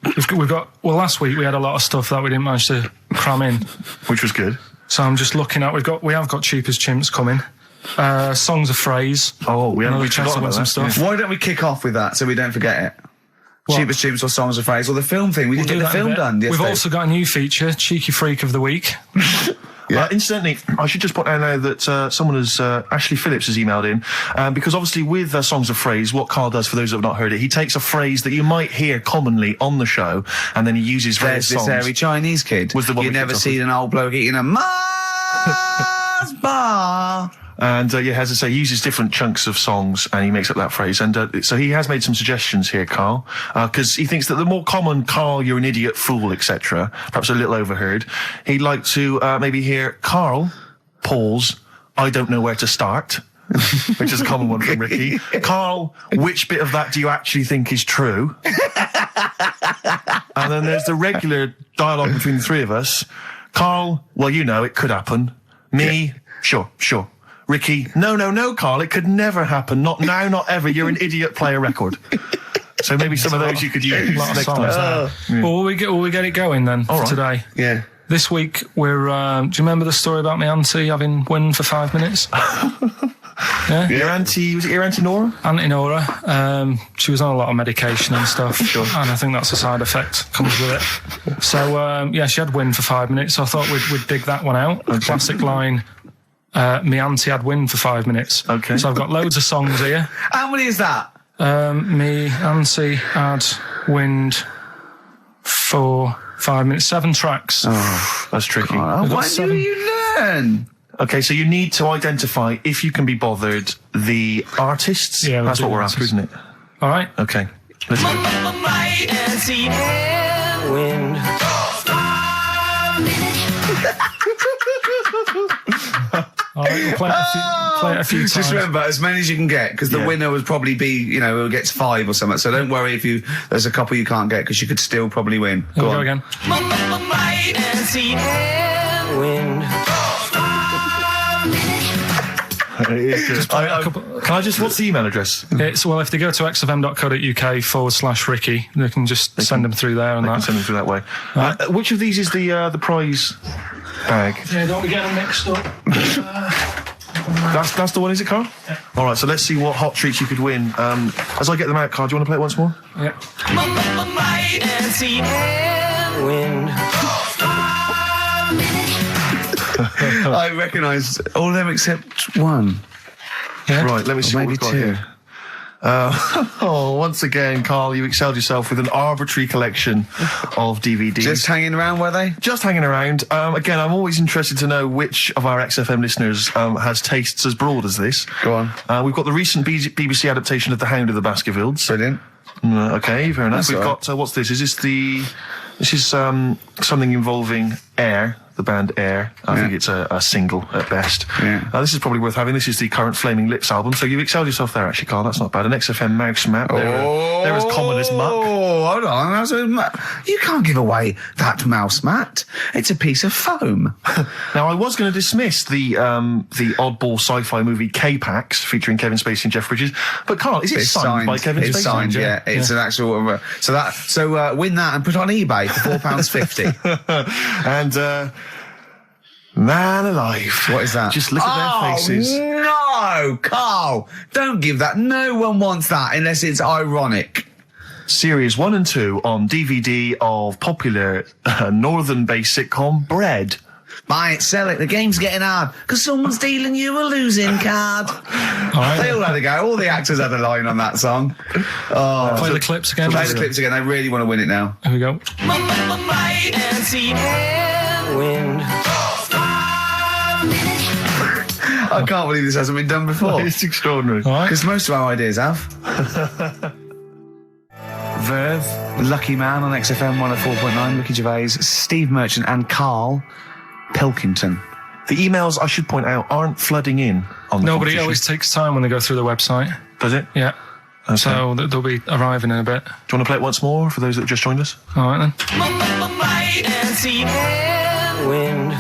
S3: We've got last week we had a lot of stuff that we didn't manage to cram in,
S1: which was good.
S3: So I'm just looking at we have got Cheap as Chimps coming. Songs of Phrase.
S1: Oh, we forgotten about
S3: some stuff.
S4: Why don't we kick off with that so we don't forget it? Cheap as Chimps or Songs of Phrase or the film thing. We didn't get the film done yesterday.
S3: We've also got a new feature, Cheeky Freak of the Week.
S1: Yeah. Incidentally, I should just point out now that someone has, Ashley Phillips has emailed in, because obviously with Songs of Phrase, what Karl does, for those who have not heard it, he takes a phrase that you might hear commonly on the show, and then he uses various songs.
S4: There's this hairy Chinese kid. You never seen an old bloke eating a Mars bar.
S1: And, as I say, he uses different chunks of songs and he makes up that phrase. And so he has made some suggestions here, Karl, because he thinks that the more common Karl, you're an idiot, fool, etc., perhaps a little overheard, he'd like to maybe hear Karl, pause, I don't know where to start, which is a common one from Ricky. Karl, which bit of that do you actually think is true? And then there's the regular dialogue between the three of us. Karl, well, you know, it could happen. Me, sure. Ricky, no, Karl, it could never happen. Not now, not ever. You're an idiot, play a record. So maybe some of those you could use next time.
S3: Well, will we get it going then for today?
S4: Yeah.
S3: This week we're. Do you remember the story about my auntie having wind for 5 minutes? Yeah.
S1: Your auntie, was it your auntie Nora?
S3: Auntie Nora. She was on a lot of medication and stuff. Sure. And I think that's a side effect comes with it. So she had wind for 5 minutes. So I thought we'd dig that one out. Okay. Classic line. Me auntie had wind for 5 minutes. Okay. So I've got loads of songs here.
S4: How many is that?
S3: Me auntie had wind for 5 minutes. 7 tracks.
S1: Oh, that's tricky.
S4: Why do you learn?
S1: Okay, so you need to identify, if you can be bothered, the artists.
S3: Yeah,
S1: that's what we're after, isn't it?
S3: All right.
S1: Okay. Let's go.
S6: Wind.
S3: All right, we'll play it a few times.
S4: Just remember, as many as you can get, because the winner would probably be, who gets 5 or something. So don't worry if there's a couple you can't get, because you could still probably win.
S3: Here we go again.
S6: Wind.
S1: Can I just, what's the email address?
S3: It's, well, if they go to xfm.co.uk/Ricky, they can just send them through there and that.
S1: Can send them through that way. Which of these is the prize bag?
S3: Yeah, don't we get them mixed up?
S1: That's the one, is it, Karl?
S3: Yeah.
S1: All right, so let's see what hot treats you could win. As I get them out, Karl, do you want to play it once more?
S3: Yeah.
S6: Wind.
S4: I recognise all of them except one.
S1: Yeah? Right, let me see what
S4: maybe
S1: we've got
S4: 2.
S1: here. Once again, Karl, you excelled yourself with an arbitrary collection of DVDs.
S4: Just hanging around, were they?
S1: Just hanging around. Again, I'm always interested to know which of our XFM listeners has tastes as broad as this.
S4: Go on.
S1: We've got the recent BBC adaptation of The Hound of the Baskervilles.
S4: Brilliant.
S1: Okay, fair enough.
S4: That's
S1: We've got, what's this? This is something involving Air, the band Air. I think it's a single at best.
S4: Yeah.
S1: This is probably worth having. This is the current Flaming Lips album. So you've excelled yourself there, actually, Karl. That's not bad. An XFM mouse map. They're as common as muck.
S4: Oh, hold on. You can't give away that mouse mat. It's a piece of foam.
S1: Now, I was going to dismiss the oddball sci-fi movie K-Pax featuring Kevin Spacey and Jeff Bridges, but Karl, is it signed by Kevin Spacey?
S4: It's signed, yeah. It's an actual. So win that and put it on eBay for £4.50.
S1: And man alive,
S4: what is that?
S1: Just look at their faces.
S4: No, Karl, don't give that. No one wants that unless it's ironic.
S1: Series 1 and 2 on DVD of popular northern-based sitcom Bread.
S4: Buy it, sell it. The game's getting hard because someone's dealing you a losing card. They all had a go. All the actors had a line on that song.
S3: Play the clips again.
S4: Play the clips again. They really want to win it now.
S3: Here we go.
S6: Wind.
S4: I can't believe this hasn't been done before.
S1: It's extraordinary.
S4: Because most of our ideas have. Verve, Lucky Man on XFM 104.9, Ricky Gervais, Steve Merchant and Karl Pilkington.
S1: The emails, I should point out, aren't flooding in on the
S3: No, but it
S1: competition.
S3: always takes time when they go through the website.
S1: Does it?
S3: Yeah.
S1: Okay.
S3: So they'll be arriving in a bit.
S1: Do you want to play it once more for those that have just joined us?
S3: All right, then.
S6: Wind.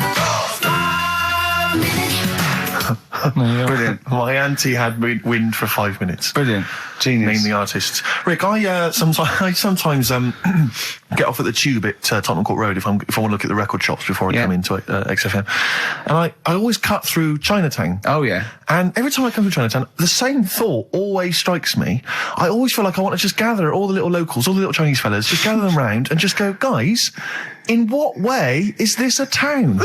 S1: Brilliant. My auntie had wind for 5 minutes.
S4: Brilliant. Genius.
S1: Name the artists. Rick, I sometimes get off at the tube at Tottenham Court Road if I want to look at the record shops before I come into XFM, and I always cut through Chinatown.
S4: Oh, yeah.
S1: And every time I come to Chinatown, the same thought always strikes me. I always feel like I want to just gather all the little locals, all the little Chinese fellas, just gather them round and just go, guys, in what way is this a town?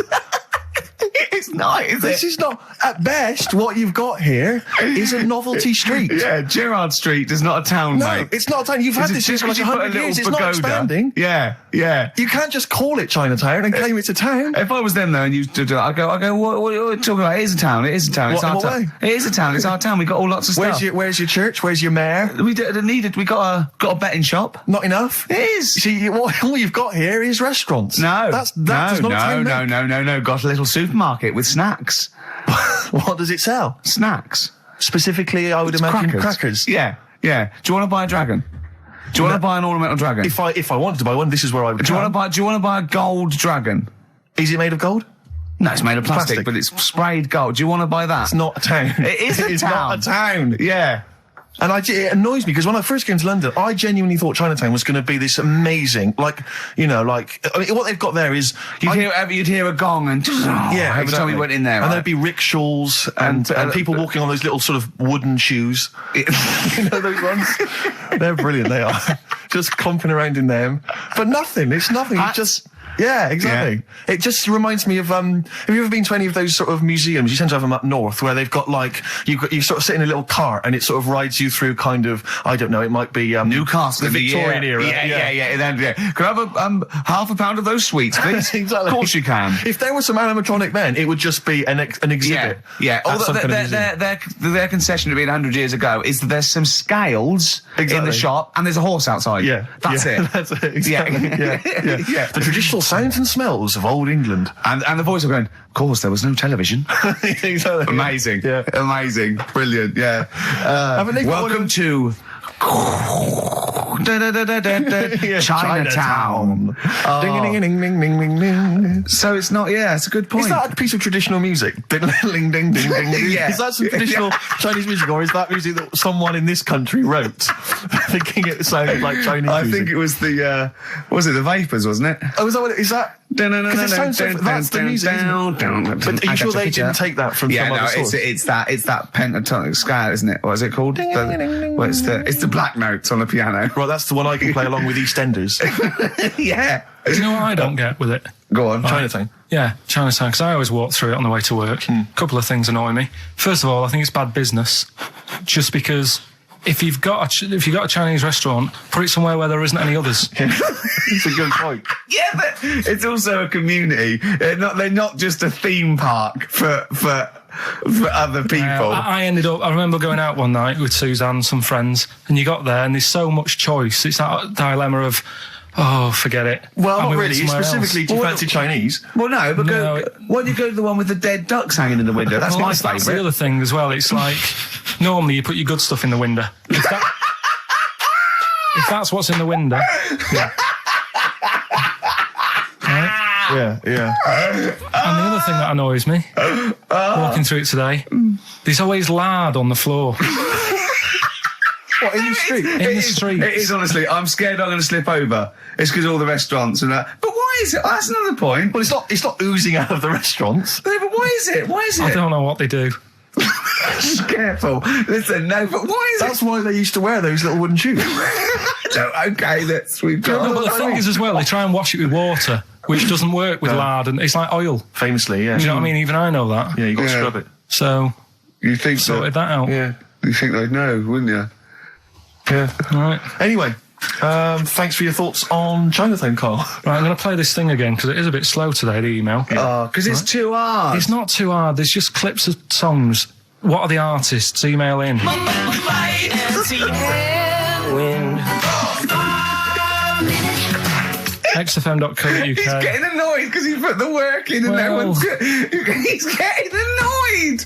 S4: It's not, is
S1: This is not, at best, what you've got here is a novelty street.
S4: Yeah, Gerrard Street is not a town,
S1: No,
S4: mate.
S1: it's not a town. You've had this
S4: Just
S1: for like 100 years. It's not expanding.
S4: Yeah, yeah.
S1: You can't just call it Chinatown and claim it's a town.
S4: If I was them though, and you did, I go, what are you talking about? It is a town. It is a town. It's
S1: What-
S4: our
S1: in what
S4: town.
S1: way?
S4: It is a town. It's our town. We got all lots of stuff.
S1: Where's your church? Where's your mayor?
S4: We needed. We got a betting shop.
S1: Not enough.
S4: It is.
S1: See, all you've got here is restaurants.
S4: No,
S1: That does not a town make.
S4: no. Got a little supermarket with snacks.
S1: What does it sell?
S4: Snacks.
S1: Specifically, I would imagine crackers.
S4: Yeah, yeah. Do you want to buy a dragon? Do you want to buy an ornamental dragon?
S1: If I wanted to buy one, this is where I would.
S4: Do you want to buy a gold dragon?
S1: Is it made of gold?
S4: No, it's made of plastic,
S1: Plastic.
S4: but it's sprayed gold. Do you want to buy that?
S1: It's not a town.
S4: It is a
S1: It's
S4: town.
S1: not a town.
S4: Yeah.
S1: And it annoys me because when I first came to London, I genuinely thought Chinatown was going to be this amazing, what they've got there is
S4: You'd hear a gong and every time we went in there,
S1: and there'd be rickshaws and people walking on those little sort of wooden shoes. You know those ones? They're brilliant. They are just clomping around in them, but nothing. It's nothing. It's just. Yeah, exactly. Yeah. It just reminds me of, have you ever been to any of those sort of museums? You tend to have them up north where they've got you sort of sit in a little cart and it sort of rides you through kind of, I don't know, it might be,
S4: Newcastle,
S1: the Victorian era.
S4: Yeah. Can I have half a pound of those sweets, please?
S1: Exactly.
S4: Of course you can.
S1: If there were some animatronic men, it would just be an exhibit.
S4: Yeah.
S1: Although
S4: Their concession to be 100 years ago is that there's some scales in the shop and there's a horse outside.
S1: Yeah.
S4: That's it.
S1: That's it. Exactly. Yeah. The traditional sounds and smells of old England.
S4: And the voice of going, of course, there was no television.
S1: Exactly.
S4: Amazing.
S1: Yeah.
S4: Amazing. Brilliant. Yeah. Welcome to Chinatown.
S1: Ding, ding, ding, ding, ding, ding.
S4: So it's not, it's a good point.
S1: Is that a piece of traditional music? Ding, ding, ding, ding, ding.
S4: Yeah.
S1: Is that some traditional Chinese music, or is that music that someone in this country wrote, thinking it sounded like Chinese music?
S4: I think it was the Vapors, wasn't it?
S1: Oh, is that what it is? That? Because it sounds so, that's the music, isn't it? But are you sure they didn't take that from some other source?
S4: it's that pentatonic scale, isn't it? What is it called? It's the black notes on the piano.
S1: Right, that's the one I can play along with EastEnders.
S4: Yeah.
S3: Do you know what I don't get with it?
S4: Go on.
S1: Chinatown.
S3: Yeah, Chinatown, because I always walk through it on the way to work. A couple of things annoy me. First of all, I think it's bad business, just because if you've got a Chinese restaurant, put it somewhere where there isn't any others.
S1: It's a good point.
S4: Yeah, but it's also a community. They're not just a theme park for other people.
S3: I remember going out one night with Suzanne, some friends, and you got there and there's so much choice. It's that dilemma of, forget it.
S1: Well,
S3: I'm
S1: not
S3: moving
S1: really.
S3: somewhere
S1: Specifically,
S3: else.
S1: do you fancy Chinese?
S4: Well, no, but why don't you go to the one with the dead ducks hanging in the window? That's my
S3: That's the
S4: favourite.
S3: other thing as well. It's like, normally you put your good stuff in the window. If that's what's in the window. Yeah. Right?
S1: Yeah.
S3: And the other thing that annoys me, walking through it today, there's always lard on the floor.
S1: What, in the street?
S3: In the street.
S4: It is, honestly. I'm scared I'm going to slip over. It's because all the restaurants and that. But why is it? That's another point.
S1: Well, it's not oozing out of the restaurants.
S4: No, but why is it? Why is
S3: I
S4: it?
S3: don't know what they do.
S4: Careful. Listen, no, but why is
S1: That's why they used to wear those little wooden shoes.
S4: it? No, okay, we've got...
S3: No, but the thing is as well, they try and wash it with water, which doesn't work with lard, and it's like oil.
S1: Famously, yeah.
S3: Do you know what I mean? Even I know that.
S1: Yeah, you got to scrub it.
S3: So,
S4: You think
S3: sorted that out.
S1: Yeah.
S4: You think they'd know, wouldn't you?
S1: Yeah.
S3: All right.
S1: Anyway, thanks for your thoughts on Chinatown, Karl.
S3: Right, I'm going to play this thing again, because it is a bit slow today, the email.
S4: Oh, because it's too hard.
S3: It's not too hard. There's just clips of songs. What are the artists? Email in.
S6: Wind.
S3: XFM.co.uk.
S4: He's getting annoyed because he put the work in and no one's... He's getting annoyed!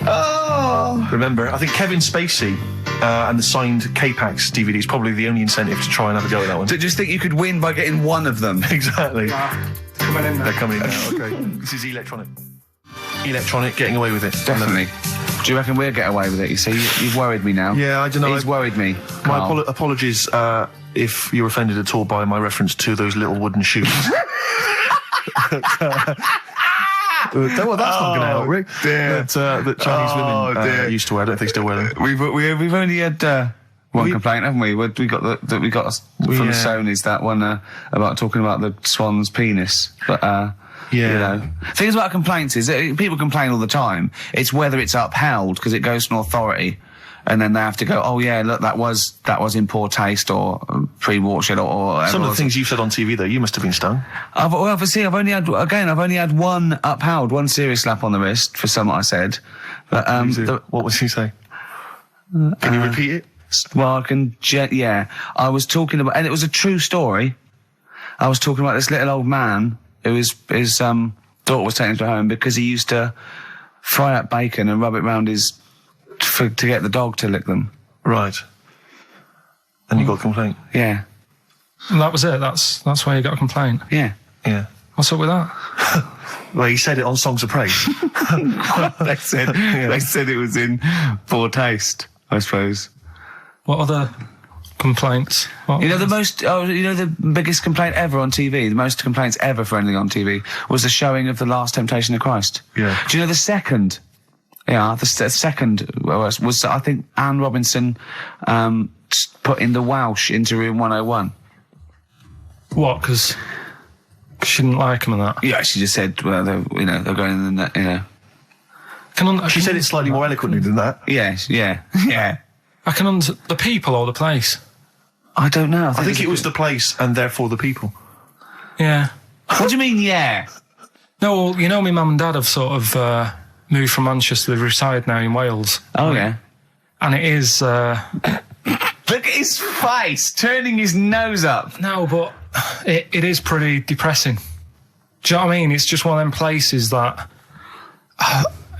S4: Oh.
S1: Remember, I think Kevin Spacey and the signed K-Pax DVD is probably the only incentive to try and have a go at that one.
S4: To just think you could win by getting one of them.
S1: Exactly.
S3: Coming in now.
S1: They're coming in now, okay. This is electronic. Electronic, getting away with it.
S4: Definitely. Do you reckon we'll get away with it? You see, you've worried me now.
S1: Yeah, I don't know.
S4: He's worried me.
S1: My apologies if you're offended at all by my reference to those little wooden shoes. Well, that's not going to help, Rick. That Chinese women used to wear. I don't know if they still wear them.
S4: We've only had one complaint, haven't we? We got from the Sony's that one about talking about the swan's penis, but. You know, things about complaints is that people complain all the time. It's whether it's upheld because it goes to an authority, and then they have to go, oh yeah, look, that was in poor taste or pre-watershed or
S1: some of the things you've said on TV though, you must have been stung.
S4: I've only had one upheld, one serious slap on the wrist for something I said. But
S1: what was he say? Can you repeat it?
S4: Well, I can. I was talking about, and it was a true story. I was talking about this little old man. His daughter was taken him to home because he used to fry up bacon and rub it round to get the dog to lick them.
S1: Right. And you got a complaint?
S4: Yeah.
S3: And that was it. That's why you got a complaint.
S4: Yeah.
S1: Yeah.
S3: What's up with that?
S1: Well, he said it on Songs of Praise.
S4: They said it was in poor taste, I suppose.
S3: What other complaints?
S4: The biggest complaint ever on TV, the most complaints ever for anything on TV, was the showing of The Last Temptation of Christ.
S1: Yeah.
S4: Do you know the second? Yeah, the second was I think Anne Robinson putting the Welsh into room 101.
S3: What? Because she didn't like him and that?
S4: Yeah, she just said, well, they're going in the,
S1: She said it slightly more eloquently than that.
S4: Yes, yeah.
S3: I can the people or the place?
S4: I don't know.
S1: I think it was the place and therefore the people.
S3: Yeah.
S4: What do you mean, yeah?
S3: No, well, my mum and dad have sort of moved from Manchester. They reside now in Wales.
S4: Oh, yeah.
S3: And it is...
S4: Look at his face, turning his nose up.
S3: No, but it is pretty depressing. Do you know what I mean? It's just one of them places that...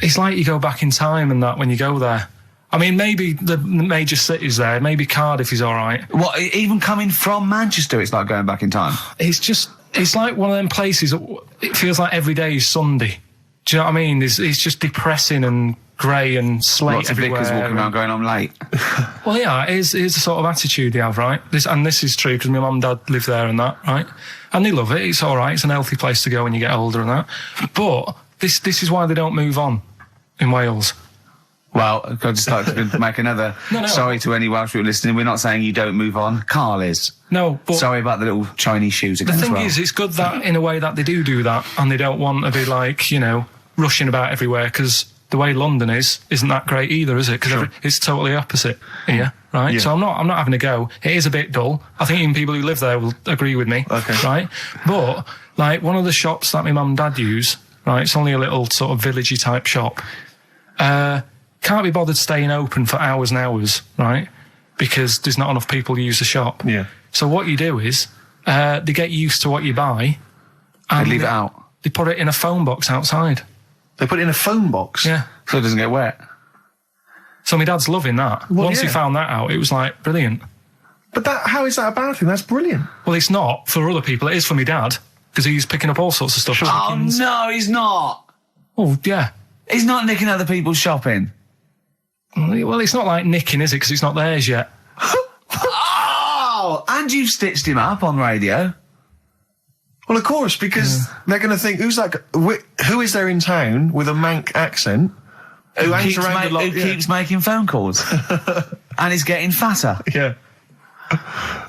S3: it's like you go back in time and that when you go there. I mean, maybe the major cities there, maybe Cardiff is all right.
S4: What, even coming from Manchester, it's like going back in time?
S3: It's like one of them places, it feels like every day is Sunday. Do you know what I mean? It's just depressing and grey and slate
S4: Lots
S3: everywhere.
S4: Lots of vicars walking around going, I'm late.
S3: Well, yeah, it is the sort of attitude they have, right? This is true because my mum and dad live there and that, right? And they love it, it's all right, it's an healthy place to go when you get older and that. But this is why they don't move on in Wales.
S4: Well, I'd just like to make another sorry to any Welsh people listening. We're not saying you don't move on. Karl is.
S3: No, but...
S4: Sorry about the little Chinese shoes again.
S3: The thing is, it's good that, in a way, that they do that, and they don't want to be, like, rushing about everywhere, because the way London isn't that great either, is it? Because it's totally opposite here, right? Yeah. So I'm not having a go. It is a bit dull. I think even people who live there will agree with me, right? But, like, one of the shops that my mum and dad use, right, it's only a little sort of villagey type shop, can't be bothered staying open for hours and hours, right? Because there's not enough people who use the shop.
S1: Yeah.
S3: So what you do is, they get used to what you buy. And
S4: they leave it out.
S3: They put it in a phone box outside.
S1: They put it in a phone box?
S3: Yeah.
S4: So it doesn't get wet.
S3: So my dad's loving that.
S1: Well,
S3: Once he found that out, it was like, brilliant.
S1: But how is that a bad thing? That's brilliant.
S3: Well, it's not for other people. It is for my dad, because he's picking up all sorts of stuff.
S4: Oh, no, he's not.
S3: Oh, yeah.
S4: He's not nicking other people's shopping.
S3: Well, it's not like nicking, is it? Because it's not theirs yet.
S4: Oh, and you've stitched him up on radio.
S1: Well, of course, because they're going to think, who is there in town with a Manc accent who hangs around a lot,
S4: keeps making phone calls and is getting fatter?
S1: Yeah.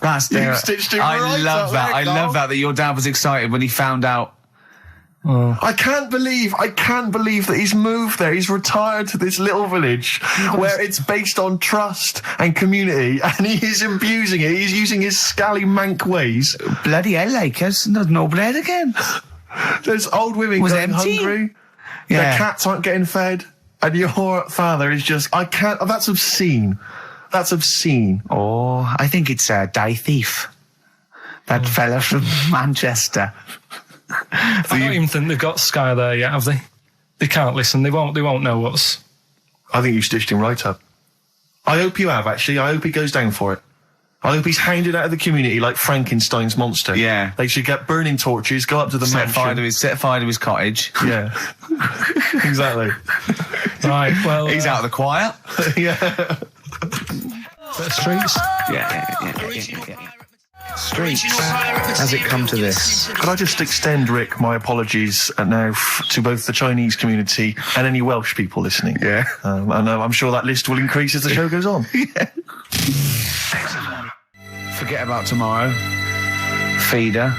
S4: That's
S1: you stitched him right
S4: love
S1: up
S4: that.
S1: there,
S4: I love that your dad was excited when he found out.
S1: I can't believe that he's moved there. He's retired to this little village where it's based on trust and community, and he is abusing it. He's using his scally Manc ways.
S4: Bloody hell, Lakers. There's no bread again.
S1: There's old women going hungry. Yeah. Their cats aren't getting fed. And your father is just, that's obscene. That's obscene.
S4: Oh, I think it's Die Thief. That fella from Manchester.
S3: I don't even think they've got Sky there yet, have they? They can't listen. They won't know what's...
S5: I think you stitched him right up. I hope you have, actually. I hope he goes down for it. I hope he's hounded out of the community like Frankenstein's monster.
S4: Yeah.
S5: They should get burning torches, go up to the
S4: Set
S5: mansion.
S4: fire to his cottage.
S5: Yeah. Exactly.
S3: Right, well...
S4: He's out of the choir.
S5: Yeah.
S3: Bit of streets.
S4: Yeah. Streets. Has it come to this?
S5: Could I just extend, Rick, my apologies now to both the Chinese community and any Welsh people listening?
S4: Yeah.
S5: And I'm sure that list will increase as the show goes on.
S4: Yeah. Forget about tomorrow. Feeder.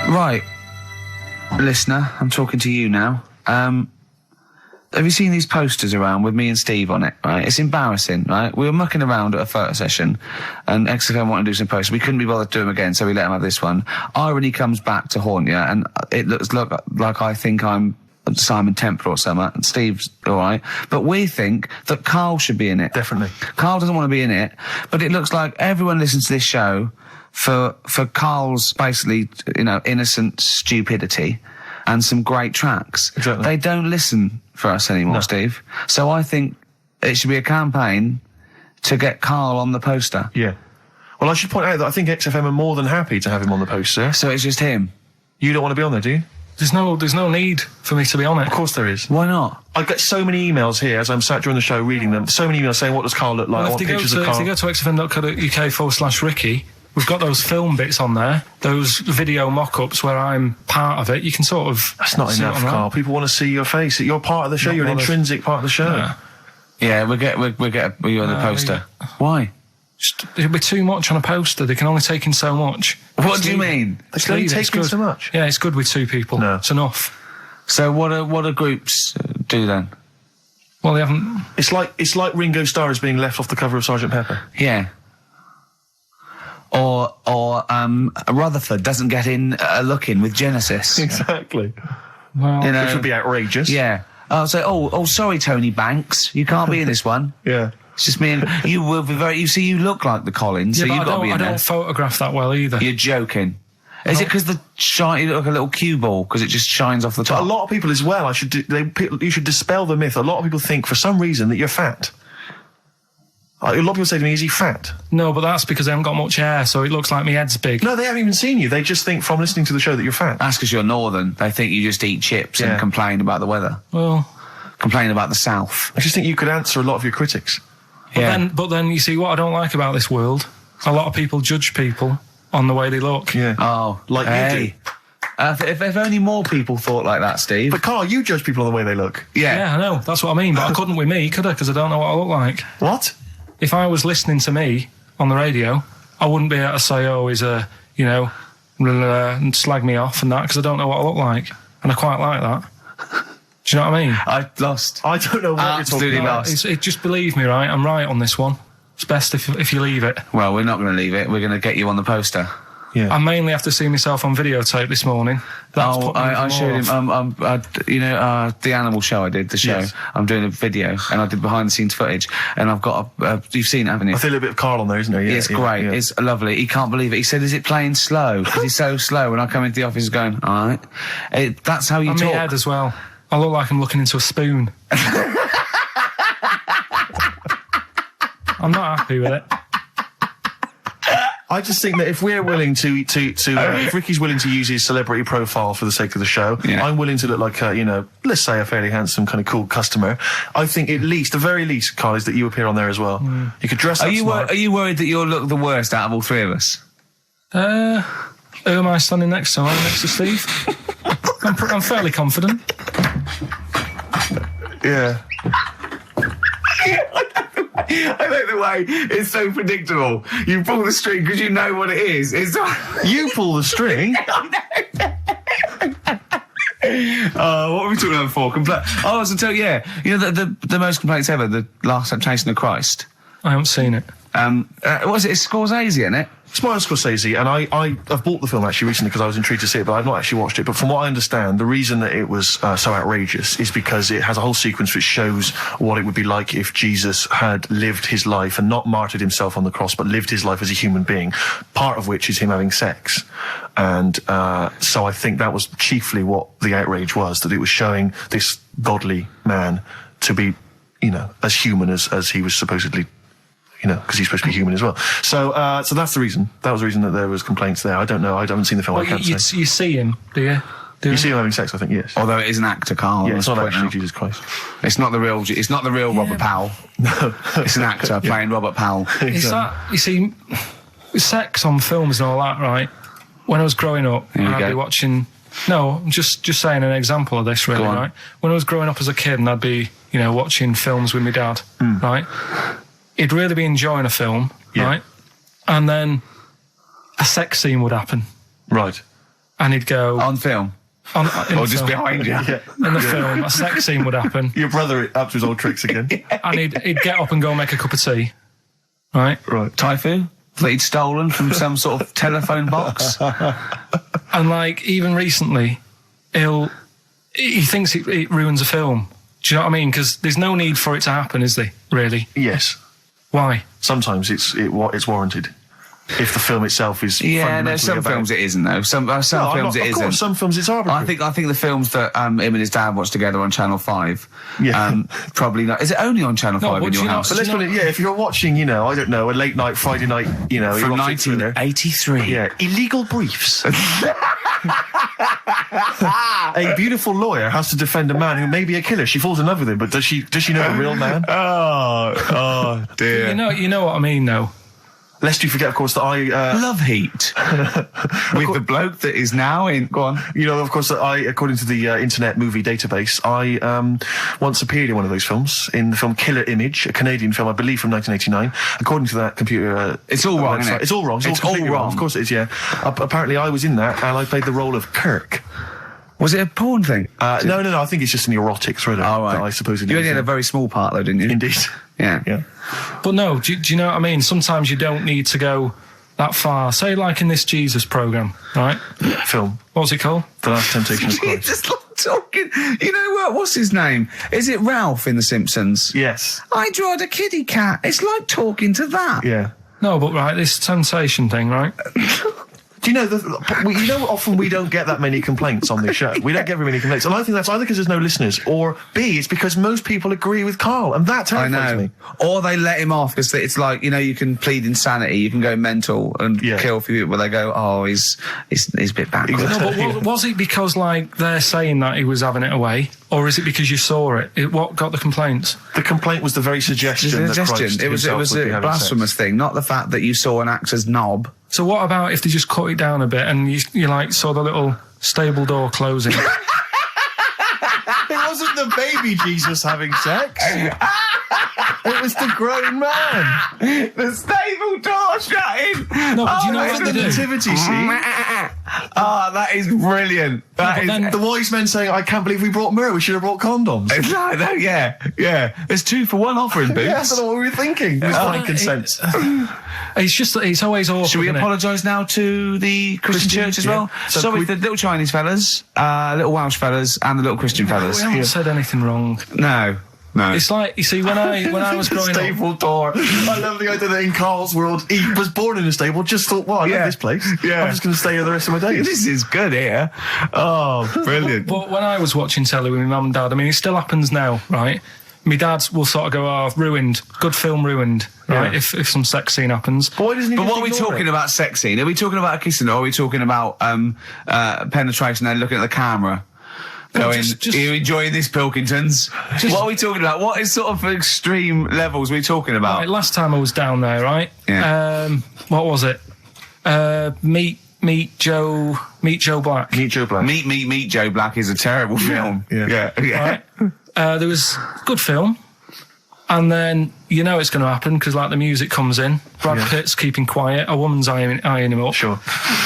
S4: Right. Listener, I'm talking to you now. Have you seen these posters around with me and Steve on it, right? It's embarrassing, right? We were mucking around at a photo session and XFM wanted to do some posters. We couldn't be bothered to do them again, so we let them have this one. Irony comes back to haunt you, and it looks like I think I'm Simon Temper or something, and Steve's all right. But we think that Karl should be in it.
S5: Definitely.
S4: Karl doesn't want to be in it, but it looks like everyone listens to this show for Karl's basically, innocent stupidity and some great tracks.
S5: Exactly.
S4: They don't listen for us anymore, Steve. So I think it should be a campaign to get Karl on the poster.
S5: Yeah. Well, I should point out that I think XFM are more than happy to have him on the poster.
S4: So it's just him.
S5: You don't want to be on there, do you?
S3: There's no need for me to be on it.
S5: Of course there is.
S4: Why not?
S5: I get so many emails here as I'm sat during the show reading them. So many emails saying, what does Karl look like?
S3: Well,
S5: I
S3: if
S5: want
S3: they go
S5: pictures of Karl.
S3: to xfm.co.uk/Ricky, we've got those film bits on there, those video mock-ups where I'm part of it. You can sort of...
S5: That's not enough, Karl. People want to see your face. You're part of the show. You're an intrinsic part of the show.
S4: Yeah, we'll get you on the poster. Why?
S3: It'll be too much on a poster. They can only take in so much.
S4: What do you mean?
S5: They can only take in so much.
S3: Yeah, it's good with two people.
S5: No.
S3: It's enough.
S4: So what do groups do then?
S3: Well, they haven't...
S5: It's like Ringo Starr is being left off the cover of Sgt. Pepper.
S4: Yeah. Or Rutherford doesn't get in a look in with Genesis.
S5: Exactly.
S3: Well,
S5: Which would be outrageous.
S4: Yeah. Oh, sorry, Tony Banks, you can't be in this one.
S5: Yeah.
S4: It's just me and you will be very. You look like the Collins, so
S3: but
S4: you've got to be in there.
S3: I don't photograph that well either.
S4: You're joking. Is it because you look like a little cue ball because it just shines off the top?
S5: But a lot of people as well. You should dispel the myth. A lot of people think for some reason that you're fat. A lot of people say to me, "Is he fat?"
S3: No, but that's because I haven't got much hair, so it looks like my head's big.
S5: No, they haven't even seen you. They just think from listening to the show that you're fat.
S4: That's because you're northern. They think you just eat chips and complain about the weather.
S3: Well,
S4: complain about the south.
S5: I just think you could answer a lot of your critics.
S3: But then you see what I don't like about this world. A lot of people judge people on the way they look.
S5: Yeah.
S4: Oh,
S5: like you do.
S4: If only more people thought like that, Steve.
S5: But Karl, you judge people on the way they look.
S3: Yeah, I know. That's what I mean. But I couldn't with me, could I? Because I don't know what I look like.
S5: What?
S3: If I was listening to me on the radio, I wouldn't be able to say, "Oh, he's and slag me off and that," because I don't know what I look like, and I quite like that. Do you know what I mean?
S4: I lost.
S5: I don't know what
S4: Absolutely
S5: you're talking
S4: lost.
S5: about.
S3: Just believe me, right? I'm right on this one. It's best if you leave it.
S4: Well, we're not going to leave it. We're going to get you on the poster.
S5: Yeah.
S3: I mainly have to see myself on videotape this morning.
S4: I showed him. The animal show I did. The show.
S5: Yes.
S4: I'm doing a video, and I did behind the scenes footage, and I've got. You've seen it, haven't you?
S5: I feel a bit of Karl on there, isn't there? Yeah,
S4: it's great.
S5: Yeah.
S4: It's lovely. He can't believe it. He said, "Is it playing slow?" Because he's so slow. When I come into the office, going, "All right." That's how you
S3: I'm
S4: talk.
S3: my head as well. I look like I'm looking into a spoon. I'm not happy with it.
S5: I just think that if we're willing if Ricky's willing to use his celebrity profile for the sake of the show, I'm willing to look like let's say a fairly handsome kind of cool customer. I think the very least, Karl, is that you appear on there as well. You could dress up smart.
S4: Are you worried that you'll look the worst out of all three of us?
S3: Who am I standing next to? I'm next to Steve. I'm fairly confident.
S5: Yeah.
S4: I like the way it's so predictable. You pull the string because you know what it is.
S5: You pull the string.
S4: What were we talking about before? I was going to tell you, the most complaints ever, the Last Temptation of Christ.
S3: I haven't seen it.
S2: What is it? It's Scorsese, isn't it?
S1: It's Martin Scorsese, and I've bought the film actually recently because I was intrigued to see it, but I've not actually watched it. But from what I understand, the reason that it was so outrageous is because it has a whole sequence which shows what it would be like if Jesus had lived his life and not martyred himself on the cross, but lived his life as a human being, part of which is him having sex. And so I think that was chiefly what the outrage was, that it was showing this godly man to be, as human as he was supposedly, because he's supposed to be human as well. So that's the reason. That was the reason that there was complaints there. I don't know. I haven't seen the film.
S3: Well,
S1: I can't say.
S3: You see him, do you?
S1: You see him having sex, I think, yes.
S2: Although it is an actor, Karl.
S1: Yeah, it's not actually Jesus Christ.
S2: It's not the real Robert Powell.
S1: No.
S2: It's an actor playing Robert Powell.
S3: Is that, you see, sex on films and all that, right? When I was growing up, I'd be watching... No, I'm just saying an example of this, really, right? When I was growing up as a kid and I'd be, watching films with my dad, right? He'd really be enjoying a film, right? And then a sex scene would happen.
S1: Right.
S3: And he'd go...
S2: On film? Or just behind you?
S3: In the film, a sex scene would happen.
S1: Your brother up to his old tricks again.
S3: And he'd get up and go make a cup of tea, right?
S1: Right.
S2: Typhoon? That he'd stolen from some sort of telephone box?
S3: And, even recently, he thinks it ruins a film. Do you know what I mean? Because there's no need for it to happen, is there, really?
S1: Yes.
S3: Why?
S1: Sometimes it's warranted. If the film itself is
S2: there's some films it isn't though. Some films it isn't.
S1: Some films it's arbitrary.
S2: I think the films that him and his dad watched together on Channel 5. Probably not. Is it only on Channel 5 in your house?
S1: But let's put it. Yeah, if you're watching, I don't know, a late night Friday night,
S2: from 1983.
S1: Yeah, Illegal Briefs. A beautiful lawyer has to defend a man who may be a killer. She falls in love with him, but does she know the real man?
S2: Oh dear.
S3: You know what I mean, though.
S1: Lest you forget, of course, that I...
S2: Love Heat. With the bloke that is now in... Go on.
S1: Of course, that I, according to the Internet Movie Database, I once appeared in one of those films, in the film Killer Image, a Canadian film, I believe, from 1989. According to that computer...
S2: it's all wrong, isn't it?
S1: It's all wrong. It's all wrong. Of course it is, yeah. Apparently, I was in that, and I played the role of Kirk.
S2: Was it a porn thing?
S1: No. I think it's just an erotic thriller that I supposedly...
S2: You only had a very small part, though, didn't you?
S1: Indeed.
S2: Yeah.
S3: But no, do you know what I mean? Sometimes you don't need to go that far. Say, like in this Jesus programme, right?
S1: Film.
S3: What's it called?
S1: The Last Temptation of Christ.
S2: Just like talking... what's his name? Is it Ralph in The Simpsons?
S1: Yes.
S2: I drawed a kitty cat. It's like talking to that.
S1: Yeah.
S3: No, but right, this temptation thing, right?
S1: Do you know, often we don't get that many complaints on this show. We don't get very many complaints. And I think that's either because there's no listeners, or B, it's because most people agree with Karl, and that terrifies me.
S2: Or they let him off, because it's like, you can plead insanity, you can go mental and kill a few people, where they go, oh, he's a bit bad.
S3: No, but was it because, they're saying that he was having it away, or is it because you saw it? What got the complaints?
S1: The complaint was the very suggestion.
S2: It was a blasphemous thing, not the fact that you saw an actor's knob.
S3: So what about if they just cut it down a bit and you saw the little stable door closing?
S1: It wasn't the baby Jesus having sex. It was the grown man.
S2: The stable door shutting.
S3: No, but do you know what
S1: the nativity scene?
S2: Oh, that is brilliant.
S1: Then the wise men saying, I can't believe we brought myrrh, we should have brought condoms.
S2: It's like that, yeah. There's 2 for 1 offering, Boots.
S1: Yeah, I don't know what we were thinking. With frankincense.
S3: It's just that it's always awkward.
S2: Should we apologise now to the Christian church as well?
S1: So
S2: sorry, the little Chinese fellas, little Welsh fellas, and the little Christian fellas.
S3: We haven't said anything wrong.
S2: No.
S3: It's like, you see, when I was growing
S1: stable door. I love the idea that in Karl's world, he was born in a stable, just thought, I love this place. Yeah. I'm just going to stay here the rest of my days.
S2: This is good here. Oh, brilliant.
S3: But when I was watching telly with my mum and dad, I mean, it still happens now, right? My dad will sort of go, ruined. Good film ruined, right? Yeah. If some sex scene happens.
S1: But what are
S2: we talking about sex scene? Are we talking about a kissing, or are we talking about penetration and looking at the camera? Going, are you enjoying this, Pilkingtons? What are we talking about? What is sort of extreme levels are we talking about?
S3: Right, last time I was down there, right?
S2: Yeah.
S3: What was it? Meet Joe Black.
S1: Meet Joe Black.
S2: Meet Joe Black is a terrible film.
S1: Yeah.
S3: Right? There was good film. And then it's going to happen because the music comes in. Brad Pitt's keeping quiet. A woman's eyeing him up.
S1: Sure.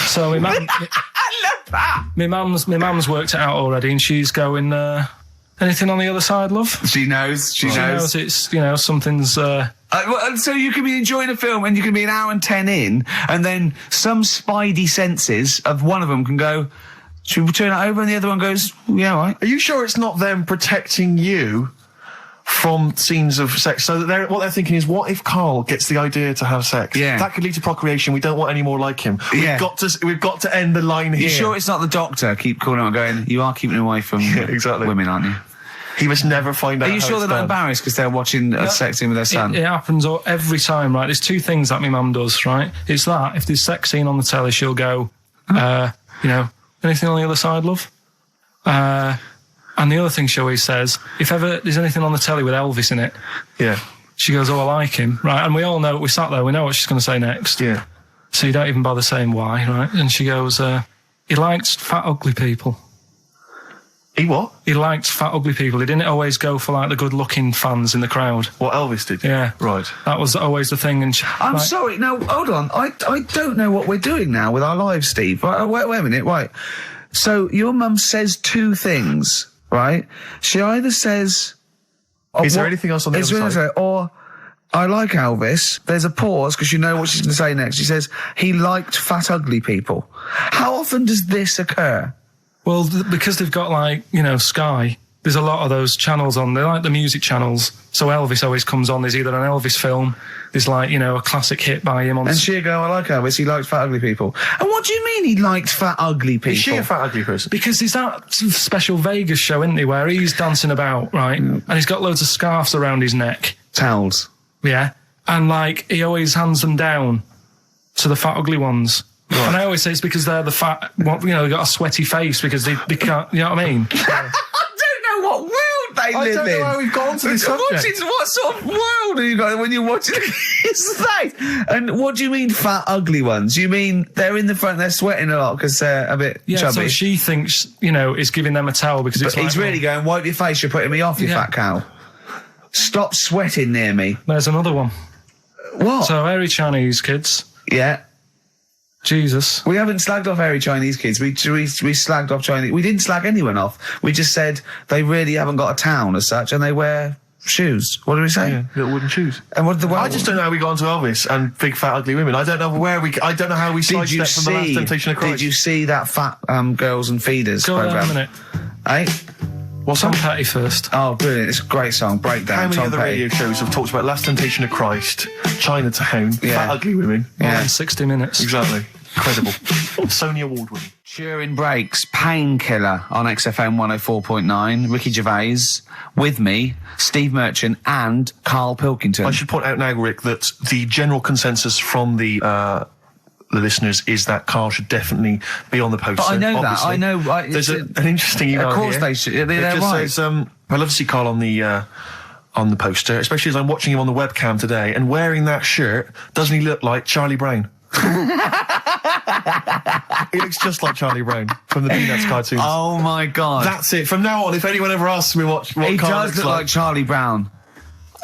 S3: So my mum,
S2: I love that.
S3: my mum's worked it out already, and she's going. Anything on the other side, love?
S4: She knows. She knows.
S3: It's, something's...
S4: So you can be enjoying a film and you can be an hour and 10 in, and then some spidey senses of one of them can go, should we turn it over? And the other one goes, yeah, all right.
S5: Are you sure it's not them protecting you from scenes of sex? So that what they're thinking is, what if Karl gets the idea to have sex?
S4: Yeah.
S5: That could lead to procreation. We don't want any more like him. We've got to end the line here.
S4: You sure it's not the doctor? Keep calling out going, you are keeping away from women, aren't you?
S5: He must never find out.
S4: Are you sure they're not embarrassed because they're watching a sex scene with their son?
S3: It happens every time, right? There's two things that my mum does, right? It's that, if there's sex scene on the telly, she'll go, anything on the other side, love? And the other thing she always says, if ever there's anything on the telly with Elvis in it, she goes, oh, I like him, right? And we all know, we sat there, we know what she's going to say next.
S5: Yeah.
S3: So you don't even bother saying why, right? And she goes, he likes fat, ugly people.
S5: He what?
S3: He liked fat, ugly people. He didn't always go for, like, the good-looking fans in the crowd.
S5: What Elvis did?
S3: Yeah.
S5: Right.
S3: That was always the thing. And
S4: I'm sorry. No, hold on. I don't know what we're doing now with our lives, Steve. Wait a minute. Right. So your mum says two things, right? She either says...
S5: Is there anything else on the other side?
S4: Or, I like Elvis. There's a pause because you know what she's going to say next. She says, he liked fat, ugly people. How often does this occur?
S3: Well, because they've got, like, Sky, there's a lot of those channels on. They're like the music channels. So Elvis always comes on. There's either an Elvis film, there's, like, a classic hit by him on...
S4: And she'll go, I like Elvis, he likes fat, ugly people. And what do you mean he liked fat, ugly people?
S5: Is she a fat, ugly person?
S3: Because there's that special Vegas show, isn't there, where he's dancing about, right? And he's got loads of scarves around his neck.
S4: Towels.
S3: Yeah. And, like, he always hands them down to the fat, ugly ones. Right. And I always say it's because they're the fat, they've got a sweaty face because they can't, you know what I mean?
S4: I don't know what world they live in.
S5: I don't know how we've got onto this subject.
S4: What sort of world are you got when you're watching his face? And what do you mean fat, ugly ones? You mean they're in the front, they're sweating a lot because they're a bit chubby?
S3: So she thinks, is giving them a towel because it's
S4: he's really going, wipe your face, you're putting me off, you fat cow. Stop sweating near me.
S3: There's another one.
S4: What?
S3: So, hairy Chinese kids.
S4: Yeah.
S3: Jesus.
S4: We haven't slagged off hairy Chinese kids. We slagged off Chinese... We didn't slag anyone off. We just said they really haven't got a town as such, and they wear shoes. What do we say?
S5: Yeah, little wooden shoes.
S4: And what did the...
S5: I just don't know how we got onto Elvis and big, fat, ugly women. I don't know I don't know how we sidestepped from the Last Temptation of Christ.
S4: Did you see that Fat Girls and Feeders
S3: programme?
S4: Go on a minute. Eh?
S3: What's Tom Petty first?
S4: Oh, brilliant. It's a great song. Breakdown.
S5: How many
S4: Tom
S5: other
S4: Petty.
S5: radio shows have talked about Last Temptation of Christ, Chinatown, fat, ugly women?
S3: More than 60 minutes.
S5: Exactly. Incredible. Sony Award winning.
S4: During breaks, Painkiller on XFM 104.9. Ricky Gervais with me, Steve Merchant and Karl Pilkington.
S5: I should point out now, Rick, that the general consensus from the listeners is that Karl should definitely be on the poster.
S4: But I know
S5: obviously.
S4: that. I know.
S5: There's an interesting email.
S4: Of course
S5: here.
S4: they should. They're
S5: it just
S4: right.
S5: says, I love to see Karl on the poster, especially as I'm watching him on the webcam today, and wearing that shirt, doesn't he look like Charlie Brown? He looks just like Charlie Brown from the Peanuts cartoons.
S4: Oh my God.
S5: That's it. From now on, if anyone ever asks me what
S4: he
S5: Karl
S4: does
S5: looks
S4: look like Charlie Brown.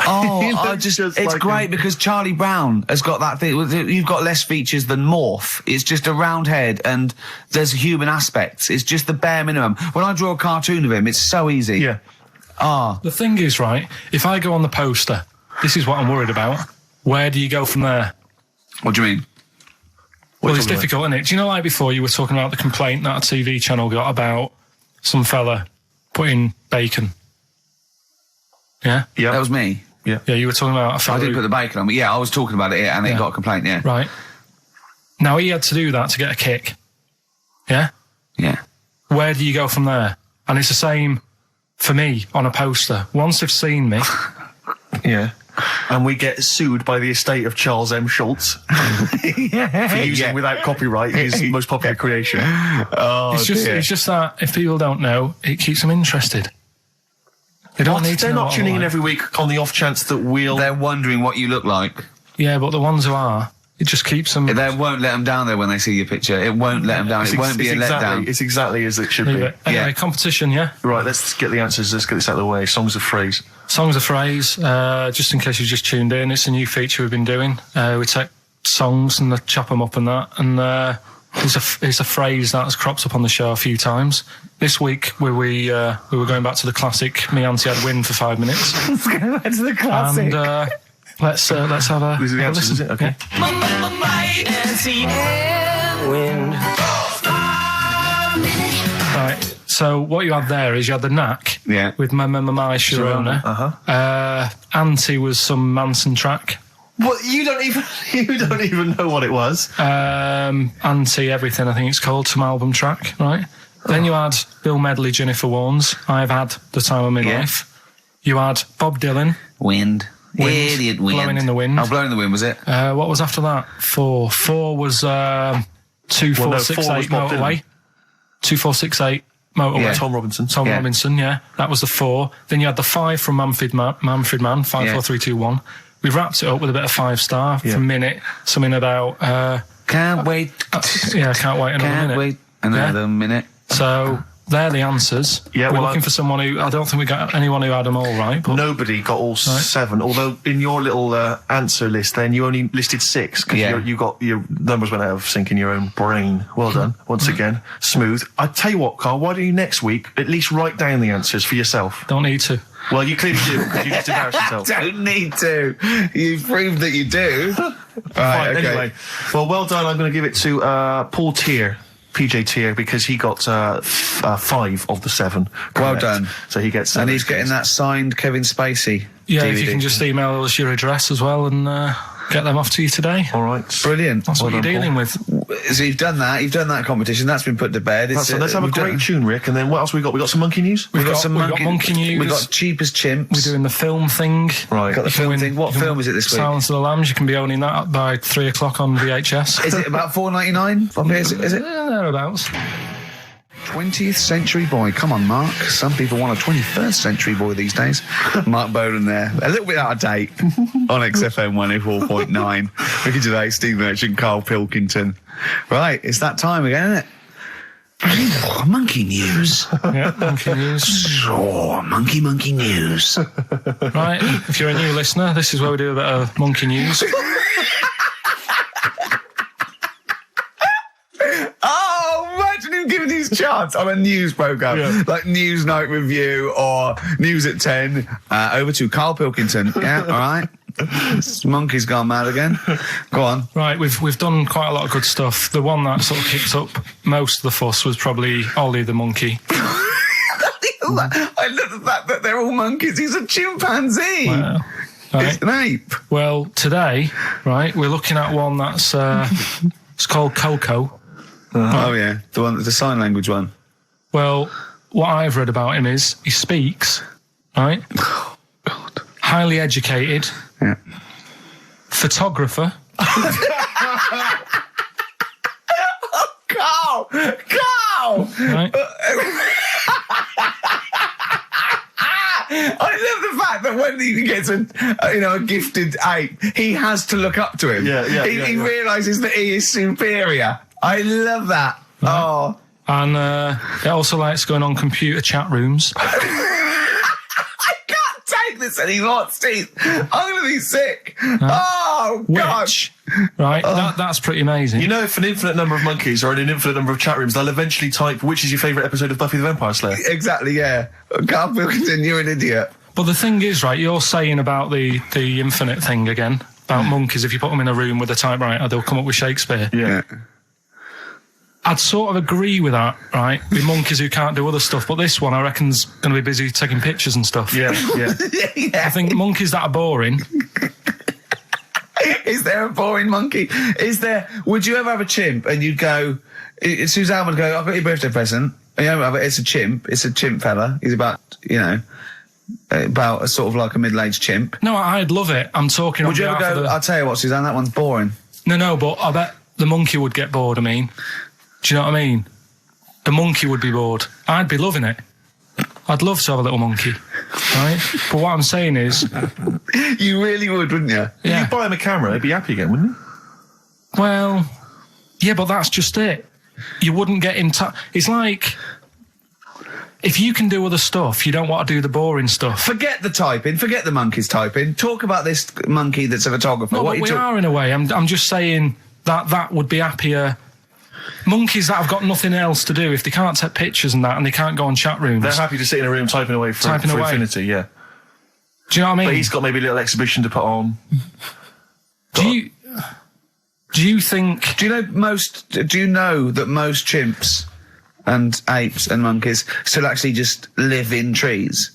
S4: Oh, it's
S5: like
S4: great
S5: him.
S4: because Charlie Brown has got that thing. You've got less features than Morph. It's just a round head and there's human aspects. It's just the bare minimum. When I draw a cartoon of him, it's so easy.
S5: Yeah.
S3: The thing is, right, if I go on the poster, this is what I'm worried about. Where do you go from there?
S4: What do you mean?
S3: Well, it's difficult, isn't it? Do you know, like before, you were talking about the complaint that a TV channel got about some fella putting bacon? Yeah?
S5: Yeah.
S4: That was me.
S5: Yeah.
S3: Yeah, you were talking about a fella
S4: I didn't put the bacon on, but yeah, I was talking about it and it got a complaint, yeah.
S3: Right. Now, he had to do that to get a kick. Yeah?
S4: Yeah.
S3: Where do you go from there? And it's the same for me on a poster. Once they've seen me...
S5: Yeah. And we get sued by the estate of Charles M. Schultz for using without copyright his most popular creation.
S4: Oh,
S3: it's just that if people don't know, it keeps them interested. They don't need to
S5: They're
S3: know
S5: not
S3: what
S5: tuning
S3: I'm
S5: in
S3: like.
S5: every week on the off chance that we'll...
S4: They're wondering what you look like.
S3: Yeah, but the ones who are, it just keeps them...
S4: They won't let them down there when they see your picture. It won't let them down. It won't be a letdown.
S5: It's exactly as it should be.
S3: Leave it. Anyway, competition, yeah?
S5: Right, let's get the answers. Let's get this out of the way. Songs of phrase.
S3: Songs of phrase, just in case you just tuned in, it's a new feature we've been doing. We take songs and chop them up and that, and It's a phrase that's cropped up on the show a few times. This week we were going back to the classic. Me Auntie had wind for 5 minutes.
S4: Let's go back to the classic.
S3: And let's have a.
S1: These are the answers, is it? Okay.
S6: Wind.
S3: Right. So what you had there is you had the knack.
S4: Yeah.
S3: With my Sharona. Auntie was some Manson track.
S1: What, you don't even know what it was.
S3: Auntie Everything, I think it's called, some album track, right? Then you had Bill Medley, Jennifer Warnes, I've Had the Time of My Life. You had Bob Dylan,
S2: Wind. Idiot wind.
S3: Blowing in the Wind.
S2: Oh, Blowing in the Wind, was it?
S3: What was after that? 4 was 2468
S1: Bob
S3: Motorway. 2468 Motorway.
S1: Yeah. Tom Robinson.
S3: Robinson, yeah. That was the 4. Then you had the 5 from Manfred Mann, 54321. We wrapped it up with a bit of 5-star for a minute. Something about
S2: Can't wait.
S3: Can't wait
S2: another minute.
S3: So they're the answers.
S1: Yeah,
S3: we're looking for someone who. I don't think we got anyone who had them all right. But
S1: Nobody got all 7. Although in your little answer list, then you only listed 6 because you got your numbers went out of sync in your own brain. Well done, once again, smooth. I tell you what, Carl. Why don't you next week at least write down the answers for yourself?
S3: don't need to.
S1: Well, you clearly do because you just embarrassed yourself.
S4: Don't need to. You've proved that you do.
S1: Fine, anyway. Well done. I'm going to give it to Paul Tier. PJ Tier, because he got 5 of the 7. Correct.
S4: Well done.
S1: So he gets.
S4: And he's getting that signed Kevin Spacey.
S3: Yeah,
S4: DVD.
S3: if you can just email us your address as well and get them off to you today.
S1: All right.
S4: Brilliant.
S3: That's what you're dealing with.
S4: So you've done that. You've done that competition. That's been put to bed.
S1: Let's have a great tune, Rick. And then what else we got? We got some monkey news.
S3: We've got monkey news.
S4: We've got cheap as chimps.
S3: We're doing the film thing.
S1: Right.
S4: Got the film thing. What film is it this week?
S3: Silence of the Lambs. You can be owning that by 3 o'clock on VHS.
S4: Is it about $4.99? Is it?
S3: Thereabouts.
S4: 20th century boy. Come on, Mark. Some people want a 21st century boy these days. Mark Bowden there. A little bit out of date on XFM 104.9. Ricky Gervais, Steve Merchant, Karl Pilkington. Right, it's that time again, isn't it? Monkey news.
S3: Yeah, monkey news.
S4: Oh, monkey news.
S3: Right, if you're a new listener, this is where we do a bit of monkey news.
S4: Giving his chance on a news programme, like News Night Review or News at 10, over to Karl Pilkington. Yeah, all right. This monkey's gone mad again. Go on.
S3: Right, we've done quite a lot of good stuff. The one that sort of kicked up most of the fuss was probably Ollie the monkey.
S4: I love the fact that they're all monkeys. He's a chimpanzee.
S3: Wow. Right.
S4: It's an ape.
S3: Well, today, right, we're looking at one that's it's called Coco.
S4: Oh yeah, the sign language one.
S3: Well, what I've read about him is he speaks, right?
S4: Oh, God.
S3: Highly educated.
S4: Yeah.
S3: Photographer.
S4: Carl!
S3: Right?
S4: I love the fact that when he gets a gifted ape, he has to look up to him. He realises that he is superior. I love that.
S3: Right.
S4: Oh.
S3: And he also likes going on computer chat rooms.
S4: I can't take this anymore, Steve. I'm going to be sick. Oh, God.
S3: Right, that's pretty amazing.
S1: You know, if an infinite number of monkeys are in an infinite number of chat rooms, they'll eventually type, which is your favourite episode of Buffy the Vampire Slayer?
S4: Exactly, yeah. Karl Pilkington, you're an idiot.
S3: But the thing is, right, you're saying about the infinite thing again, about monkeys, if you put them in a room with a typewriter, they'll come up with Shakespeare.
S1: Yeah.
S3: I'd sort of agree with that, right? With monkeys who can't do other stuff, but this one I reckon's going to be busy taking pictures and stuff.
S1: Yeah.
S3: I think monkeys that are boring.
S4: Is there a boring monkey? Would you ever have a chimp and you'd go, Suzanne would go, I've got your birthday present. And it's a chimp fella. He's about a sort of like a middle-aged chimp.
S3: No, I'd love it. I'm talking
S4: Would you ever go, I'll tell you what, Suzanne, that one's boring.
S3: No, but I bet the monkey would get bored, I mean. Do you know what I mean? The monkey would be bored. I'd be loving it. I'd love to have a little monkey, right? But what I'm saying is...
S4: You really would, wouldn't you?
S3: Yeah.
S1: You'd buy him a camera, he'd be happy again, wouldn't he?
S3: Well, yeah, but that's just it. You wouldn't get him... It's like... If you can do other stuff, you don't want to do the boring stuff.
S4: Forget the typing. Forget the monkey's typing. Talk about this monkey that's a photographer.
S3: No, but we are in a way. I'm just saying that would be happier monkeys that have got nothing else to do, if they can't take pictures and that, and they can't go on chat rooms,
S5: They're happy to sit in a room typing away for infinity, yeah.
S3: Do you know what I mean?
S5: But he's got maybe a little exhibition to put on.
S3: Do you think...
S2: Do you know that most chimps and apes and monkeys still actually just live in trees?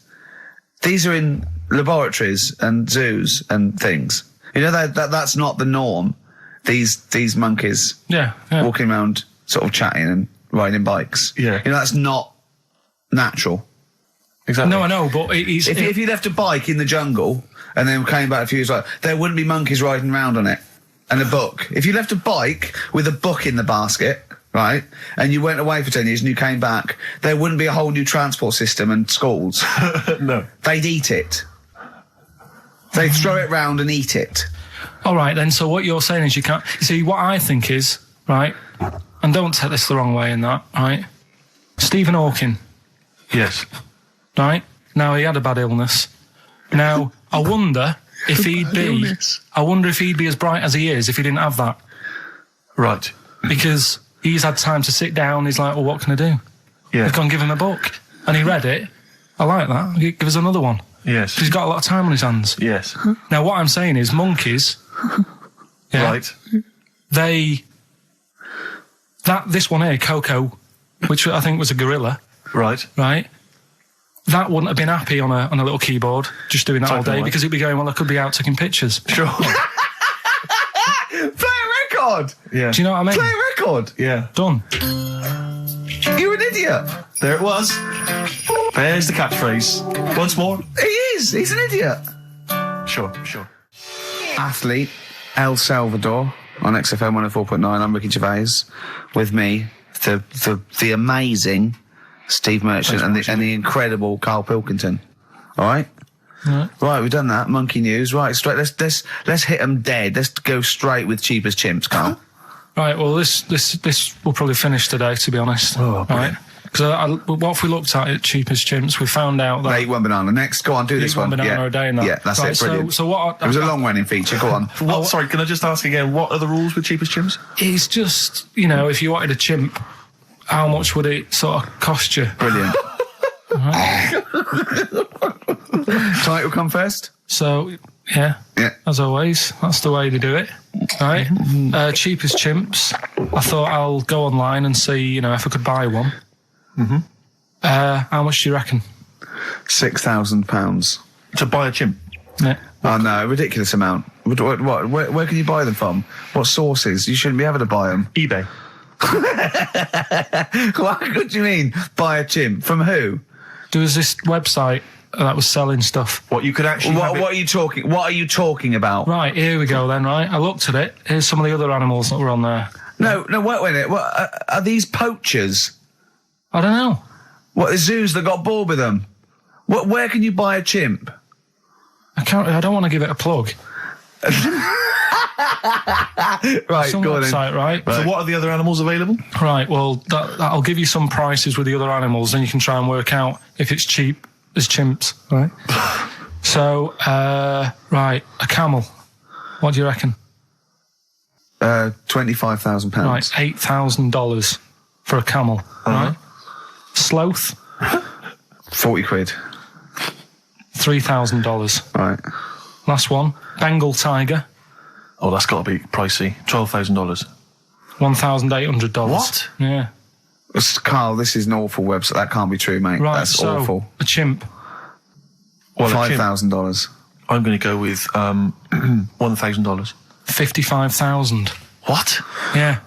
S2: These are in laboratories and zoos and things. You know that's not the norm. These monkeys walking around sort of chatting and riding bikes.
S5: Yeah.
S2: You know, that's not natural.
S5: Exactly.
S3: No, I know, but
S2: if you left a bike in the jungle and then came back a few years later, there wouldn't be monkeys riding around on it and a book. If you left a bike with a book in the basket, right, and you went away for 10 years and you came back, there wouldn't be a whole new transport system and schools.
S5: No.
S2: They'd eat it. They'd throw it round and eat it.
S3: All right, then, so what you're saying is you can't... You see, what I think is, right, and don't take this the wrong way in that, right, Stephen Hawking...
S5: Yes.
S3: Right? Now, he had a bad illness. Now, I wonder if he'd be... I wonder if he'd be as bright as he is if he didn't have that.
S5: Right.
S3: Because he's had time to sit down, he's like, well, what can I do?
S5: Yeah.
S3: I've gone give him a book. And he read it. I like that. Give us another one.
S5: Yes.
S3: He's got a lot of time on his hands.
S5: Yes.
S3: Now, what I'm saying is monkeys...
S5: Right.
S3: This one here, Coco, which I think was a gorilla...
S5: Right.
S3: Right? That wouldn't have been happy on a little keyboard, just doing that all day, because it'd be going, well, I could be out taking pictures.
S5: Sure.
S2: Play a record!
S5: Yeah.
S3: Do you know what I mean?
S2: Play a record!
S5: Yeah.
S3: Done.
S2: You're an idiot!
S5: There it was. There's the catchphrase. Once more.
S2: He is! He's an idiot!
S5: Sure.
S2: Athlete, El Salvador, on XFM 104.9. I'm Ricky Gervais. With me, the amazing... Steve Merchant and the incredible Karl Pilkington. All right? Right, we've done that. Monkey news. Right, straight. Let's hit them dead. Let's go straight with cheap as chimps, Karl.
S3: Right, well, this will probably finish today, to be honest.
S5: Oh,
S3: right? Because what if we looked at it, cheap as chimps, we found out that...
S2: They eat one banana. Next, go on, do this one.
S3: One banana a day and that.
S2: Yeah, that's
S3: right,
S2: it, brilliant.
S3: So what...
S2: It was a long-running feature, go on.
S5: Sorry, can I just ask again, what are the rules with cheapest chimps?
S3: It's just, if you wanted a chimp, how much would it sort of cost you?
S2: Brilliant. Title come first?
S3: So, yeah, as always, that's the way they do it, right? Cheap as chimps. I thought I'll go online and see, if I could buy one.
S5: Mm-hmm.
S3: How much do you reckon?
S2: £6,000.
S5: To buy a chimp?
S3: Yeah.
S2: Oh, no, ridiculous amount. What? Where can you buy them from? What sources? You shouldn't be able to buy them.
S5: eBay.
S2: What do you mean, buy a chimp? From who?
S3: There was this website that was selling stuff.
S5: What you could actually...
S2: What are you talking about?
S3: Right, here we go then, right? I looked at it. Here's some of the other animals that were on there.
S2: No, wait a minute. What, are these poachers?
S3: I don't know.
S2: What, the zoos that got bored with them? Where can you buy a chimp?
S3: I don't want to give it a plug.
S2: Right,
S3: some
S2: go on
S3: website,
S2: then.
S3: right?
S5: So what are the other animals available?
S3: Right, well, that'll give you some prices with the other animals, and you can try and work out if it's cheap as chimps, right? So, right, a camel. What do you reckon?
S2: £25,000.
S3: Right, $8,000 for a camel, right? Sloth?
S2: 40 quid.
S3: $3,000.
S2: Right.
S3: Last one, Bengal tiger.
S5: Oh, that's got to be pricey. $12,000.
S3: $1,800.
S5: What?
S3: Yeah.
S2: Karl, this is an awful website. That can't be true, mate.
S3: Right,
S2: That's
S3: so
S2: awful.
S3: a chimp.
S5: Well,
S2: $5,000.
S5: I'm going to go with $1,000.
S3: $55,000.
S5: What?
S3: Yeah.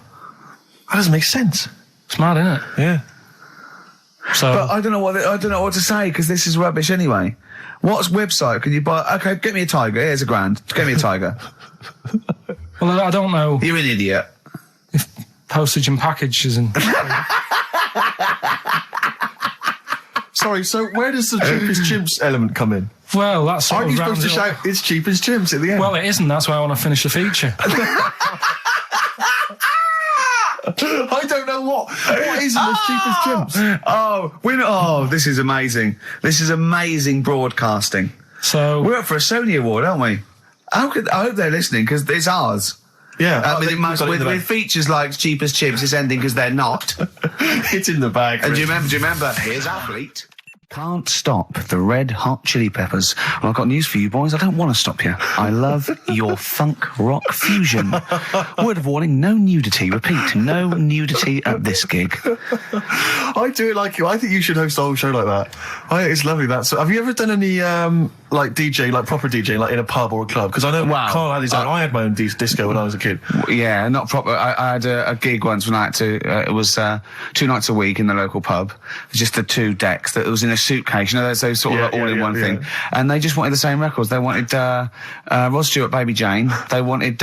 S5: That doesn't make sense.
S3: It's mad, isn't it?
S5: Yeah.
S3: So,
S2: But I don't know what to say because this is rubbish anyway. What website can you buy? Okay, get me a tiger. Here's £1,000. Get me a tiger.
S3: well, I don't know
S2: You're an idiot.
S3: if postage and packages and...
S5: Sorry, so where does the cheapest chimps element come in?
S3: Well, that's sort
S5: Aren't
S3: of
S5: you supposed to
S3: rounds it up.
S5: shout, it's cheapest chimps at the end?
S3: Well, it isn't. That's why I want to finish the feature.
S5: I don't know what is the cheapest chimps?
S2: This is amazing. This is amazing broadcasting.
S3: So,
S2: We're up for a Sony Award, aren't we? I hope they're listening because it's ours.
S1: Yeah.
S4: With features like cheap as chimps, it's ending because they're not.
S1: It's in the bag.
S4: And do you remember? Here's Athlete. Can't stop the Red Hot Chili Peppers. Well, I've got news for you boys. I don't want to stop you. I love your funk rock fusion. Word of warning, no nudity. Repeat, no nudity at this gig.
S1: I do it like you. I think you should host a whole show like that. It's lovely. So, have you ever done any like DJ, like proper DJ, like in a pub or a club? Because I know Karl had his own. I had my own disco when I was a kid.
S4: Yeah, not proper. I had a gig once when I had to. It was 2 nights a week in the local pub. Just the 2 decks. That was in a suitcase. You know, those sort of all-in-one thing. And they just wanted the same records. They wanted Rod Stewart, Baby Jane. They wanted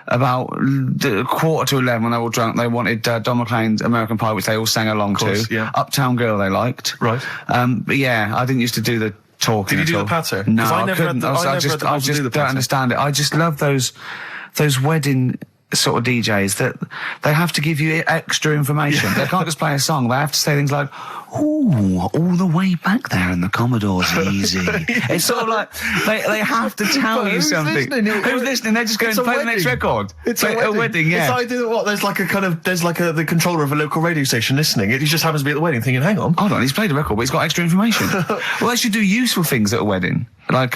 S4: about 11:15 when they were all drunk. They wanted Don McLean's American Pie, which they all sang along to.
S1: Yeah.
S4: Uptown Girl they liked.
S1: Right.
S4: But yeah, I didn't used to do the talking.
S1: Did you do the patter?
S4: No,
S1: I
S4: couldn't. I just don't understand it. I just love those wedding sort of DJs that they have to give you extra information. They can't just play a song. They have to say things like, "Ooh, all the way back there in the Commodore's easy." It's sort of like they have to tell you something. Who's listening? They're just going to play the next record.
S1: It's a wedding. Yeah. It's like there's like the controller of a local radio station listening. He just happens to be at the wedding, thinking, "Hang on,
S4: hold on, he's played a record, but he's got extra information." Well, they should do useful things at a wedding. Like,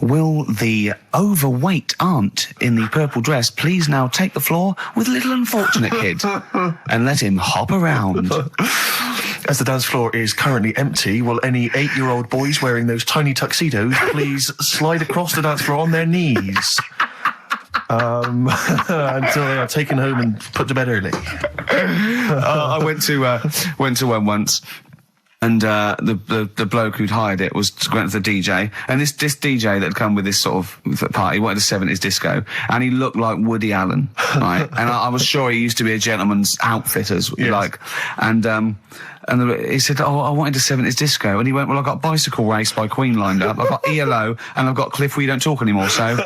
S4: will the overweight aunt in the purple dress please now take the floor with little unfortunate kid and let him hop around?
S1: As the dance floor is currently empty, will any 8-year-old boys wearing those tiny tuxedos please slide across the dance floor on their knees? Until they are taken home and put to bed early.
S4: I went to one once. And the bloke who'd hired it went to the DJ, and this DJ that had come with this sort of party wanted a 70s disco, and he looked like Woody Allen, right? And I was sure he used to be a gentleman's outfitters, like, and he said, "Oh, I wanted a 70s disco," and he went, "Well, I've got Bicycle Race by Queen lined up, I've got ELO, and I've got Cliff We Don't Talk Anymore." So,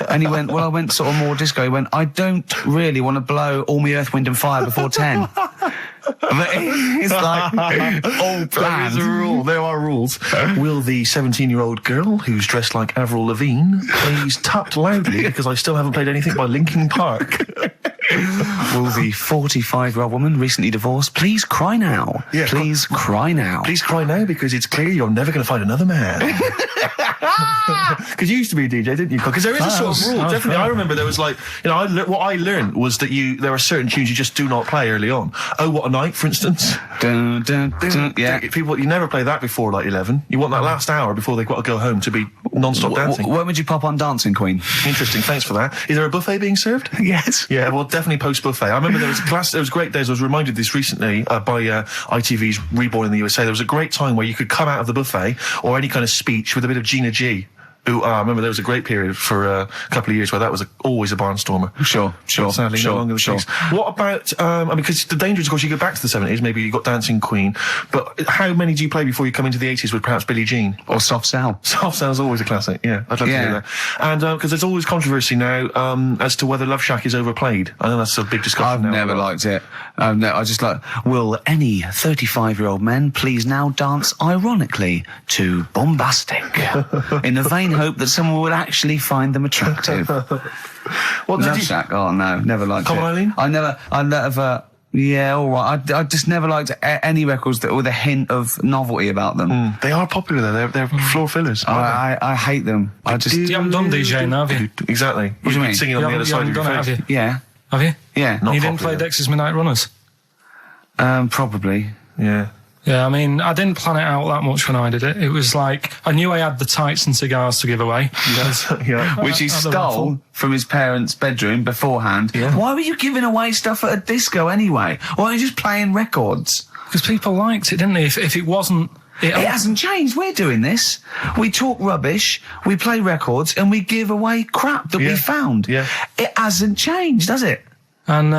S4: and he went, "Well, I went sort of more disco." He went, "I don't really want to blow all my Earth, Wind and Fire before 10. But it's like all planned.
S1: There are rules. Will the 17-year-old girl who's dressed like Avril Lavigne please tap loudly because I still haven't played anything by Linkin Park?
S4: Will the 45-year-old woman recently divorced please cry now?
S1: Yeah,
S4: please cry now.
S1: Please cry now because it's clear you're never going to find another man. Because you used to be a DJ, didn't you? Because there is a sort of rule. Definitely, I remember there was like, what I learned was that there are certain tunes you just do not play early on. Oh, What a Night, for instance.
S4: Dun, dun, dun, yeah.
S1: People, you never play that before like 11. You want that last hour before they've got to go home to be non-stop dancing.
S4: When would you pop on Dancing Queen?
S1: Interesting, thanks for that. Is there a buffet being served?
S4: Yes.
S1: Yeah, well, definitely post-buffet. I remember there was great days. I was reminded this recently by ITV's Reborn in the USA. There was a great time where you could come out of the buffet or any kind of speech with a bit of Gina G. I remember there was a great period for a couple of years where that was always a barnstormer.
S4: Sure.
S1: Sadly, no longer the case. What about, because the danger is, of course, you go back to the 70s, maybe you got Dancing Queen, but how many do you play before you come into the 80s with perhaps Billie Jean?
S4: Or Soft Cell?
S1: Soft Cell's always a classic, yeah. I'd love to hear that. And, because there's always controversy now, as to whether Love Shack is overplayed. I know that's a big discussion
S4: I've never liked it. I just will any 35-year-old men please now dance ironically to Bombastic in the vain hope that someone would actually find them attractive. Love Shack? Oh no, never liked
S1: Come
S4: it.
S1: on, Eileen?
S4: I never. Yeah, all right. I just never liked any records that with a hint of novelty about them.
S1: They are popular though. They're floor fillers.
S4: I hate them.
S3: You haven't done DJing, have you?
S1: Exactly.
S4: What do you mean?
S1: Singing on the other side of your face.
S3: Have you?
S4: Yeah.
S3: Have you?
S4: Yeah.
S3: You didn't play Dexter's Midnight Runners?
S4: Probably.
S1: Yeah.
S3: Yeah, I mean, I didn't plan it out that much when I did it. It was like, I knew I had the tights and cigars to give away.
S4: Which he stole from his parents' bedroom beforehand. Yeah. Why were you giving away stuff at a disco anyway? Why are you just playing records?
S3: Because people liked it, didn't they? If it wasn't...
S4: It hasn't changed. We're doing this. We talk rubbish, we play records, and we give away crap that we found.
S1: Yeah.
S4: It hasn't changed, does it?
S3: And,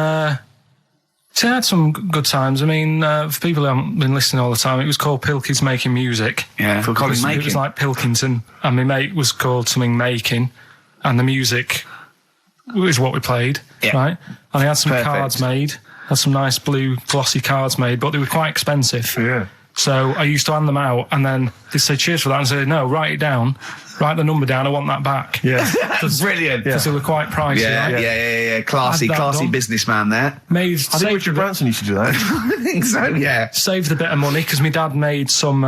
S3: so I had some good times. I mean, for people who haven't been listening all the time, it was called Pilky's Making Music.
S4: Yeah,
S3: it was like Pilkington, and my mate was called something Making, and the music was what we played, right? And I had some cards made, had some nice blue glossy cards made, but they were quite expensive.
S1: Yeah.
S3: So I used to hand them out, and then they'd say cheers for that, and say, no, write it down, write the number down, I want that back.
S1: Yeah.
S4: Brilliant.
S3: Because they were quite pricey.
S4: Yeah,
S3: right?
S4: yeah. Classy
S3: done.
S4: businessman there.
S3: Made,
S1: I think Richard Branson used to do that.
S4: I think so, yeah.
S3: saved a bit of money, because my dad made some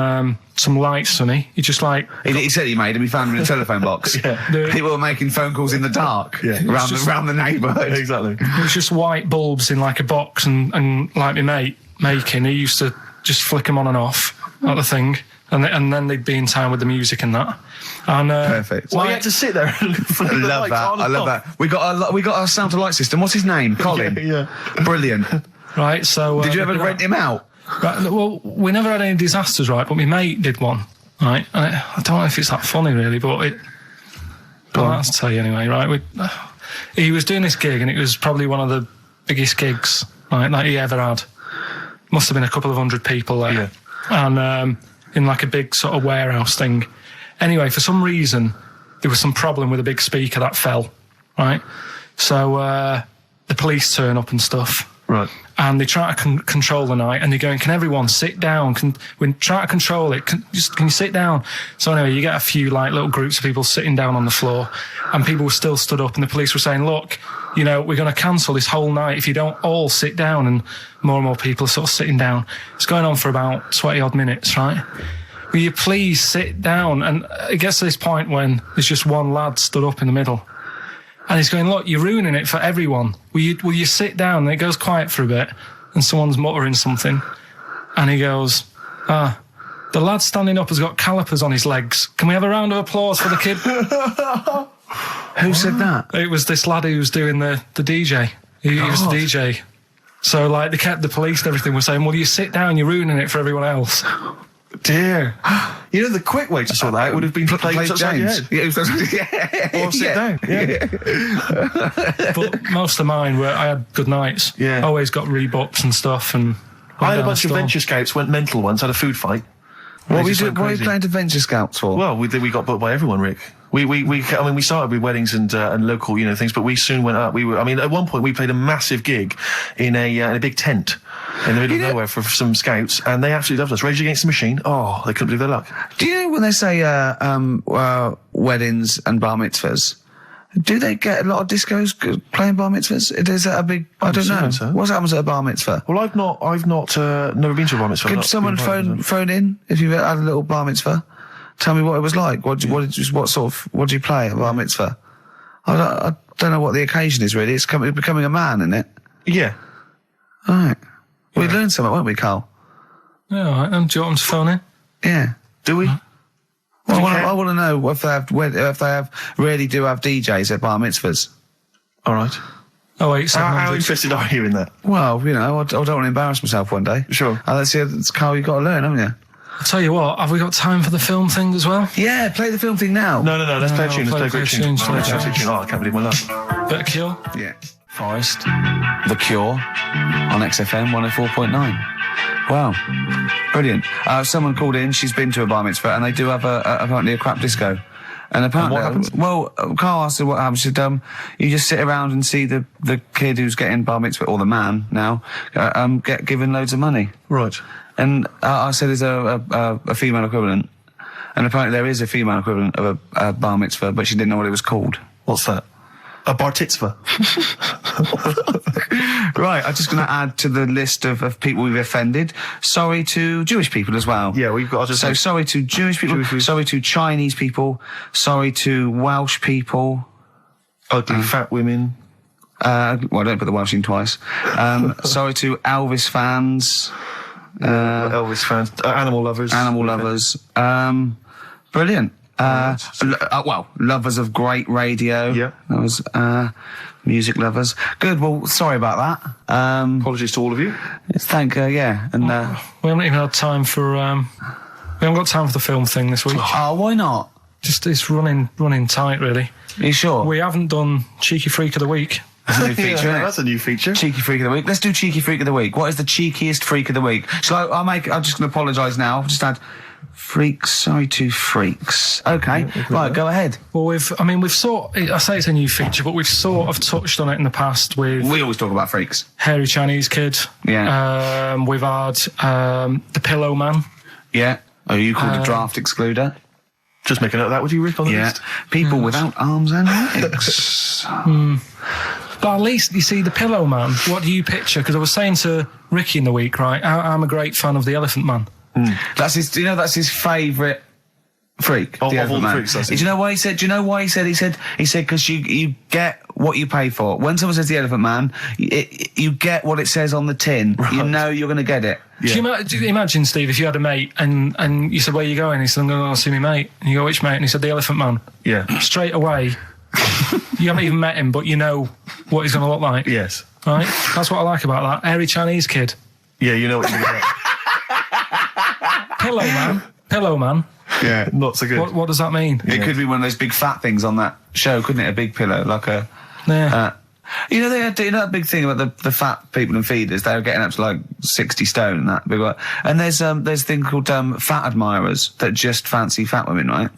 S3: lights, Sonny. He just like...
S4: He said he made them, he found them in a telephone box. People were making phone calls in the dark around the neighbourhood.
S1: Exactly.
S3: It was just white bulbs in like a box, and like my mate making, he used to just flick them on and off, like the thing. And then they'd be in time with the music and that. And
S4: perfect.
S1: Well, you had to sit there and flick the lights on
S4: I
S1: and
S4: love
S1: off.
S4: that. We got our sound to light system. What's his name? Colin.
S1: Yeah.
S4: Brilliant.
S3: right, so
S4: Did you ever rent him out?
S3: Right, well, we never had any disasters, right? But my mate did one, right? And I don't know if it's that funny, really, but I'll tell you anyway, right? He was doing this gig, and it was probably one of the biggest gigs, right, that he ever had. Must have been a couple of hundred people there.
S1: Yeah.
S3: And in like a big sort of warehouse thing. Anyway, for some reason, there was some problem with a big speaker that fell, right? So the police turn up and stuff.
S1: Right.
S3: And they try to control the night, and they're going, can everyone sit down? We try to control it. Can you sit down? So anyway, you get a few like little groups of people sitting down on the floor, and people were still stood up, and the police were saying, look, you know, we're going to cancel this whole night if you don't all sit down. And more and more people are sort of sitting down. It's going on for about 20 odd minutes, right? Will you please sit down? And it gets to this point when there's just one lad stood up in the middle. And he's going, look, you're ruining it for everyone. Will you sit down? And it goes quiet for a bit, and someone's muttering something. And he goes, the lad standing up has got calipers on his legs. Can we have a round of applause for the kid?
S4: Who said that?
S3: It was this lad who was doing the DJ. He was the DJ. So, like, the police and everything were saying, well, you sit down, you're ruining it for everyone else.
S1: Dear. You know, the quick way to sort that out would have been to play
S4: James.
S1: Or sit down. Yeah.
S3: But most of mine I had good nights.
S1: Yeah.
S3: Always got rebooked and stuff. And
S1: I had a bunch of Venture Scouts went mental once, had a food fight.
S4: What are you playing to Venture Scouts for?
S1: Well, we got booked by everyone, Rick. We started with weddings and local, things, but we soon went up. At one point we played a massive gig in a big tent in the middle of nowhere for some scouts, and they absolutely loved us. Rage Against the Machine. Oh, they couldn't believe their luck.
S4: Do you know when they say weddings and bar mitzvahs? Do they get a lot of discos playing bar mitzvahs? Is that a big? I don't know.
S1: So.
S4: What happens at a bar mitzvah?
S1: Well, I've not never been to a bar mitzvah.
S4: Could someone phone in if you've had a little bar mitzvah? Tell me what it was like. What did you play at a bar mitzvah? I don't know what the occasion is really. It's becoming a man, isn't it?
S1: Yeah.
S4: All right. We learned something, won't we, Karl?
S3: Yeah, all right. Do you want them to phone in?
S4: Yeah.
S1: Do we?
S4: Well, I want to know if they really do have DJs at bar mitzvahs.
S1: All right.
S3: Oh, wait.
S1: How interested are you in that?
S4: Well, I don't want to embarrass myself one day.
S1: Sure.
S4: That's Karl, you've got to learn, haven't you?
S3: I'll tell you what, have we got time for the film thing as well?
S4: Yeah, play the film thing now.
S1: No. Let's play a tune. Let's play a great tune.
S3: Oh,
S1: I can't believe my luck.
S3: Bit of Cure?
S4: Yeah.
S3: Forest.
S4: The Cure on XFM 104.9. Wow. Brilliant. Someone called in, she's been to a bar mitzvah, and they do have apparently a crap disco. And apparently,
S1: what happens?
S4: Well, Karl asked her what happens. She said, you just sit around and see the kid who's getting bar mitzvah, or the man now, get given loads of money.
S1: Right.
S4: And I said, is there a female equivalent? And apparently there is a female equivalent of a bar mitzvah, but she didn't know what it was called.
S1: What's that? A bar titzvah.
S4: Right, I'm just going to add to the list of people we've offended. Sorry to Jewish people as well.
S1: Yeah, we've got to
S4: So sorry to Jewish people, sorry to Chinese people, sorry to Welsh people.
S1: Ugly fat women.
S4: Well, don't put the Welsh in twice. Sorry to Elvis fans.
S1: Elvis fans. Animal lovers.
S4: Animal lovers. Brilliant. Well, lovers of great radio.
S1: Yeah.
S4: That was, music lovers. Good, well, sorry about that.
S1: Apologies to all of you.
S4: Yeah. And,
S3: we haven't even had time for, we haven't got time for the film thing this week.
S4: oh, why not?
S3: Just, it's running tight, really.
S4: Are you sure?
S3: We haven't done Cheeky Freak of the Week.
S4: That's a new feature, isn't it?
S1: That's a new feature.
S4: Cheeky Freak of the Week. Let's do Cheeky Freak of the Week. What is the cheekiest freak of the week? I'm just going to apologise now. I've just had freaks. Sorry to freaks. Okay. Right, go ahead.
S3: Well, I say it's a new feature, but we've sort of touched on it in the past with
S4: We always talk about freaks.
S3: Hairy Chinese Kid.
S4: Yeah.
S3: We've had the Pillow Man.
S2: Yeah. Are you called a draft excluder?
S1: Just make a note of that, would you, Rick, on the
S2: Yeah.
S1: list?
S2: People without arms and legs.
S3: But at least, you see, the Pillow Man, what do you picture? Because I was saying to Ricky in the week, right, I'm a great fan of the Elephant Man.
S2: That's his, do you know that's his favourite freak?
S1: Oh,
S2: the
S1: of all
S2: Elephant
S1: the
S2: Man.
S1: freaks, that's
S2: Do
S1: it.
S2: you know why he said, He said, because you get what you pay for. When someone says the Elephant Man, you get what it says on the tin.
S1: Right.
S2: You know you're going to get it.
S1: Yeah.
S3: Do you imagine, Steve, if you had a mate and you said, where are you going? He said, I'm going to go see my mate. And you go, which mate? And he said, the Elephant Man.
S1: Yeah.
S3: Straight away, you haven't even met him, but you know what he's going to look like.
S1: Yes.
S3: Right? That's what I like about that. Hairy Chinese kid.
S1: Yeah, you know what you're going to
S3: Pillow Man.
S2: Yeah.
S1: get. Not so good.
S3: What does that mean?
S2: It could be one of those big fat things on that show, couldn't it? A big pillow, like a...
S3: Yeah.
S2: You know, they had that big thing about the fat people and feeders. They were getting up to like 60 stone and that big one. And there's a thing called fat admirers that just fancy fat women, right?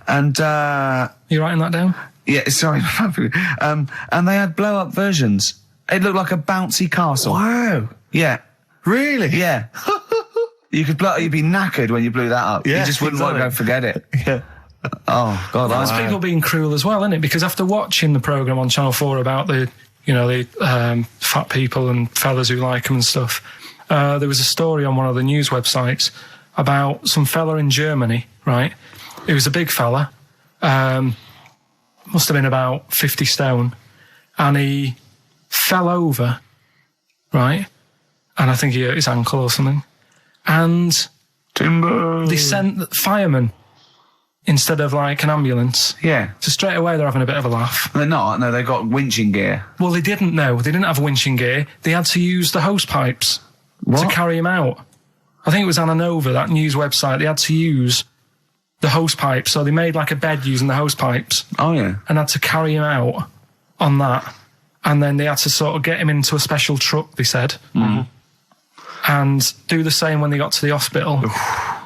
S2: And
S3: You writing that down?
S2: yeah, sorry, and they had blow up versions. It looked like a bouncy castle.
S1: Wow.
S2: Yeah,
S1: Really?
S2: yeah. You'd be knackered when you blew that up.
S1: Yeah,
S2: You just wouldn't want to go
S1: exactly.
S2: forget it.
S1: Yeah.
S2: Oh God,
S3: That's people being cruel as well, isn't it? Because after watching the programme on Channel 4 about the fat people and fellas who like them and stuff, there was a story on one of the news websites about some fella in Germany, right? He was a big fella, must have been about 50 stone, and he fell over, right? And I think he hurt his ankle or something. And
S2: timber.
S3: they sent firemen instead of like an ambulance.
S2: Yeah,
S3: So straight away they're having a bit of a laugh.
S2: they're not. No, they've got winching gear.
S3: Well, they didn't know. They didn't have winching gear. They had to use the hose pipes to carry him out. I think it was Anna Nova, that news website. They had to use the hose pipes. So they made like a bed using the hose pipes
S2: Oh yeah.
S3: and had to carry him out on that. And then they had to sort of get him into a special truck, they said. Mm-hmm. And do the same when they got to the hospital. I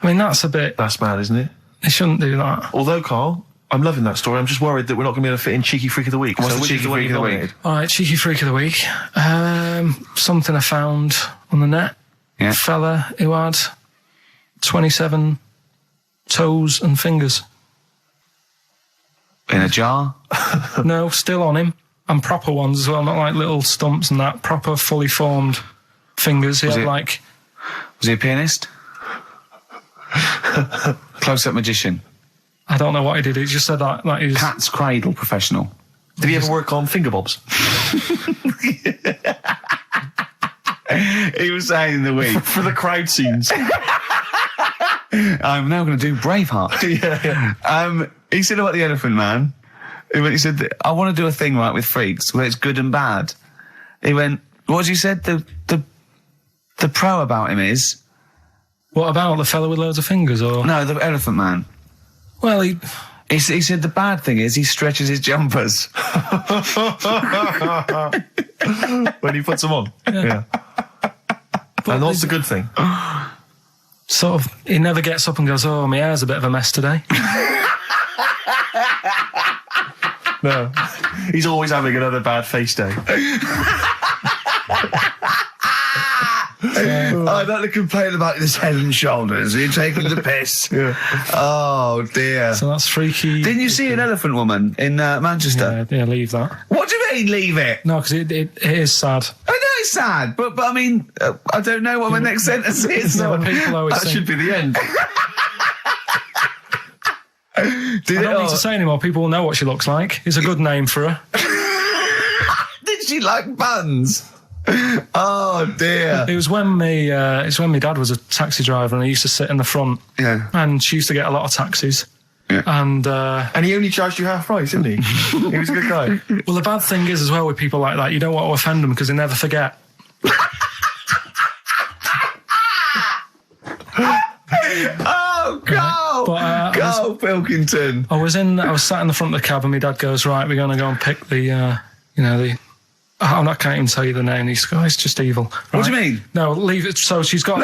S3: mean, that's a bit...
S1: That's mad, isn't it?
S3: They shouldn't do that.
S1: Although, Carl, I'm loving that story. I'm just worried that we're not going to be able to fit in Cheeky Freak of the Week.
S2: What's the
S1: which
S2: Cheeky
S1: is one
S2: Freak
S1: you
S2: of the Week?
S1: nominated?
S3: All right, cheeky freak of the week. Something I found on the net.
S2: Yeah.
S3: Fella who had 27 toes and fingers.
S2: In a jar.
S3: No, still on him. And proper ones as well, not like little stumps and that. Proper, fully formed fingers. He
S2: Was
S3: had
S2: it-
S3: like...
S2: Was he a pianist? Close-up magician.
S3: I don't know what he did. He just said that he was...
S2: Cat's cradle professional.
S1: Did he ever work on finger bobs?
S2: He was saying in the week,
S1: For the crowd scenes.
S2: I'm now going to do Braveheart.
S1: Yeah.
S2: He said about the Elephant Man. He said, I want to do a thing right with freaks where it's good and bad. He went, what did you said? The pro about him is...
S3: What about the fella with loads of fingers, or...?
S2: No, the Elephant Man.
S3: Well, he...
S2: He said the bad thing is he stretches his jumpers.
S1: When he puts them on. Yeah. And what's the good thing?
S3: Sort of... He never gets up and goes, oh, my hair's a bit of a mess today.
S1: No. He's always having another bad face day.
S2: I don't to complain about this head and shoulders. You're taking the piss.
S1: Yeah.
S2: Oh, dear.
S3: So that's freaky.
S2: Didn't you see an elephant woman in Manchester?
S3: Yeah, leave that.
S2: What do you mean, leave it?
S3: No, because it is sad.
S2: I know it's sad, but I mean, I don't know what my next sentence is.
S3: No, people always
S1: That
S3: think...
S1: should be the end.
S3: I don't need to say anymore. People will know what she looks like. It's a good name for her.
S2: Did she like buns? Oh dear.
S3: It was when my dad was a taxi driver and he used to sit in the front.
S2: Yeah.
S3: And she used to get a lot of taxis.
S2: Yeah.
S3: And
S1: And he only charged you half price, didn't he? He was a good guy.
S3: well, the bad thing is as well with people like that, you don't want to offend them because they never forget.
S2: Oh, go!
S3: But,
S2: Go, Pilkington!
S3: I was sat in the front of the cab and my dad goes, right, we're going to go and pick the I can't even tell you the name. These guys, it's just evil. Right?
S2: What do you mean?
S3: No, leave it. So she's got...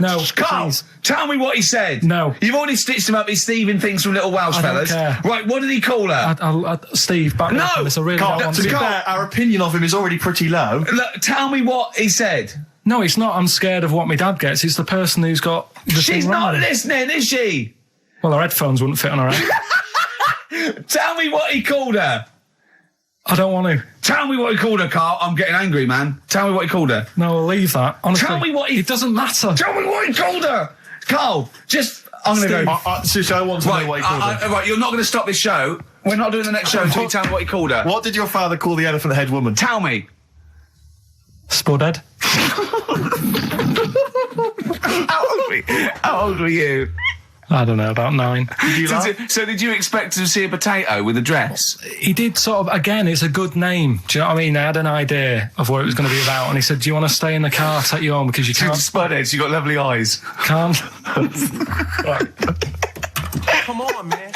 S3: No,
S2: Karl,
S3: please.
S2: tell me what he said.
S3: No.
S2: You've already stitched him up. He's Stephen things from Little Welsh
S3: I don't
S2: fellas.
S3: care.
S2: Right, what did he call her?
S3: Steve, back me up on this. I really
S1: Carl,
S3: don't want
S1: to be
S3: to.
S1: fair, our opinion of him is already pretty low.
S2: Look, tell me what he said.
S3: No, it's not. I'm scared of what my dad gets. It's the person who's got the
S4: She's
S3: thing
S4: not
S3: wrong.
S4: listening, is she?
S3: Well, her headphones wouldn't fit on her head.
S4: Tell me what he called her.
S3: I don't want to.
S4: Tell me what he called her, Carl. I'm getting angry, man. Tell me what he called her.
S3: No, I'll leave that. Honestly,
S4: Tell me what he...
S3: It doesn't matter.
S4: Tell me what he called her. Carl, just... I'm going to go...
S1: Seriously, I want to know what he called her.
S4: Right, you're not going to stop this show. We're not doing the next show until you tell me what he called her.
S1: What did your father call the elephant head woman?
S4: Tell me.
S3: Spudhead.
S4: How old were you?
S3: I don't know, about 9.
S4: So did you expect to see a potato with a dress?
S3: He did sort of, again, it's a good name. Do you know what I mean? I had an idea of what it was going to be about, and he said, do you want to stay in the car, I'll take you home, because you can't...
S4: Spudhead, she got lovely eyes.
S3: Can't.
S5: Come on, man.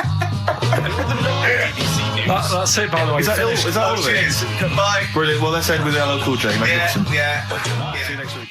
S3: That's it, by the way.
S1: Is that all of it?
S4: Cheers. Bye.
S1: Brilliant. Well, let's end with LL Cool J.
S4: Yeah.
S1: See you next week.